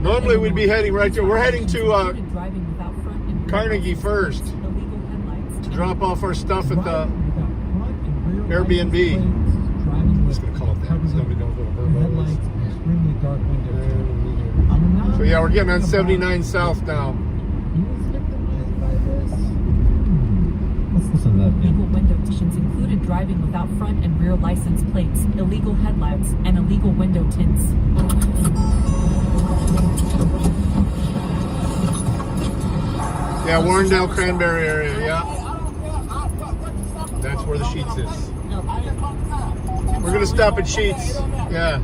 Normally we'd be heading right there. We're heading to Carnegie first to drop off our stuff at the Airbnb. I'm just gonna call it that because nobody knows what a Verbo is. So yeah, we're getting on 79 south now. Illegal window tints included driving without front and rear license plates, illegal headlights, and illegal window tints. Yeah, Warrendale, Cranberry area, yeah. That's where the Sheetz is. We're gonna stop at Sheetz. Yeah.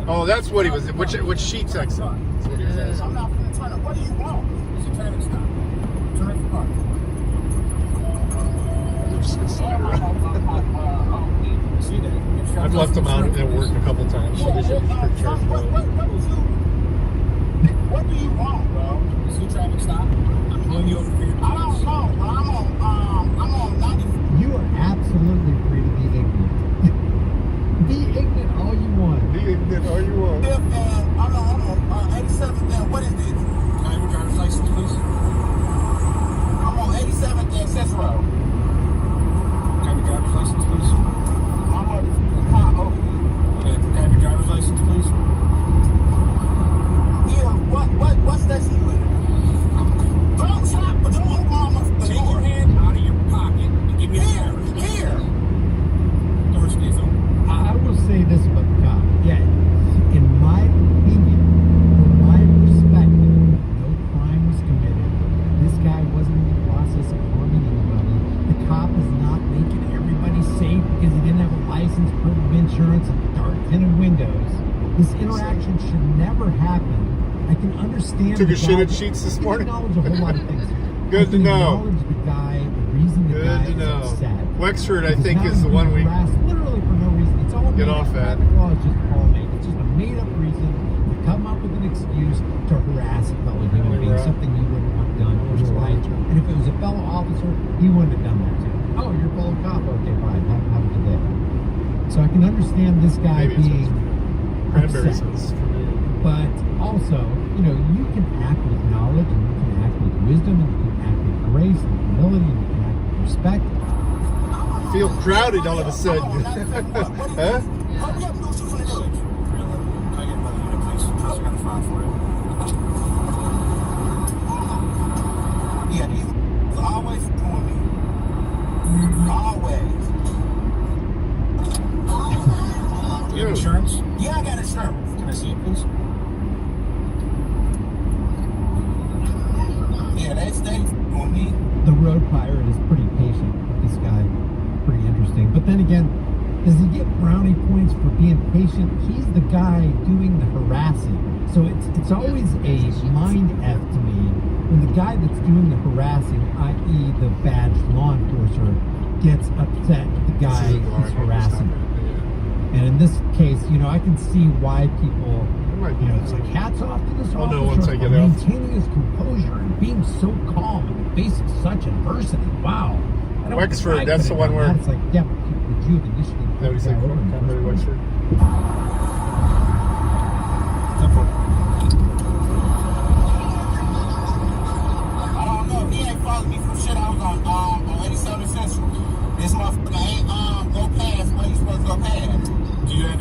Oh, that's what he was. Which Sheetz exit? That's what he was asking. What do you want? It's a traffic stop. Turn off the car. I've left them out at work a couple times. So they should be charged. What do you want, bro? Is it a traffic stop? I'm pulling you over for your I don't know, bro. I'm on 90. You are absolutely free to be ignorant. Be ignorant all you want. Be ignorant all you want. I'm on 87th and what is this? Can I have your driver's license, please? I'm on 87th and Cicero. Can I have your driver's license, please? I'm on the car over. Okay, can I have your driver's license, please? Yeah, what station you in? Don't stop, but don't open my take your hand out of your pocket and give me a driver's license. Here. Door stays open. I will say this about the cop. Yeah, in my opinion, from my perspective, no crime was committed. This guy wasn't in the process of harming anybody. The cop is not making everybody safe because he didn't have a license, proof of insurance, and dark tinted windows. This interaction should never happen. I can understand. Took a shit at Sheetz this morning. Acknowledge a whole lot of things. Good to know. Acknowledge the guy, the reason the guy is upset. Wexford, I think, is the one we literally for no reason. It's all get off at. Well, it's just all made. It's just a made-up reason to come up with an excuse to harass a fellow human being, something you wouldn't want done in your life. And if it was a fellow officer, he wouldn't have done that too. Oh, you're a fellow cop. Okay, fine. Have a good day. So I can understand this guy being upset. But also, you know, you can act with knowledge, and you can act with wisdom, and you can act with grace and humility, and you can act with respect. Feel crowded all of a sudden. Huh? Yeah, these are always doing me. Always. Do you have insurance? Yeah, I got insurance. Can I see it, please? Yeah, they stay on me. The road pirate is pretty patient with this guy. Pretty interesting. But then again, does he get brownie points for being patient? He's the guy doing the harassing. So it's always a mind F to me when the guy that's doing the harassing, i.e. the badged law enforcer, gets upset at the guy who's harassing him. And in this case, you know, I can see why people, you know, it's like hats off to this officer for maintaining his composure and being so calm in the face of such adversity. Wow. Wexford, that's the one where... It's like, yeah, but would you have initially... That would say, Wexford. I don't know. He ain't following me from shit I was on 87 Central. This motherfucker ain't go past where you supposed to go past. Do you have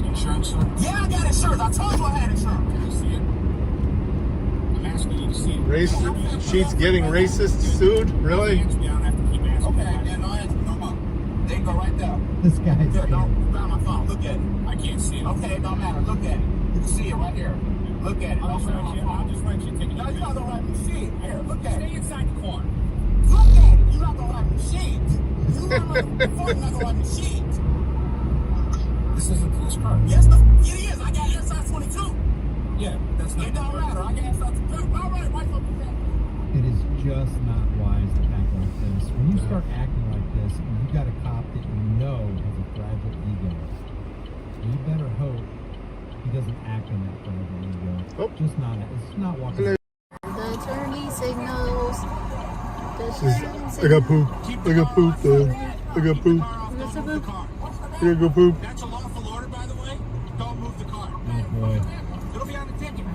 insurance, sir? Yeah, I got insurance. I told you I had insurance. Can I see it? I'm asking you to see it. Sheetz getting racist sued? Really? Okay, then no answer no more. They go right there. This guy's here. Don't grab my phone. Look at it. I can't see it. Okay, it don't matter. Look at it. You can see it right here. Look at it. I'll just write you a ticket. No, you're not gonna write me shit. Here, look at it. Stay inside the car. Look at it. You're not gonna write me shit. You're not gonna write me shit. This is a police car. Yes, it is. I got inside 22. Yeah, that's not. It don't matter. I got inside 22. All right, right up there. It is just not wise to act like this. When you start acting like this, and you got a cop that you know has a fragile ego, you better hope he doesn't act on that fragile ego. Just not. It's not walking. The turning signals. I got poop. I got poop, though. I got poop. I gotta go poop. That's a lawful order, by the way. Don't move the car. Oh, boy. It'll be on the ticket.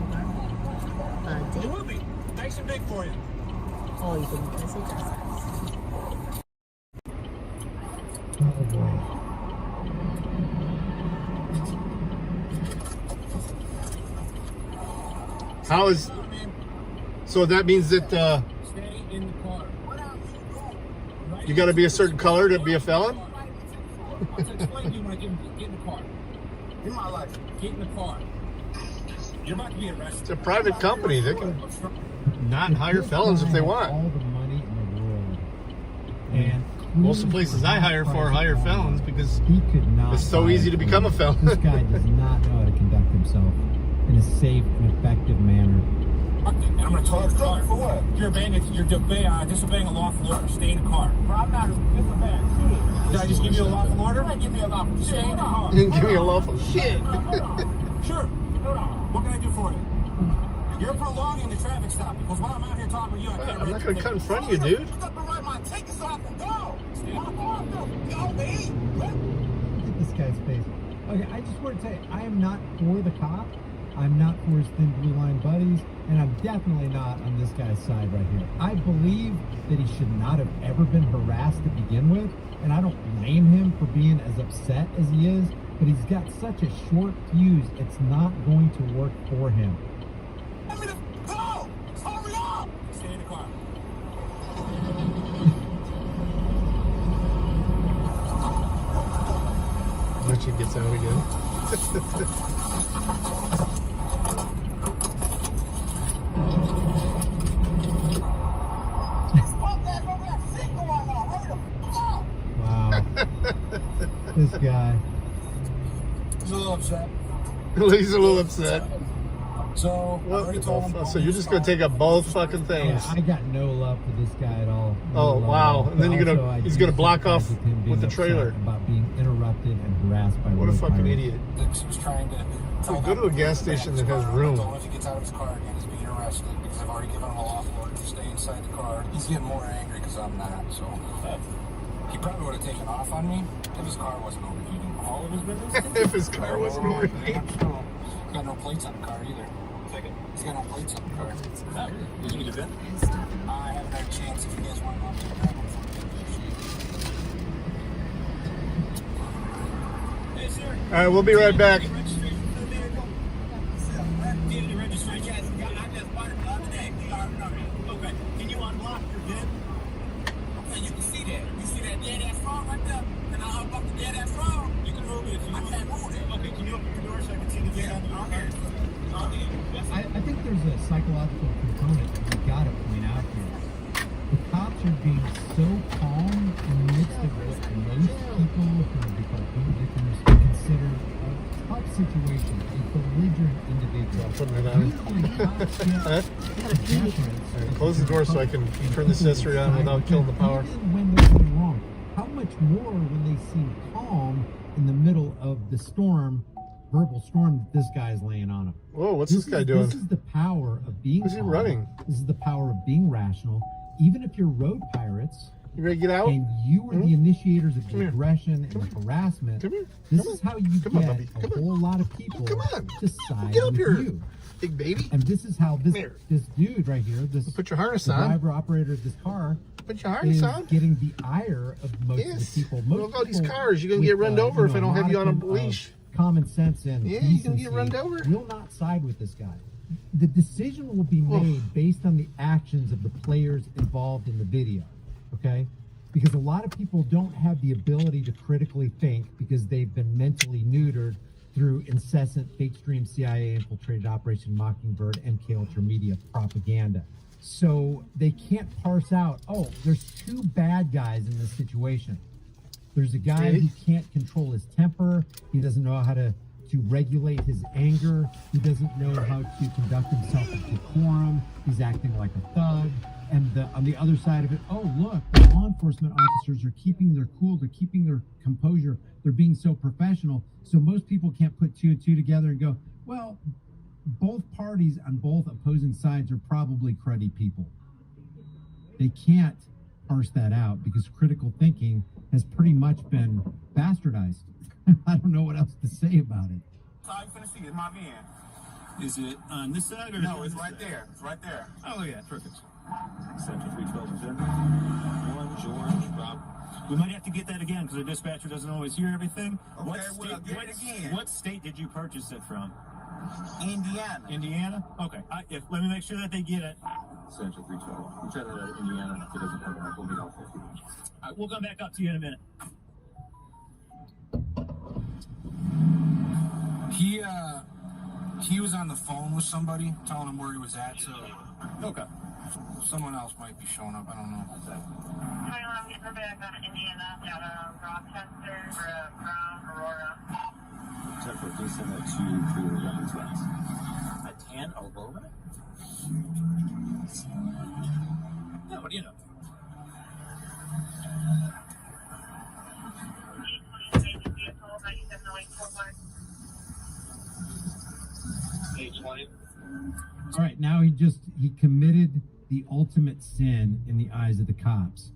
It will be. Nice and big for you. Oh, you can press it. Oh, boy. How is... So that means that Stay in the car. you gotta be a certain color to be a felon? I'll explain to you when I get in the car. In my life, get in the car. You're about to be arrested. It's a private company. They can not hire felons if they want. All the money in the world And most of the places I hire for hire felons because he could not. It's so easy to become a felon. This guy does not know how to conduct himself in a safe and effective manner. And I'm going to tow your car. For what? You're disobeying a lawful order. Stay in the car. Well, I'm not disobeying. Did I just give you a lawful order? I give you a lawful order. Stay in the car. You didn't give me a lawful shit. Sure. What can I do for you? You're prolonging the traffic stop because while I'm out here talking to you, I can't. I'm not going to cut in front of you, dude. Take this off and go. Go, baby. Look at this guy's face. Okay, I just want to tell you, I am not for the cop. I'm not for his thin blue line buddies, and I'm definitely not on this guy's side right here. I believe that he should not have ever been harassed to begin with, and I don't blame him for being as upset as he is, but he's got such a short fuse, it's not going to work for him. Let me go! Hurry up! Stay in the car. Richard gets out again. Wow. This guy. He's a little upset. He's a little upset. So, I already told him. So you're just going to take up both fucking things. Yeah, I got no love for this guy at all. Oh, wow. And then he's going to block off with the trailer. About being interrupted and harassed by what a fucking pirates. idiot. He was trying to go to a gas station that has room. If he gets out of his car again, he's being arrested because I've already given him a lawful order to stay inside the car. He's getting more angry because I'm not, so he probably would have taken off on me if his car wasn't overheating. All of his business? If his car wasn't overheating. He's got no plates on the car either. He's got no plates on the car. Did you get a bit? I haven't had a chance. If you guys want to go up to grab one for me. Hey, sir. All right, we'll be right back. Okay, can you unlock your bid? Okay, you can see that. You see that dead ass phone right there? Can I unlock the dead ass phone? You can move it if you want. I can't move it. Okay, can you open the door so I can see the dead ass phone? I think there's a psychological component that we've got to point out here. The cops are being so calm in the midst of what most people who would be called victims consider a tough situation, a belligerent individual. Close the door so I can turn this accessory on without killing the power. Even when they're doing wrong, how much more when they seem calm in the middle of the storm, verbal storm that this guy is laying on him. Whoa, what's this guy doing? This is the power of being Where's he calm. running? This is the power of being rational. Even if you're road pirates, you ready to get out? And you are the initiators of the aggression and the harassment. This is how you get a whole lot of people to side with you. Big baby. And this is how this dude right here, this put your harness the on. driver operator of this car, put your harness is on. getting the ire of most of the people. Most look at all these people cars. You're gonna with, get run over if I don't have you on a modicum of leash. Common sense and yeah, decency you can get run over. Will not side with this guy. The decision will be made based on the actions of the players involved in the video. Okay? Because a lot of people don't have the ability to critically think because they've been mentally neutered through incessant fake stream CIA infiltrated Operation Mockingbird MK Ultra media propaganda. So they can't parse out, oh, there's two bad guys in this situation. There's a guy who can't control his temper. He doesn't know how to regulate his anger. He doesn't know how to conduct himself with decorum. He's acting like a thug. And on the other side of it, oh, look, the law enforcement officers are keeping their cool. They're keeping their composure. They're being so professional. So most people can't put two and two together and go, well, both parties on both opposing sides are probably cruddy people. They can't parse that out because critical thinking has pretty much been bastardized. I don't know what else to say about it. So I'm gonna see it in my van. Is it on this side or no? It's right there. It's right there. Oh yeah, perfect. Central 312 is in. One George Rob. We might have to get that again because the dispatcher doesn't always hear everything. Okay, What state did you purchase it from? Indiana. Indiana? Okay. Let me make sure that they get it. Central 312. We'll try that out Indiana. If it doesn't come back, we'll be helpful. All right, we'll come back up to you in a minute. He was on the phone with somebody telling him where he was at, so okay. Someone else might be showing up. I don't know. I'm getting back on Indiana, got a Rochester, Brown, Aurora. Check for this and that you for your weapons vest. A tan Aurora? Yeah, what do you know? All right, now he committed the ultimate sin in the eyes of the cops.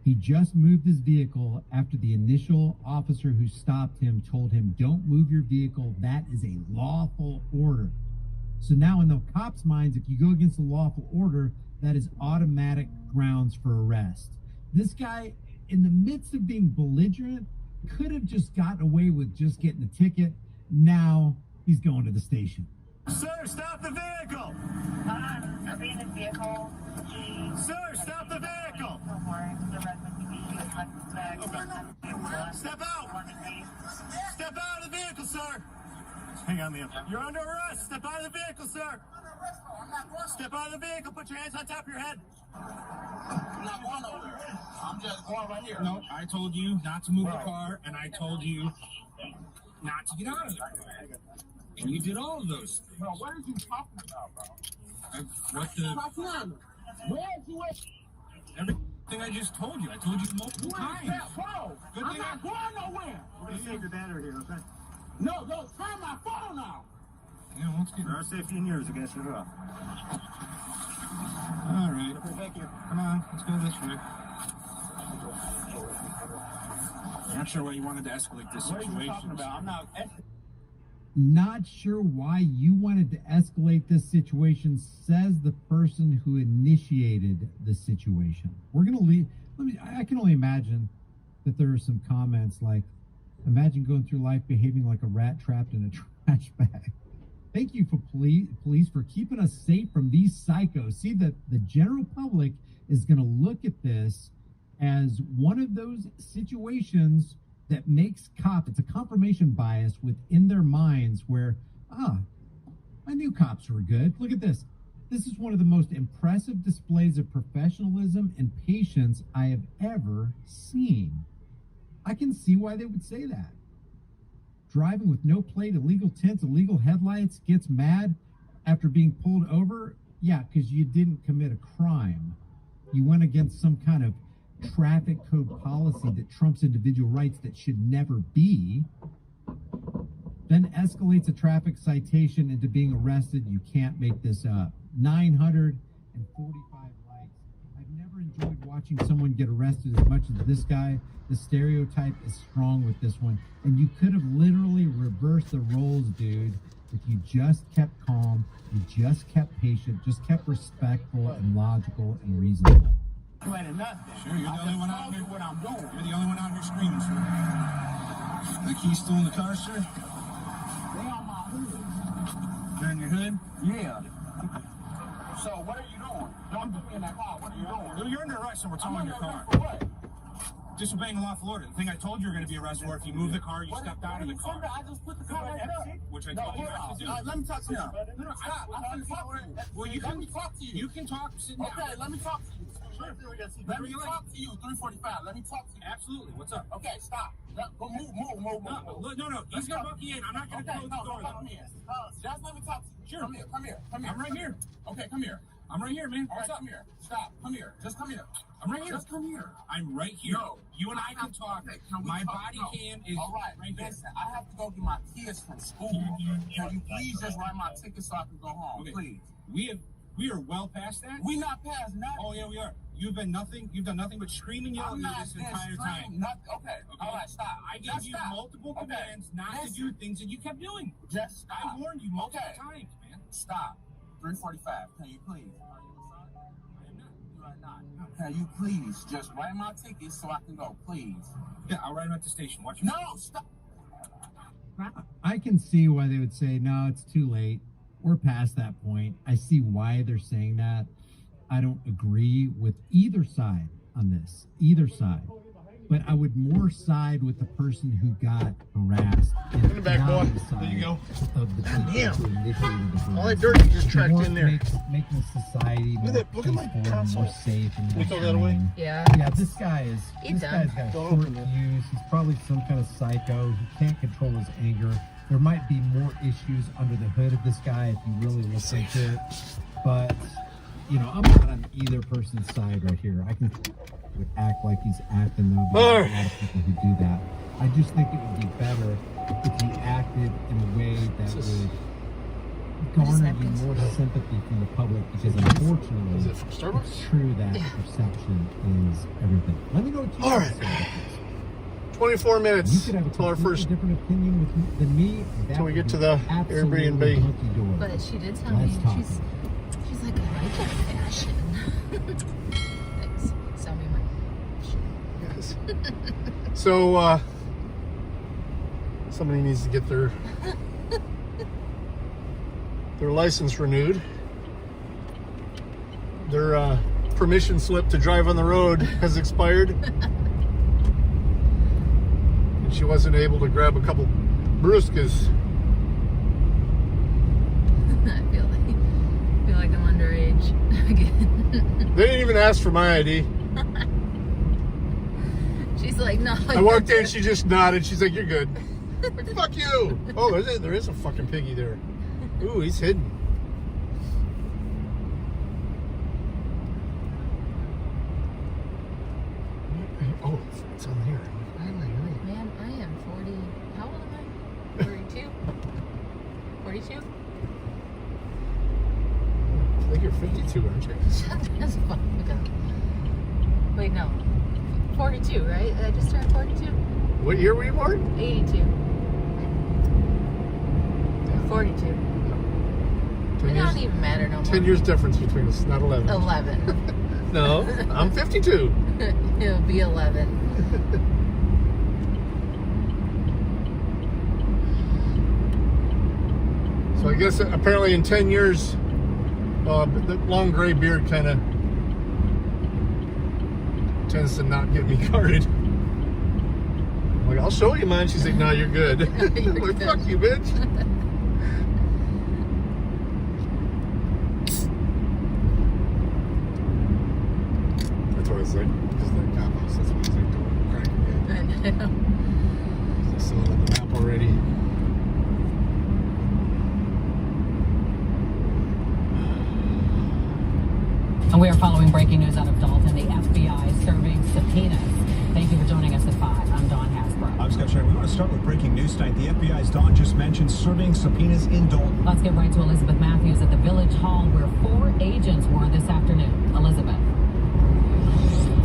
He just moved his vehicle after the initial officer who stopped him told him, don't move your vehicle. That is a lawful order. So now in the cops' minds, if you go against the lawful order, that is automatic grounds for arrest. This guy, in the midst of being belligerent, could have just gotten away with just getting a ticket. Now he's going to the station. Sir, stop the vehicle! I'm in the vehicle. Sir, stop the vehicle! Step out! Step out of the vehicle, sir! Hang on, man. You're under arrest! Step out of the vehicle, sir! Step out of the vehicle! Put your hands on top of your head! I'm not going nowhere. I'm just going right here. No, I told you not to move the car, and I told you not to get out of there. And you did all of those things. Bro, what are you talking about, bro? What the... Where is you at? Everything I just told you. I told you multiple times. Bro, I'm not going nowhere. We're going to save your battery here, okay? No, turn my phone off. Yeah, let's get our safety and yours against your off. All right. Thank you. Come on, let's go this way. I'm not sure why you wanted to escalate this situation. What are you talking about? I'm not... Not sure why you wanted to escalate this situation, says the person who initiated the situation. We're going to leave. I can only imagine that there are some comments like, imagine going through life behaving like a rat trapped in a trash bag. Thank you for police for keeping us safe from these psychos. See, that the general public is going to look at this as one of those situations that makes it's a confirmation bias within their minds where, I knew cops were good. Look at this. This is one of the most impressive displays of professionalism and patience I have ever seen. I can see why they would say that. Driving with no plate, illegal tints, illegal headlights, gets mad after being pulled over. Yeah, because you didn't commit a crime. You went against some kind of traffic code policy that trumps individual rights that should never be, then escalates a traffic citation into being arrested. You can't make this up. 945 likes. I've never enjoyed watching someone get arrested as much as this guy. The stereotype is strong with this one, and you could have literally reversed the roles, dude, if you just kept calm, you just kept patient, just kept respectful and logical and reasonable. You ain't nothing. Sure, you're the only one out here. What I'm doing. You're the only one out here screaming, sir. The key's still in the car, sir? They on my hood. They're in your hood? Yeah. So what are you doing? Don't put me in that car. What are you doing? You're under arrest and we're towing your car. For what? Disobeying a lawful order. The thing I told you were going to be arrested for if you move the car, you stepped out of the car. I just put the car right up. Which I told you not to do. Let me talk to you. No, stop. I'm going to talk to you. Well, let me talk to you. You can talk sitting down. Okay, let me talk to you. Sure. Let me talk to you. 345. Let me talk to you. Absolutely. What's up? Okay, stop. Go move. No. He's going to buck you in. I'm not going to close the door. Just let me talk to you. Sure. Come here. I'm right here. Okay, come here. I'm right here, man. What's up? Come here. Stop. Come here. Just come here. I'm right here. Just come here. I'm right here. No. You and I can talk. My body cam is all right here. Listen, I have to go get my kids from school. Can you please just write my ticket so I can go home, okay. Please? We are well past that. We not past nothing. Oh yeah, we are. You've done nothing but screaming, yelling this entire time. Okay. All right, stop. I gave you multiple commands not to do things that you kept doing. Just stop. I warned you multiple times, man. Stop. 345. Can you please? Can you please just write my ticket so I can go, please? Yeah, I'll write them at the station. Watch your No, stop. I can see why they would say, no, it's too late. We're past that point. I see why they're saying that. I don't agree with either side on this. Either side. but I would more side with the person who got harassed. In the back, boy. There you go. Of the people who initiated the All that dirt you just tracked More in there. Making society more Look at my peaceful, console. more safe, and Can we more throw that away? humane. Yeah. Yeah, this guy's got a short fuse. He's probably some kind of psycho. He can't control his anger. There might be more issues under the hood of this guy if you really look into it. But, you know, I'm not on either person's side right here. I can would act like he's acting though. There's a lot of people who do that. I just think it would be better if he acted in a way that would garner you more sympathy from the public, because unfortunately it's true that perception is everything. Let me know what you All right. You 24 minutes could have until our first. different opinion than me. Until we get to the Airbnb. But she did tell me, she's like, I like that fashion. Thanks. Sell me my Yes. So, somebody needs to get their license renewed. Their permission slip to drive on the road has expired. And she wasn't able to grab a couple brewskis. I feel like I'm underage again. They didn't even ask for my ID. She's like, no. I walked in, she just nodded. She's like, you're good. Like, fuck you. Oh, there is a fucking piggy there. Ooh, he's hidden. Oh, it's on here. Man, I am 40. How old am I? 42? 42? I think you're 52, aren't you? Shut the fuck up. Wait, no. 42, right? I just turned 42? What year were you born? 82. 42. It don't even matter no more. 10 years difference between us, not 11. 11. No, I'm 52. It'll be 11. So I guess apparently in 10 years, the long gray beard kind of tends to not get me carded. I'm like, I'll show you mine. She's like, no, you're good. I'm like, fuck you, bitch. That's what I was like, because of the cop house. That's why I was like, don't crack again. I know. I saw it on the map already. And we are following breaking news out of Dalton. The FBI serving subpoenas. Thank you for joining us at 5. I'm Dawn Hasbro. I'm Scott Sherry. We want to start with breaking news tonight. The FBI's Dawn just mentioned serving subpoenas in Dalton. Let's get right to Elizabeth Matthews at the Village Hall, where 4 agents were this afternoon. Elizabeth.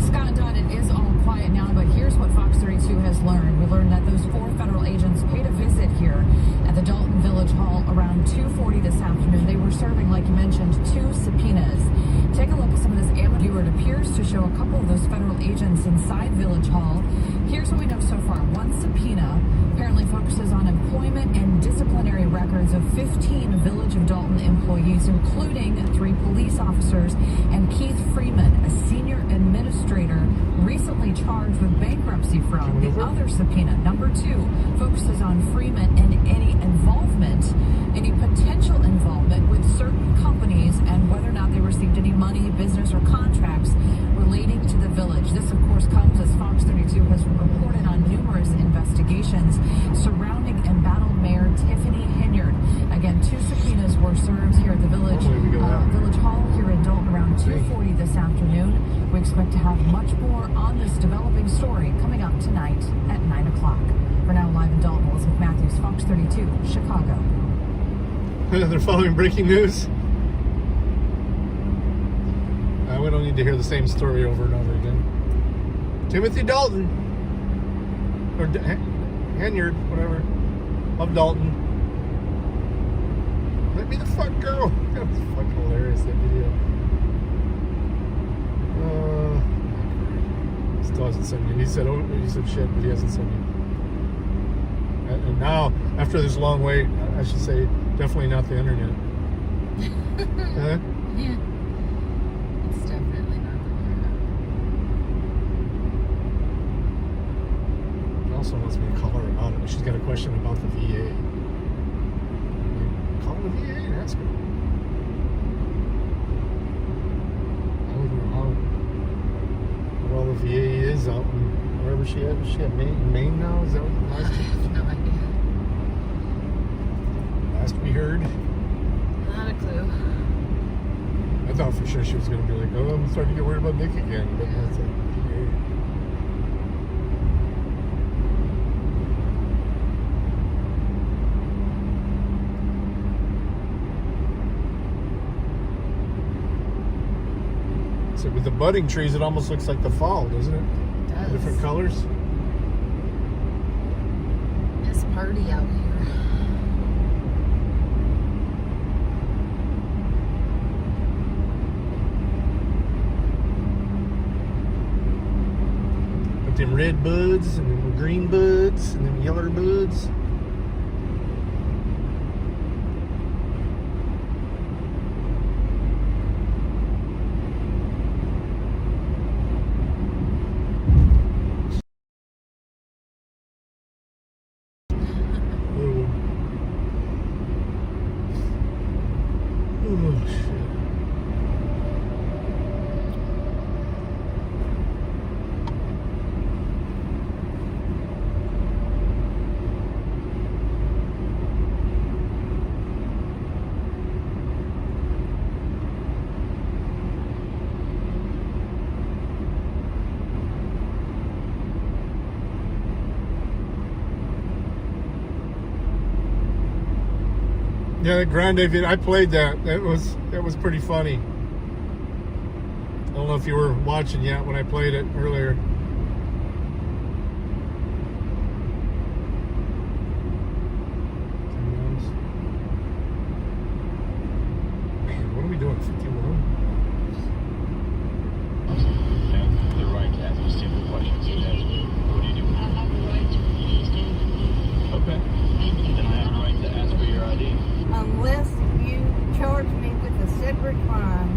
Scott Dunn, it is all quiet now, but here's what Fox 32 has learned. We learned that those 4 federal agents paid a visit here at the Dalton Village Hall around 2:40 this afternoon. They were serving, like you mentioned, 2 subpoenas. Take a look at some of this amateur. It appears to show a couple of those federal agents inside Village Hall. Here's what we know so far. One subpoena apparently focuses on employment and disciplinary records of 15 Village of Dalton employees, including 3 police officers and Keith Freeman, a senior administrator recently charged with bankruptcy fraud. The other subpoena, number 2, focuses on Freeman and any potential involvement with certain companies and whether or not they received any money, business, or contracts relating to the village. This, of course, comes as Fox 32 has reported on numerous investigations surrounding embattled Mayor Tiffany Henyard. Again, 2 subpoenas were served here at the Village Hall here in Dalton around 2:40 this afternoon. We expect to have much more on this developing story coming up tonight at 9 o'clock. For now, live in Dalton, Elizabeth Matthews, Fox 32, Chicago. They're following breaking news. We don't need to hear the same story over and over again. Timothy Dalton, or Henyard, whatever, of Dalton. Let me the fuck go. That was fucking hilarious, that video. Still hasn't sent me. He said shit, but he hasn't sent me. And now, after this long wait, I should say, definitely not the internet. Yeah. It's definitely not the internet. also wants me to call her about it. She's got a question about the VA. Call the VA and ask her. How all the VA is out in wherever she at. Is she at Maine now? Is that what the last No idea. last we heard? Not a clue. I thought for sure she was going to be like, oh, I'm starting to get worried about Nick again. But that's like, so with the budding trees, it almost looks like the fall, doesn't it? It does. Different colors. It's party out here. With them red buds, and them green buds, and them yellow buds. Oh, shit. Yeah, that Grande video, I played that. That was pretty funny. I don't know if you were watching yet when I played it earlier. Man, what are we doing? 51? The right to ask simple questions. What do you do? I have the right to refuse to. Okay. Then I have the right to ask for your ID. Unless you charge me with a separate crime,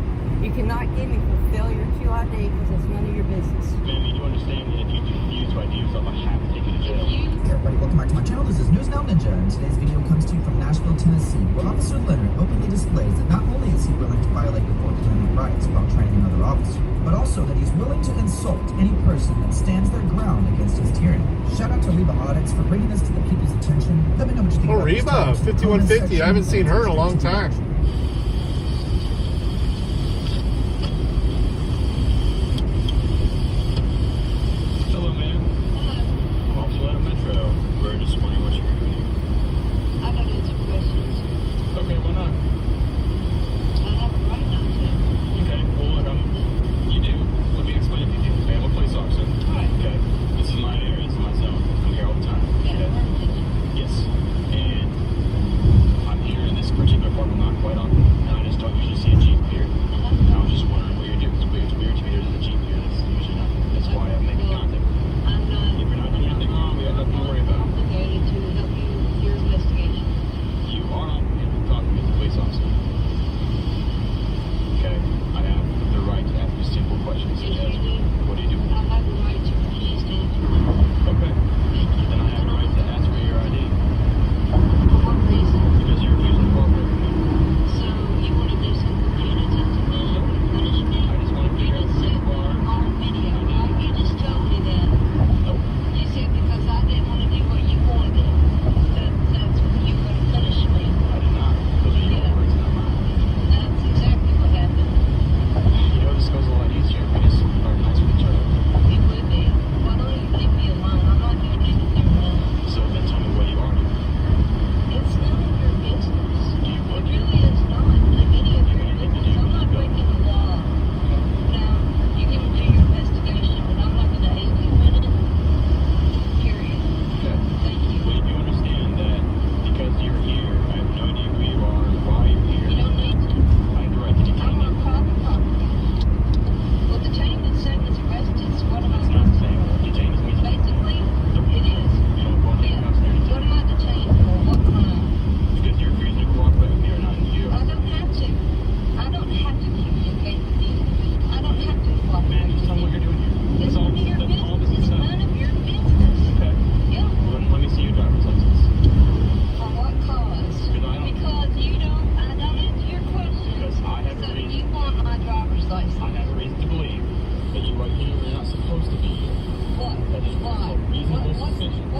you cannot give me for failure to ID because it's none of your business. Ma'am, you do understand that if you refuse to ID yourself, I have to take you to jail. Hey everybody, welcome back to my channel. This is News Now Ninja, and today's video comes to you from Nashville, Tennessee, where Officer Leonard openly displays that not only is he willing to violate the Fourth Amendment rights while training another officer, but also that he's willing to insult any person that stands their ground against his tyranny. Shout out to Reba Audits for bringing this to the people's attention. Let me know what you think Oh, about this Reba, topic. 5150. I haven't seen her in a long time. Hello, ma'am. I'm Officer at Metro. We're just wondering what you're doing here. I got answer questions. Okay, why not? I have a right not to. Okay, well, look, you do. Let me explain if you do. Okay, I'm a police officer. Alright. Okay, this is my area, this is my zone. I'm here all the time. Yeah, Okay? Yes. And I'm here in this particular parking lot quite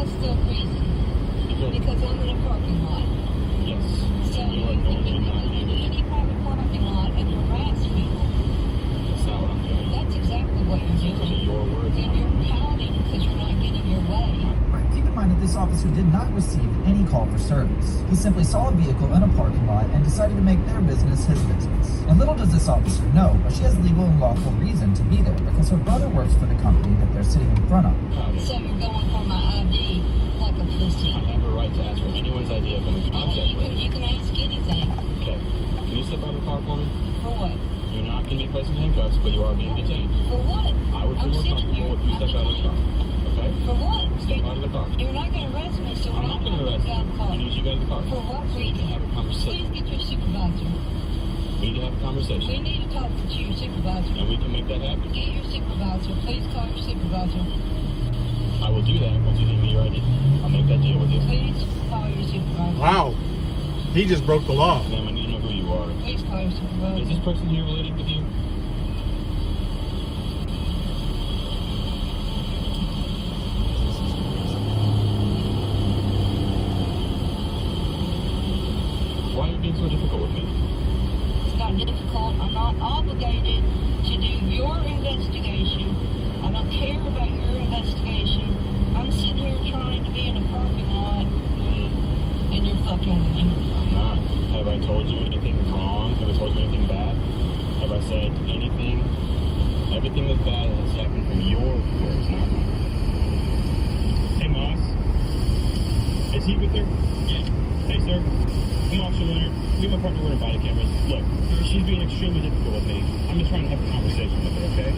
What's the reason? Because I'm in a parking lot. Yes. So you can go into any private parking lot and harass people. That's not what I'm doing. That's exactly what you're doing. Those are your words. And you're pouting because you're not getting your way. Right. Keep in mind that this officer did not receive any call for service. He simply saw a vehicle in a parking lot and decided to make their business his business. And little does this officer know, but she has legal and lawful reason to be there because her brother works for the company that they're sitting in front of. So you're going for my ID like a pussy. I have a right to ask for anyone's idea of an object. You can ask anything. Okay. Can you step out of the car for me? For what? You're not going to be placed in handcuffs, but you are being detained. For what? I would feel more comfortable if you step out of the car. Okay? For what? Step out of the car. You're not going to arrest me, so I'm not going to arrest you. I need you to get out of the car. For what reason? To have a conversation. Please get your supervisor. We need to have a conversation. We need to talk to your supervisor. And we can make that happen. Get your supervisor. Please call your supervisor. I will do that once you give me your ID. I'll make that deal with you. Please call your supervisor. Wow. He just broke the law. Ma'am, I need to know who you are. Please call your supervisor. Is this person here related with you? Why are you being so difficult with me? It's not difficult. I'm not obligated to do your investigation. I don't care about your investigation. I'm sitting here trying to be in a parking lot and you're fucking with me. I'm not. Have I told you anything wrong? Have I told you anything bad? Have I said anything? Everything that's bad has happened from your words, not mine. Hey, Moss. Is he with her? Yeah. Hey, sir. I'm Officer Leonard. Me and my partner were in body cameras. Look, she's being extremely difficult with me. I'm just trying to have a conversation with her, okay?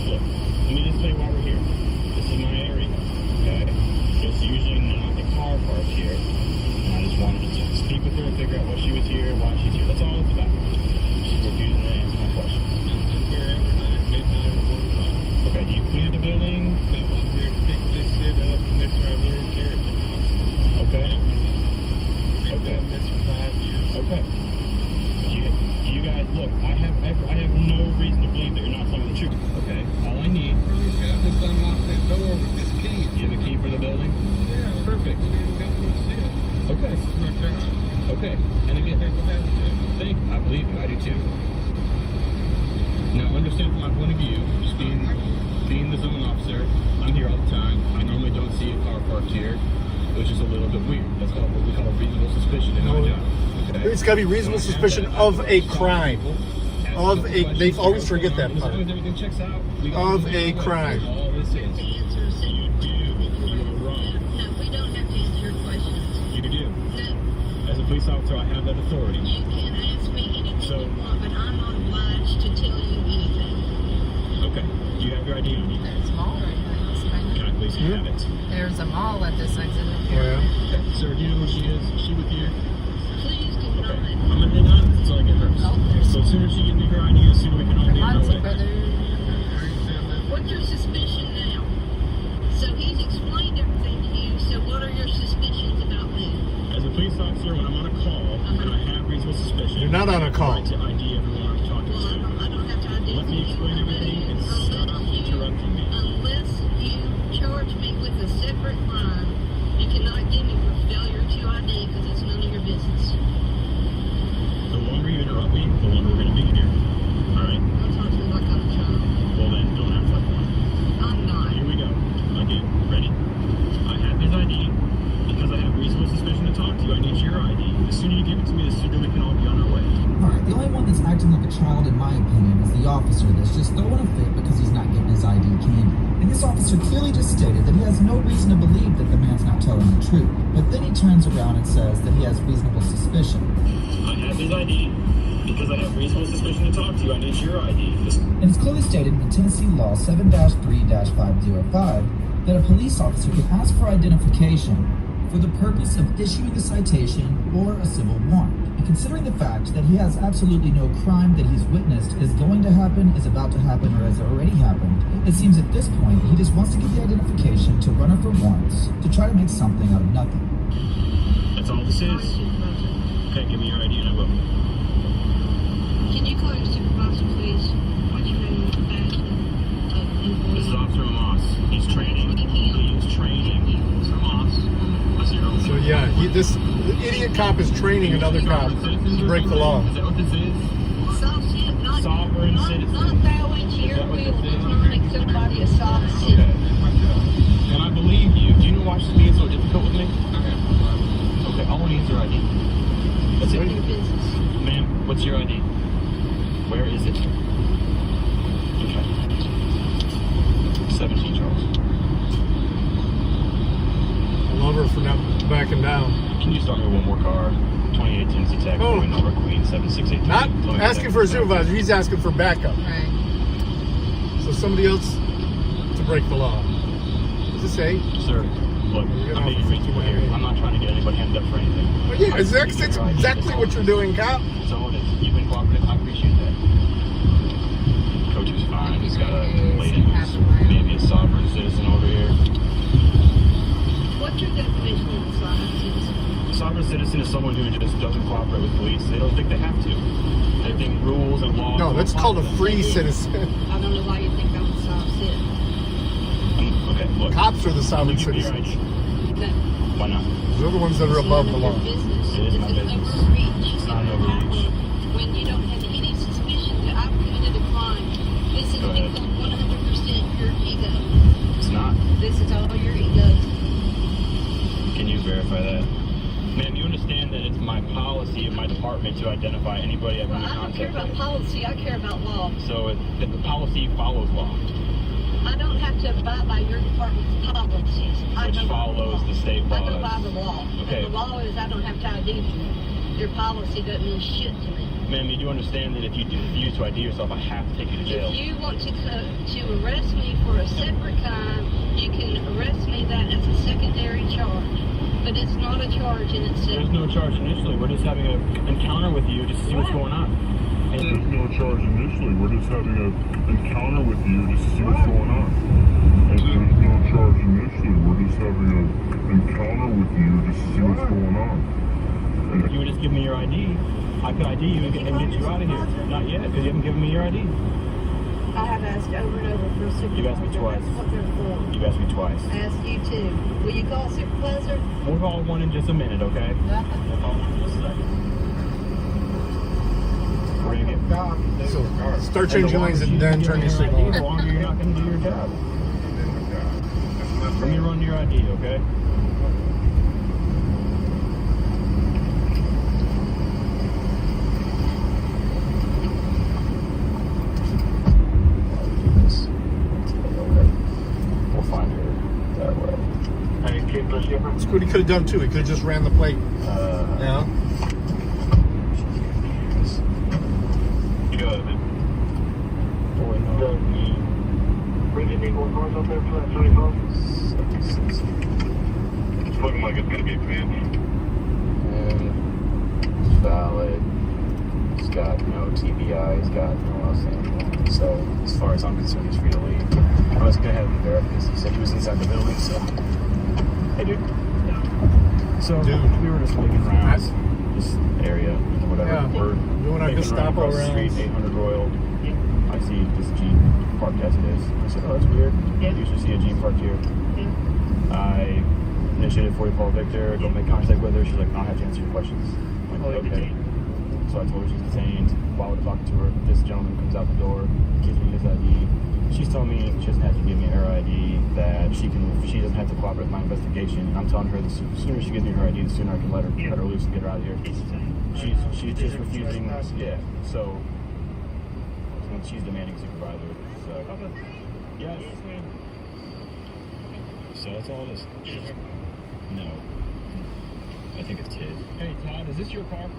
Look, let me just tell you why we're here. This is my area, okay? It's usually not a car park here. And I just wanted to speak with her and figure out what she was here, why she's here. That's all it's about. She's refusing to answer my questions. Okay, do you clear the building? No, I'm here to pick this shit up and make sure I learn character. Okay. Okay. Okay. You guys, look, I have no reason to believe that you're not telling the truth. Okay. All I need. I just unlocked that door with this key. You have a key for the building? Yeah. Perfect. Okay. Okay. And again, I believe you. I do too. Now, understand from my point of view, just being the zone officer, I'm here all the time. I normally don't see a car parked here. Which is a little bit weird. That's called what we call a reasonable suspicion in our job. Okay? It's got to be reasonable suspicion of a crime. Of a, they always forget that part. Everything checks out. Of a crime. All this is. You do. You're wrong. No, we don't have to answer your questions. You do. No. As a police officer, I have that authority. You can ask me anything you want, but I'm not obliged to tell you anything. Okay. Do you have your ID on you? There's a mall right here. Can I please have it? There's a mall at this exit. Oh, yeah. Okay. Sir, do you know who she is? Is she with you? Please do not. Okay. I'm going to hang on until I get hers. Oh, so as soon as she gives me her ID, the sooner we can all be on our way. brother. What's your suspicion now? So he's explained everything to you, so what are your suspicions about me? As a police officer, when I'm on a call, and I have reasonable suspicion... You're not on a call. I have to ID everyone I'm talking to. I don't have to ID. Let me explain everything and stop interrupting me. Unless you charge me with a separate crime, you cannot give me for failure to ID because it's none of your business. The longer you interrupt me, the longer we're going to be here. Alright? Don't talk to me like I'm a child. Well then, don't act like one. I'm not. Here we go. Again, ready? I have his ID because I have reasonable suspicion to talk to you. I need your ID. The sooner you give it to me, the sooner we can all be on our way. Alright, the only one that's acting like a child, in my opinion, is the officer that's just throwing a fit because he's not getting his ID candy. And this officer clearly just stated that he has no reason to believe that the man's not telling the truth. But then he turns around and says that he has reasonable suspicion. I have his ID because I have reasonable suspicion to talk to you. I need your ID. And it's clearly stated in the Tennessee Law 7-3-505 that a police officer can ask for identification for the purpose of issuing a citation or a civil warrant. And considering the fact that he has absolutely no crime that he's witnessed is going to happen, is about to happen, or has already happened, it seems at this point he just wants to get the identification to run her for warrants to try to make something out of nothing. That's all this is. Okay, give me your ID and I will. Can you call your supervisor, please? What's your name? This is Officer Moss. He's training. He is This idiot cop is training another cop to break the law. Is that what this is? Soft shit, not, Sovereign citizen. not bowing to your will to make somebody a soft shit. Okay. And I believe you. Do you know why she's being so difficult with me? Okay, all I need is your ID. That's it. Your business. Ma'am, what's your ID? Where is it? Okay. 17, Charles. I love her for not backing down. Can you start me one more car? 28 Tennessee Tech, number Queen 768. Not asking for a supervisor, he's asking for backup. Right. So somebody else to break the law. What does it say? Sir, look, I'm being reasonable here. I'm not trying to get anybody hemmed up for anything. Well, yeah, it's exactly what you're doing, cop. So it is. You've been cooperative. I appreciate that. Coach is fine. He's got a lady who's maybe a sovereign citizen over here. What's your definition of a sovereign citizen? A sovereign citizen is someone who just doesn't cooperate with police. They don't think they have to. They think rules and laws. No, that's called a free citizen. I don't know why you think I'm a soft citizen. Okay, look. Cops are the sovereign citizens. No. Why not? They're the ones that are above the law. It is my business. It's not an overreach. When you don't have any suspicion that I've committed a crime, this is become 100% your ego. It's not. This is all your ego. Can you verify that? Ma'am, you understand that it's my policy of my department to identify anybody I've come in I don't care contact about with. policy, I care about law. So the policy follows law, I don't have to abide by your department's policies. which follows the state I go by laws. the law. Okay. And the law is I don't have to ID you. Your policy doesn't mean shit to me. Ma'am, you do understand that if you refuse to ID yourself, I have to take you to jail. If you want to arrest me for a separate crime, you can arrest me that as a secondary charge. But it's not a charge in itself. There's no charge initially. We're just having an encounter with you just to see what's going on. There's no charge initially. We're just having an encounter with you just to see what's going on. And there's no charge initially. We're just having an encounter with you just to see what's going on. You would just give me your ID. I could ID you and get you out of here. Not yet, because you haven't given me your ID. I have asked over and over for a supervisor. You asked me twice. That's what they're for. You asked me twice. I asked you too. Will you call a supervisor? We'll call one in just a minute, okay? We'll call one in just a second. We're gonna get. So start changing lanes and then turn your signal on. The longer you're not going to do your job. Let me run your ID, okay? We'll find her that way. That's what he could have done too. He could have just ran the plate. Yeah. Go ahead, man. Any more cars up there for that 35? It's looking like it's going to be a pinch. It's valid. He's got no TBI. He's got no outstanding. So, as far as I'm concerned, he's free to leave. I was going to have him verify this. He said he was inside the building, so. Hey, dude. So, we were just looking around this area, whatever. Yeah, We're doing our Gestapo across the rounds. street, 800 Royal. I see this Jeep parked as it is. I said, oh, that's weird. I usually see a Jeep parked here. I initiated 40 Paul Victor, go make contact with her. She's like, I'll have to answer your questions. I'm like, okay. So I told her she's detained. While we're talking to her, this gentleman comes out the door, gives me his ID. She's telling me she doesn't have to give me her ID, that she doesn't have to cooperate with my investigation. And I'm telling her the sooner she gives me her ID, the sooner I can let her loose and get her out of here. She's just refusing. Yeah. So she's demanding supervisor. So yes. So that's all it is. No. I think it's Tid. Hey Todd, is this your car?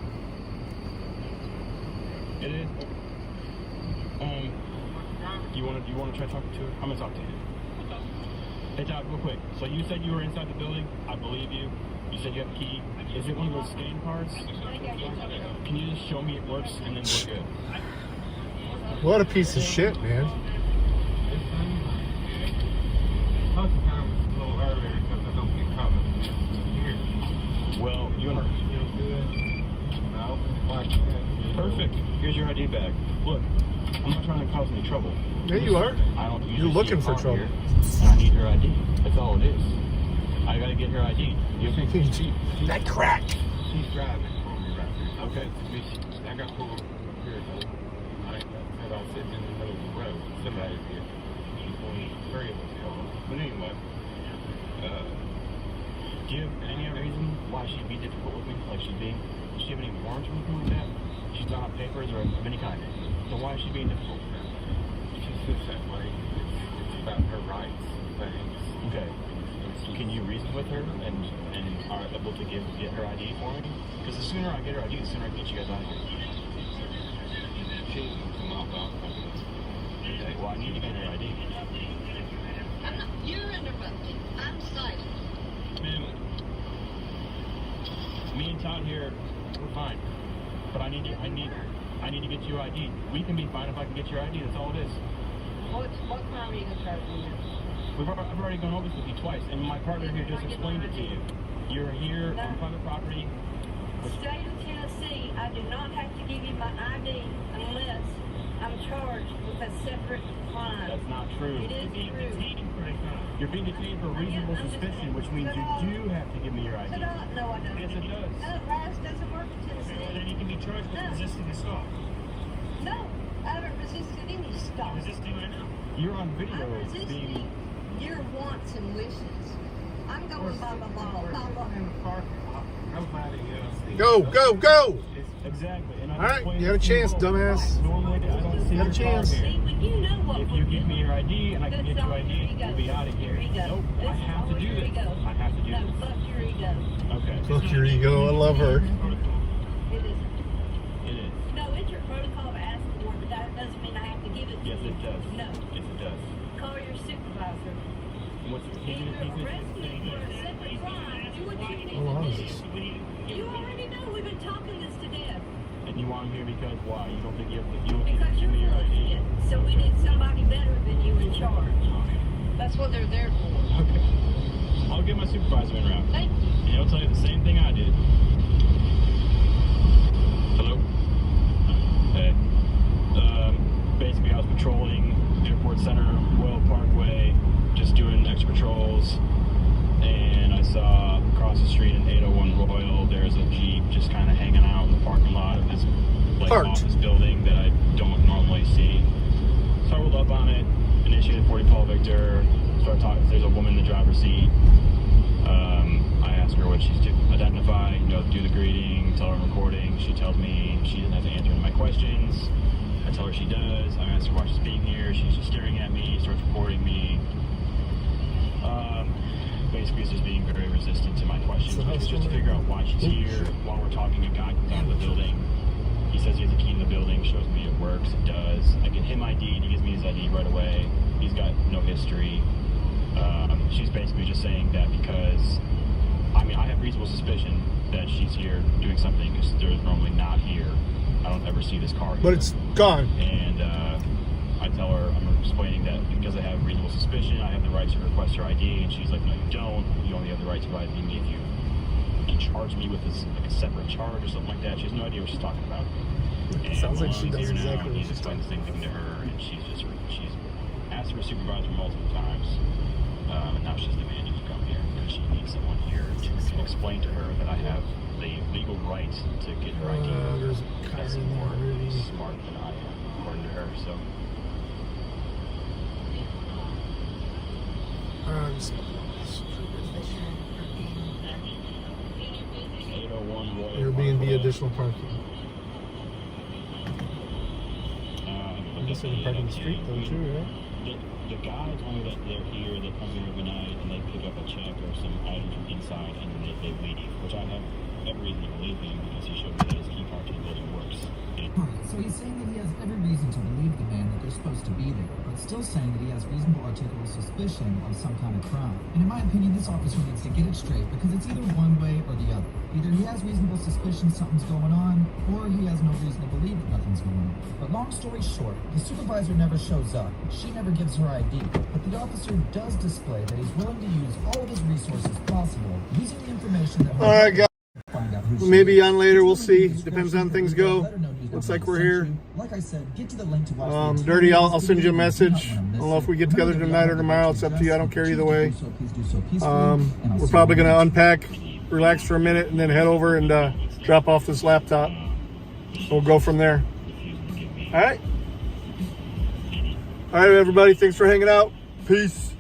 It is? You wanna try talking to her? I'm gonna talk to you. Hey Todd, real quick. So you said you were inside the building. I believe you. You said you have a key. Is it one of those scan cards? Can you just show me it works and then we're good? What a piece of shit, man. Well, perfect. Here's your ID bag. Look, I'm not trying to cause any trouble. Yeah, you are. I don't. You're looking for trouble. Here, and I need your ID. That's all it is. I gotta get her ID. You okay? That crack. She's driving. Okay. I got pulled here. Alright, because I was sitting in the middle of the road. Somebody's here. She's only 3 of us called. But anyway, do you have any reason why she'd be difficult with me? Like does she have any warrants or anything like that? She's not on papers or of any kind. So why is she being difficult? She sits that way. It's about her rights things. Okay. Can you reason with her and are able to get her ID for me? Because the sooner I get her ID, the sooner I can get you guys out of here. She doesn't come out about okay, well I need to get her ID. You're interrupting. I'm silent. Ma'am, me and Todd here, we're fine. But I need to get your ID. We can be fine if I can get your ID. That's all it is. What crime are you going to try to do now? I've already gone over this with you twice, and my partner here just explained it to you. You're here on private property. State of Tennessee, I do not have to give you my ID unless I'm charged with a separate crime. That's not true. It is true. You're being detained for reasonable suspicion, which means you do have to give me your ID. No, I don't. Yes, it does. No, RAS doesn't work in Tennessee. Then you can be charged with resisting assault. No, I haven't resisted any stop. Resisting right now. You're on video I'm resisting being... your wants and wishes. I'm going by the law. Go! Exactly. All right, you have a chance, dumbass. Normally, I don't see You have a chance. If you give me your ID and I can get your ID, we'll be out of here. Nope, I have to do this. I have to do this. Fuck your ego. Okay. Fuck your ego. I love her. It is. It is. No, it's your protocol to ask for it, but that doesn't mean I have to give it to you. Yes, it does. No. Yes, it does. Call your supervisor. What's the Either arrest me for a separate crime, do what you need How long to is do. this? You already know we've been talking this to death. And you want him here because why? You don't think you have to Because give you're me your ID? bullshit. So we need somebody better than you in charge. That's what they're there for. Okay. I'll get my supervisor in route. Thank you. And he'll tell you the same thing I did. Hello? Hey. Basically I was patrolling Airport Center, Royal Parkway, just doing extra patrols, and I saw across the street in 801 Royal, there's a Jeep just kind of hanging out in the parking lot of this office building that I don't normally see. So I rolled up on it, initiated 40 Paul Victor, started talking. There's a woman in the driver's seat. I asked her what she's identify, do the greeting, tell her I'm recording. She tells me she doesn't have to answer any of my questions. I tell her she does. I ask her why she's being here. She's just staring at me, starts recording me. Basically, it's just being very resistant to my questions, which was just to figure out why she's here. While we're talking, a guy comes out of the building. He says he has a key in the building, shows me it works, it does. I get him ID, he gives me his ID right away. He's got no history. She's basically just saying that because, I have reasonable suspicion that she's here doing something because they're normally not here. I don't ever see this car here. But it's gone. And I tell her, I'm explaining that because I have reasonable suspicion, I have the right to request her ID, and she's like, no, you don't. You only have the right to provide me if you charge me with a separate charge or something like that. She has no idea what she's talking about. And Sounds like she does exactly what he's she's explained the same thing to her, and she's asked her supervisor multiple times, and now she's demanding to come here because she needs someone here to explain to her that I have the legal right to get her ID. That's more smart than I am, according to her. So. Airbnb additional parking. I guess they can park in the street though too, right? The guy told me that they're here, they come here every night, and they pick up a check or some items from inside, and then they leave, which I have every reason to believe him because he showed me that his key card to the building works. So he's saying that he has every reason to believe the man that they're supposed to be there, but still saying that he has reasonable articulable suspicion of some kind of crime. And in my opinion, this officer needs to get it straight because it's either one way or the other. Either he has reasonable suspicion something's going on, or he has no reason to believe that nothing's going on. But long story short, the supervisor never shows up. She never gives her ID. But the officer does display that he's willing to use all of his resources possible, using the information that... All right, guys. Maybe on later, we'll see. Depends on things go. Looks like we're here. Like I said, get to the link to watch Dirty, I'll send you a message. I don't know if we get together tonight or tomorrow. It's up to you. I don't care either way. We're probably going to unpack, relax for a minute, and then head over and drop off this laptop. We'll go from there. All right. All right, everybody. Thanks for hanging out. Peace.